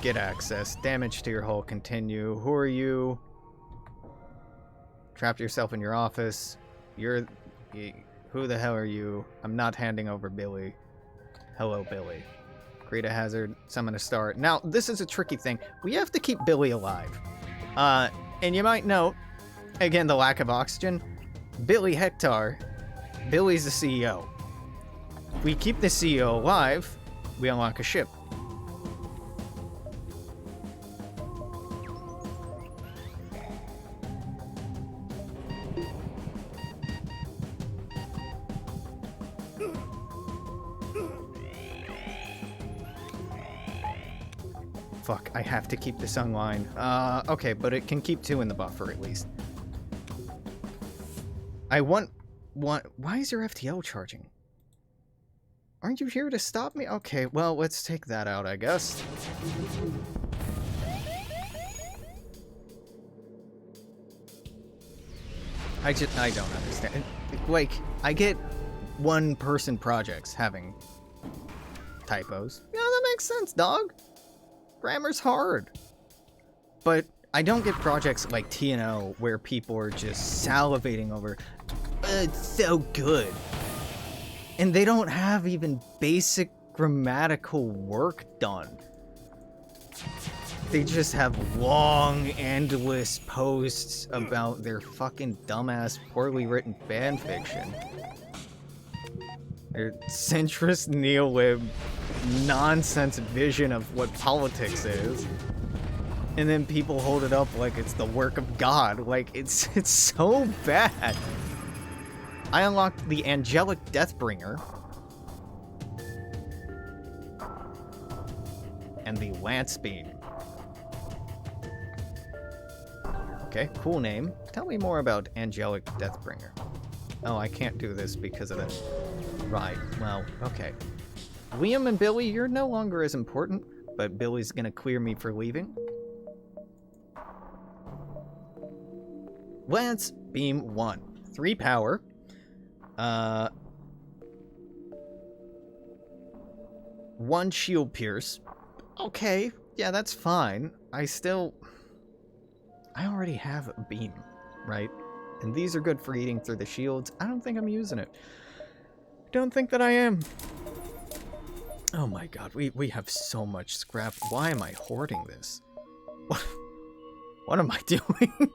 Get access. Damage to your hull. Continue. Who are you? Trapped yourself in your office. Who the hell are you? I'm not handing over Billy. Hello, Billy. Create a hazard, summon a star. Now, this is a tricky thing. We have to keep Billy alive. And you might note, again, the lack of oxygen. Billy Hector, Billy's the CEO. If we keep the CEO alive, we unlock a ship. Fuck, I have to keep this online. Okay, but it can keep 2 in the buffer at least. I want... Why is your FTL charging? Aren't you here to stop me? Okay, well, let's take that out, I guess. I don't understand. Like, I get one-person projects having typos. Yeah, that makes sense, dog. Grammar's hard. But I don't get projects like TNO where people are just salivating over, it's so good. And they don't have even basic grammatical work done. They just have long, endless posts about their fucking dumbass, poorly written fanfiction. Their centrist neolib nonsense vision of what politics is. And then people hold it up like it's the work of God. Like, it's so bad. I unlocked the Angelic Deathbringer. And the Lance Beam. Okay, cool name. Tell me more about Angelic Deathbringer. Oh, I can't do this because of that. Right, well, okay. Liam and Billy, you're no longer as important, but Billy's gonna clear me for leaving. Lance Beam 1. 3 power. 1 shield pierce. Okay, yeah, that's fine. I already have a beam, right? And these are good for eating through the shields. I don't think I'm using it. Don't think that I am. Oh my god, we have so much scrap. Why am I hoarding this? What am I doing?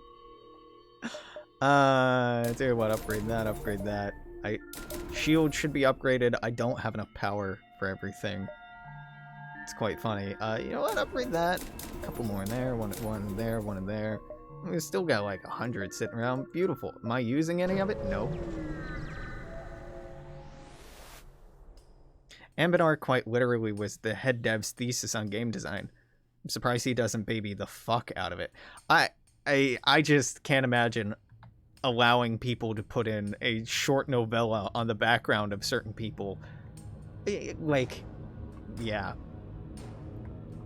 Tell you what, upgrade that. Shield should be upgraded. I don't have enough power for everything. It's quite funny. You know what? Upgrade that. A couple more in there. One there, one in there. We still got like 100 sitting around. Beautiful. Am I using any of it? No. Ambinar quite literally was the head dev's thesis on game design. I'm surprised he doesn't baby the fuck out of it. I just can't imagine allowing people to put in a short novella on the background of certain people. Like, yeah.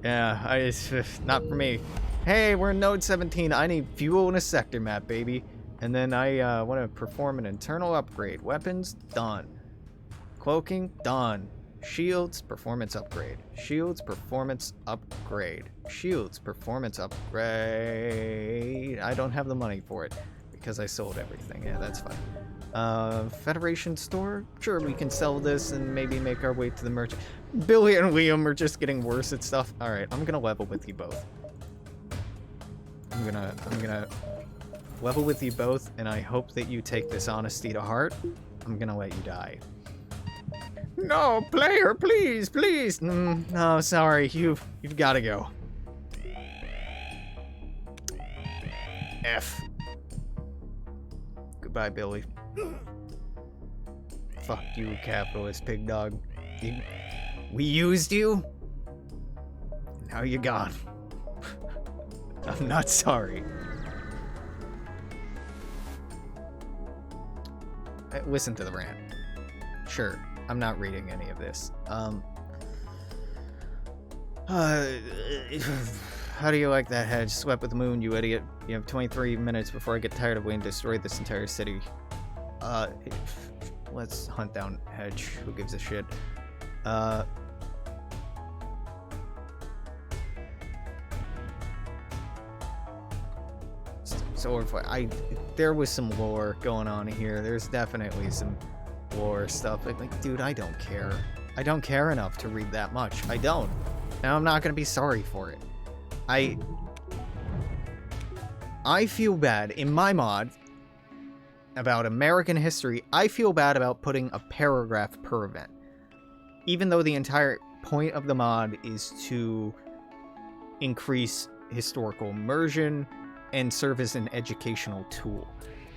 Yeah, it's not for me. Hey, we're in Node 17. I need fuel in a sector map, baby. And then I want to perform an internal upgrade. Weapons, done. Cloaking, done. Shields, performance upgrade. Shields, performance upgrade. Shields, performance upgrade. I don't have the money for it because I sold everything. Yeah, that's fine. Federation store? Sure, we can sell this and maybe make our way to the merchant. Billy and Liam are just getting worse at stuff. Alright, I'm gonna level with you both. I'm gonna level with you both, and I hope that you take this honesty to heart. I'm gonna let you die. No, player, please, please. No, sorry, you've gotta go. F. Goodbye, Billy. Fuck you, capitalist pig dog. We used you? Now you're gone. I'm not sorry. Listen to the rant. Sure, I'm not reading any of this. How do you like that hedge? Swept with the moon, you idiot. You have 23 minutes before I get tired of waiting to destroy this entire city. Let's hunt down hedge. Who gives a shit? So there was some lore going on here. There's definitely some lore stuff. Like, dude, I don't care. I don't care enough to read that much. I don't. Now I'm not gonna be sorry for it. I feel bad in my mod about American history. I feel bad about putting a paragraph per event, even though the entire point of the mod is to increase historical immersion and serve as an educational tool.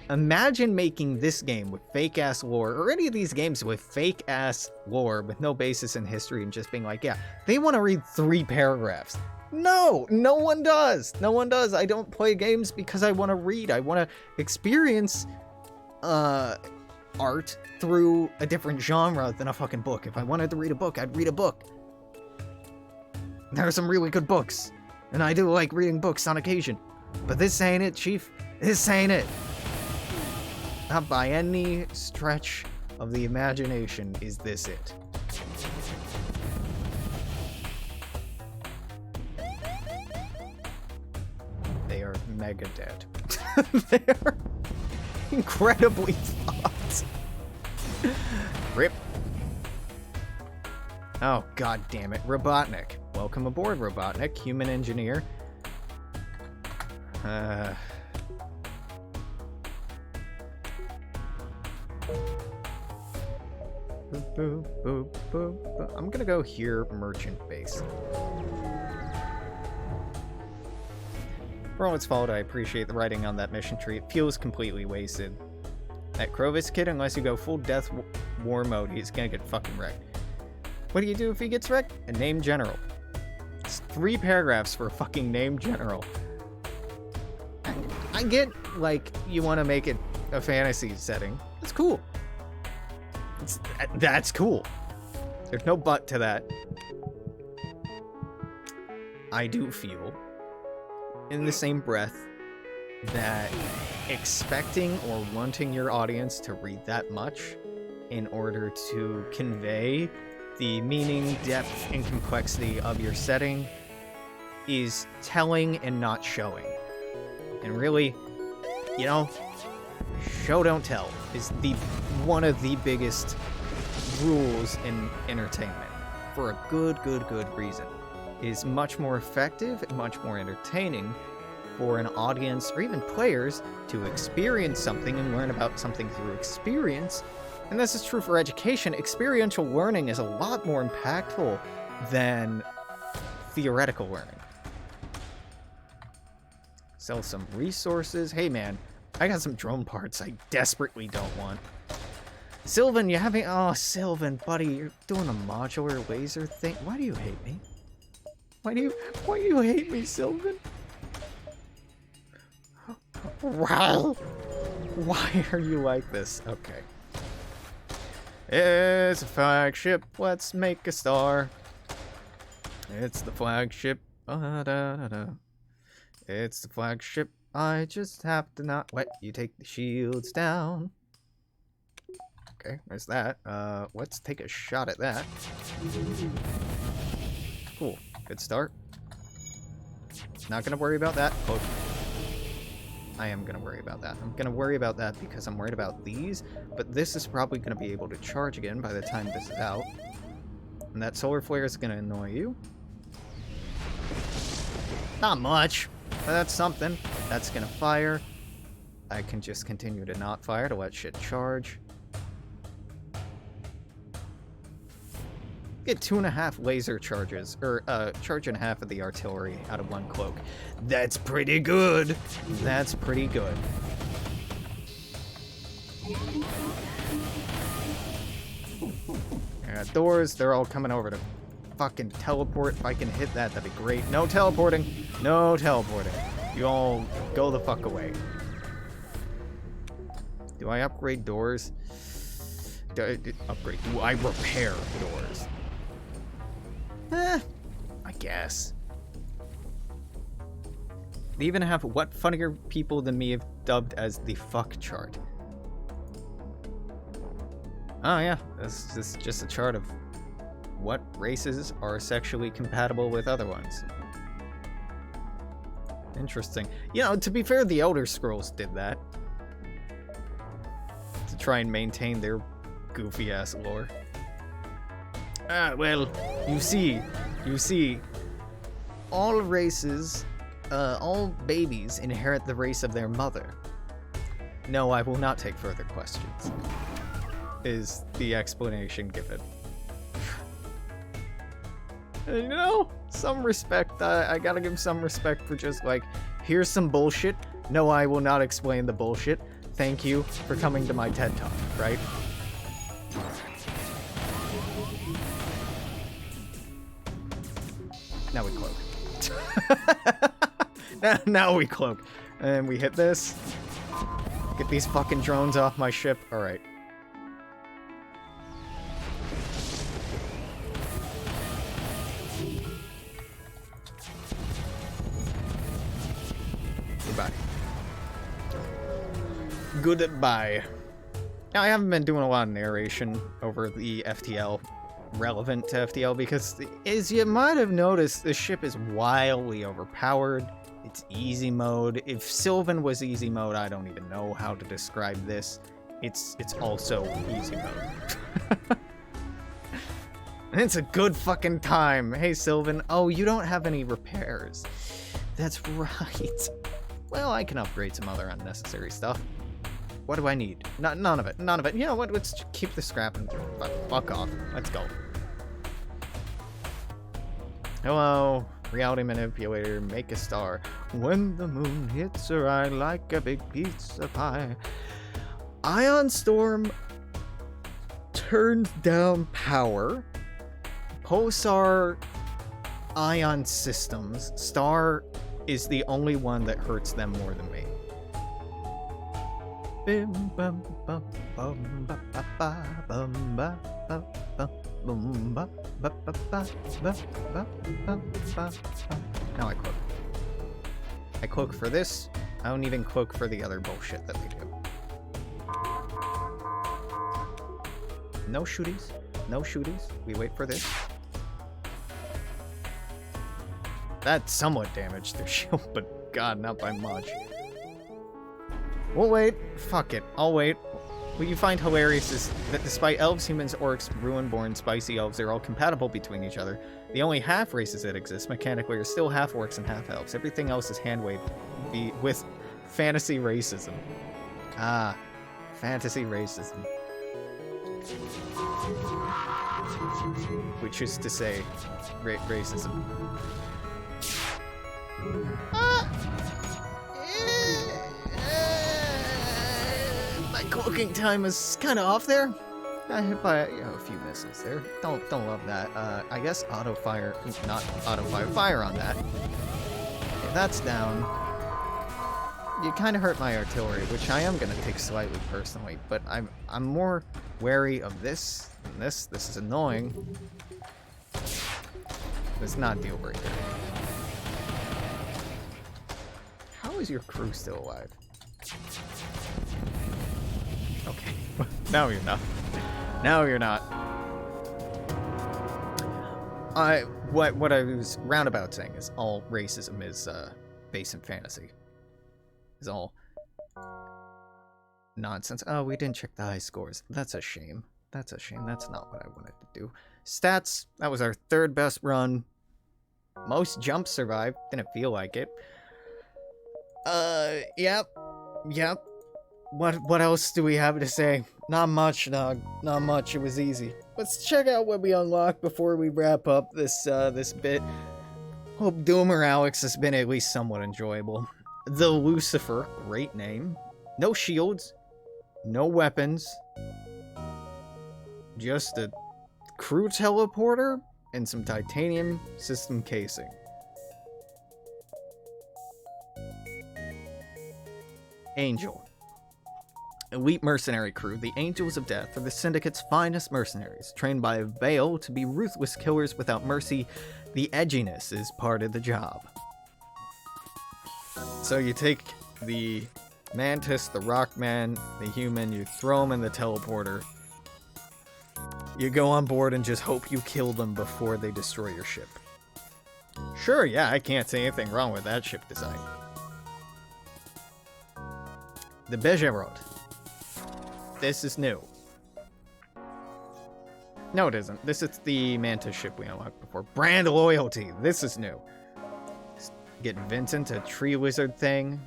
Imagine making this game with fake-ass lore, or any of these games with fake-ass lore with no basis in history, and just being like, yeah, they want to read 3 paragraphs. No one does. No one does. I don't play games because I want to read. I want to experience art through a different genre than a fucking book. If I wanted to read a book, I'd read a book. There are some really good books, and I do like reading books on occasion. But this ain't it, Chief. This ain't it. Not by any stretch of the imagination is this it. They are mega dead. They are incredibly fucked. Rip. Oh, god damn it. Robotnik. Welcome aboard, Robotnik. Human engineer. Boop, boop, boop, boop, boop. I'm gonna go here, merchant base. For all its fault, I appreciate the writing on that mission tree. It feels completely wasted. That Crovis kid, unless you go full death war mode, he's gonna get fucking wrecked. What do you do if he gets wrecked? A named general. It's 3 paragraphs for a fucking named general. I get, like, you want to make it a fantasy setting. That's cool. That's cool. There's no but to that. I do feel, in the same breath, that expecting or wanting your audience to read that much in order to convey the meaning, depth, and complexity of your setting is telling and not showing. And really, you know, show don't tell is one of the biggest rules in entertainment. For a good reason. It is much more effective and much more entertaining for an audience or even players to experience something and learn about something through experience. And this is true for education. Experiential learning is a lot more impactful than theoretical learning. Sell some resources. Hey man, I got some drone parts I desperately don't want. Sylvan, you having... Oh, Sylvan, buddy, you're doing a modular laser thing. Why do you hate me? Why do you hate me, Sylvan? Wow. Why are you like this? Okay. It's a flagship. Let's make a star. It's the flagship. It's the flagship. I just have to not let you take the shields down. Okay, there's that. Let's take a shot at that. Cool. Good start. Not gonna worry about that. Oh, I am gonna worry about that. I'm gonna worry about that because I'm worried about these, but this is probably gonna be able to charge again by the time this is out. And that solar flare is gonna annoy you. Not much, but that's something. That's gonna fire. I can just continue to not fire to let shit charge. Get 2.5 laser charges, or charge and a half of the artillery out of 1 cloak. That's pretty good. That's pretty good. I got doors. They're all coming over to fucking teleport. If I can hit that, that'd be great. No teleporting. No teleporting. You all go the fuck away. Do I upgrade doors? Do I repair doors? I guess. They even have what funnier people than me have dubbed as the fuck chart. Oh yeah, this is just a chart of what races are sexually compatible with other ones. Interesting. You know, to be fair, the Elder Scrolls did that. To try and maintain their goofy-ass lore. Ah, well, you see, all races, all babies inherit the race of their mother. No, I will not take further questions, is the explanation given. And, you know, some respect, I gotta give some respect for just like, here's some bullshit. No, I will not explain the bullshit. Thank you for coming to my TED Talk, right? Now we cloak. now we cloak. And we hit this. Get these fucking drones off my ship. Alright. Goodbye. Goodbye. Now, I haven't been doing a lot of narration over the FTL, relevant to FTL, because as you might have noticed, this ship is wildly overpowered. It's easy mode. If Sylvan was easy mode, I don't even know how to describe this. It's also easy mode. And it's a good fucking time. Hey, Sylvan. Oh, you don't have any repairs. That's right. Well, I can upgrade some other unnecessary stuff. What do I need? None of it. None of it. You know what? Let's keep the scrap and fuck off. Let's go. Hello. Reality manipulator. Make a star. When the moon hits her eye like a big pizza pie. Ion Storm turned down power. Pulsar ion systems. Star is the only one that hurts them more than me. Now I cloak. I cloak for this. I don't even cloak for the other bullshit that they do. No shooties. No shooties. We wait for this. That somewhat damaged their shield, but god, not by much. We'll wait. Fuck it. I'll wait. What you find hilarious is that despite elves, humans, orcs, ruin-born, spicy elves, they're all compatible between each other. The only half races that exist mechanically are still half orcs and half elves. Everything else is hand-waved with fantasy racism. Ah, fantasy racism. Which is to say, racism. My cloaking time is kind of off there. I hit by a few missiles there. Don't love that. I guess auto fire, not auto fire, fire on that. Okay, that's down. You kind of hurt my artillery, which I am gonna take slightly personally, but I'm more wary of this than this. This is annoying. It's not a deal breaker. How is your crew still alive? Okay. Now you're not. Now you're not. What I was roundabout saying is all racism is based in fantasy. Is all nonsense. Oh, we didn't check the high scores. That's a shame. That's a shame. That's not what I wanted to do. Stats. That was our third best run. Most jumps survived. Didn't feel like it. Yep. What else do we have to say? Not much, dog. Not much. It was easy. Let's check out what we unlocked before we wrap up this bit. Hope Doomer Alex has been at least somewhat enjoyable. The Lucifer, great name. No shields, no weapons. Just a crew teleporter and some titanium system casing. Angel. Elite mercenary crew, the Angels of Death are the Syndicate's finest mercenaries, trained by Vale to be ruthless killers without mercy. The edginess is part of the job. So you take the Mantis, the Rockman, the human, you throw them in the teleporter. You go on board and just hope you kill them before they destroy your ship. Sure, yeah, I can't say anything wrong with that ship design. The Bejerot. This is new. No, it isn't. This is the Mantis ship we unlocked before. Brand loyalty. This is new. Get Vincent, a tree wizard thing.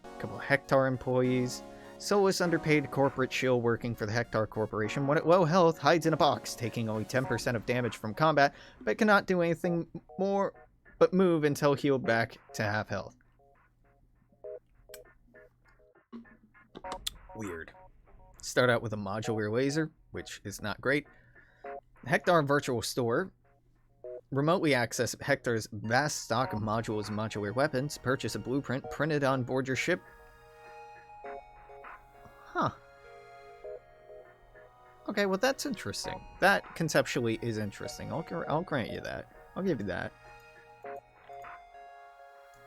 A couple of Hector employees. Soulless underpaid corporate shill working for the Hector Corporation. When at low health, hides in a box, taking only 10% of damage from combat, but cannot do anything more but move until healed back to half health. Weird. Start out with a modular laser, which is not great. Hector Virtual Store. Remotely access Hector's vast stock of modules and modular weapons. Purchase a blueprint printed on board your ship. Huh. Okay, well that's interesting. That conceptually is interesting. I'll grant you that. I'll give you that.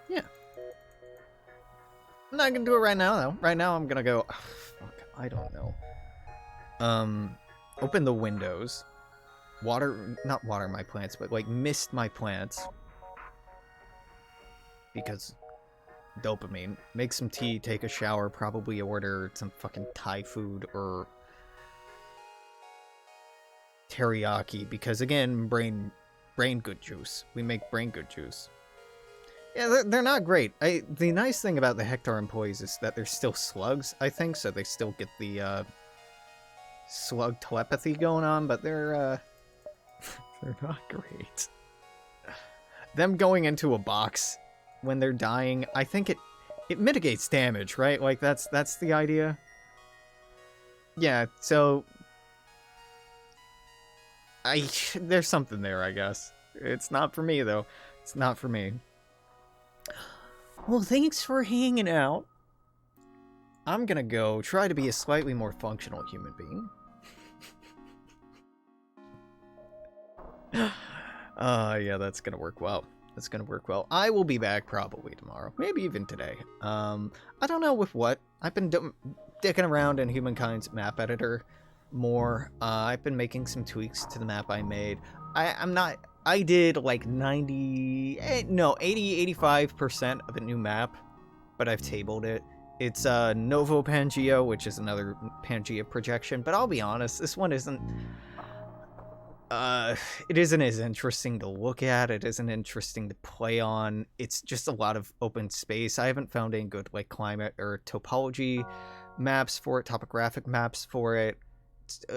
Yeah. I'm not gonna do it right now, though. Right now I'm gonna go... Oh, fuck, I don't know. open the windows, not water my plants, but like mist my plants. Because dopamine. Make some tea, take a shower, probably order some fucking Thai food or teriyaki, because again, brain good juice. We make brain good juice. Yeah, they're not great. The nice thing about the Hector employees is that they're still slugs, I think, so they still get the slug telepathy going on, but they're they're not great. Them going into a box when they're dying, I think it mitigates damage, right? Like that's the idea. Yeah, so there's something there, I guess. It's not for me though. It's not for me. Well, thanks for hanging out. I'm gonna go try to be a slightly more functional human being. Yeah, that's gonna work well. That's gonna work well. I will be back probably tomorrow. Maybe even today. I don't know with what. I've been dicking around in Humankind's map editor more. I've been making some tweaks to the map I made. I did like 85% of a new map, but I've tabled it. It's Novo Pangea, which is another Pangea projection, but I'll be honest, this one isn't it isn't as interesting to look at. It isn't interesting to play on. It's just a lot of open space. I haven't found any good like climate or topology maps for it, topographic maps for it.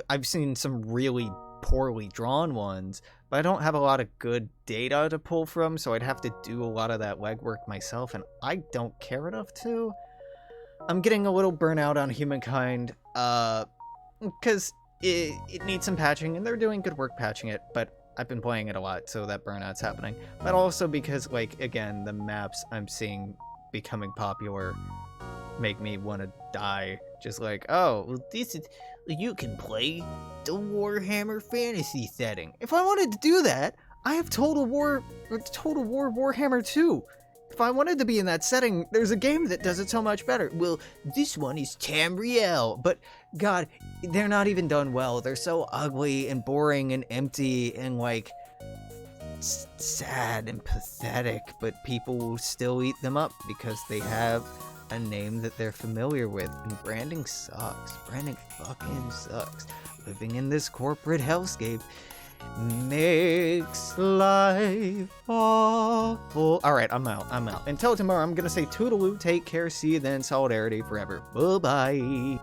I've seen some really poorly drawn ones, but I don't have a lot of good data to pull from, so I'd have to do a lot of that legwork myself, and I don't care enough to. I'm getting a little burnout on Humankind, because it needs some patching, and they're doing good work patching it, but I've been playing it a lot, so that burnout's happening. But also because, like, again, the maps I'm seeing becoming popular make me want to die. Just like, oh, well, this is... You can play the Warhammer fantasy setting. If I wanted to do that, I have Total War Warhammer 2. If I wanted to be in that setting, there's a game that does it so much better. Well, this one is Tamriel, but God, they're not even done well. They're so ugly and boring and empty and like sad and pathetic, but people will still eat them up because they have a name that they're familiar with, and branding sucks. Branding fucking sucks. Living in this corporate hellscape makes life awful. Alright, I'm out. Until tomorrow, I'm gonna say toodaloo, take care, see you then, solidarity forever. Bye-bye.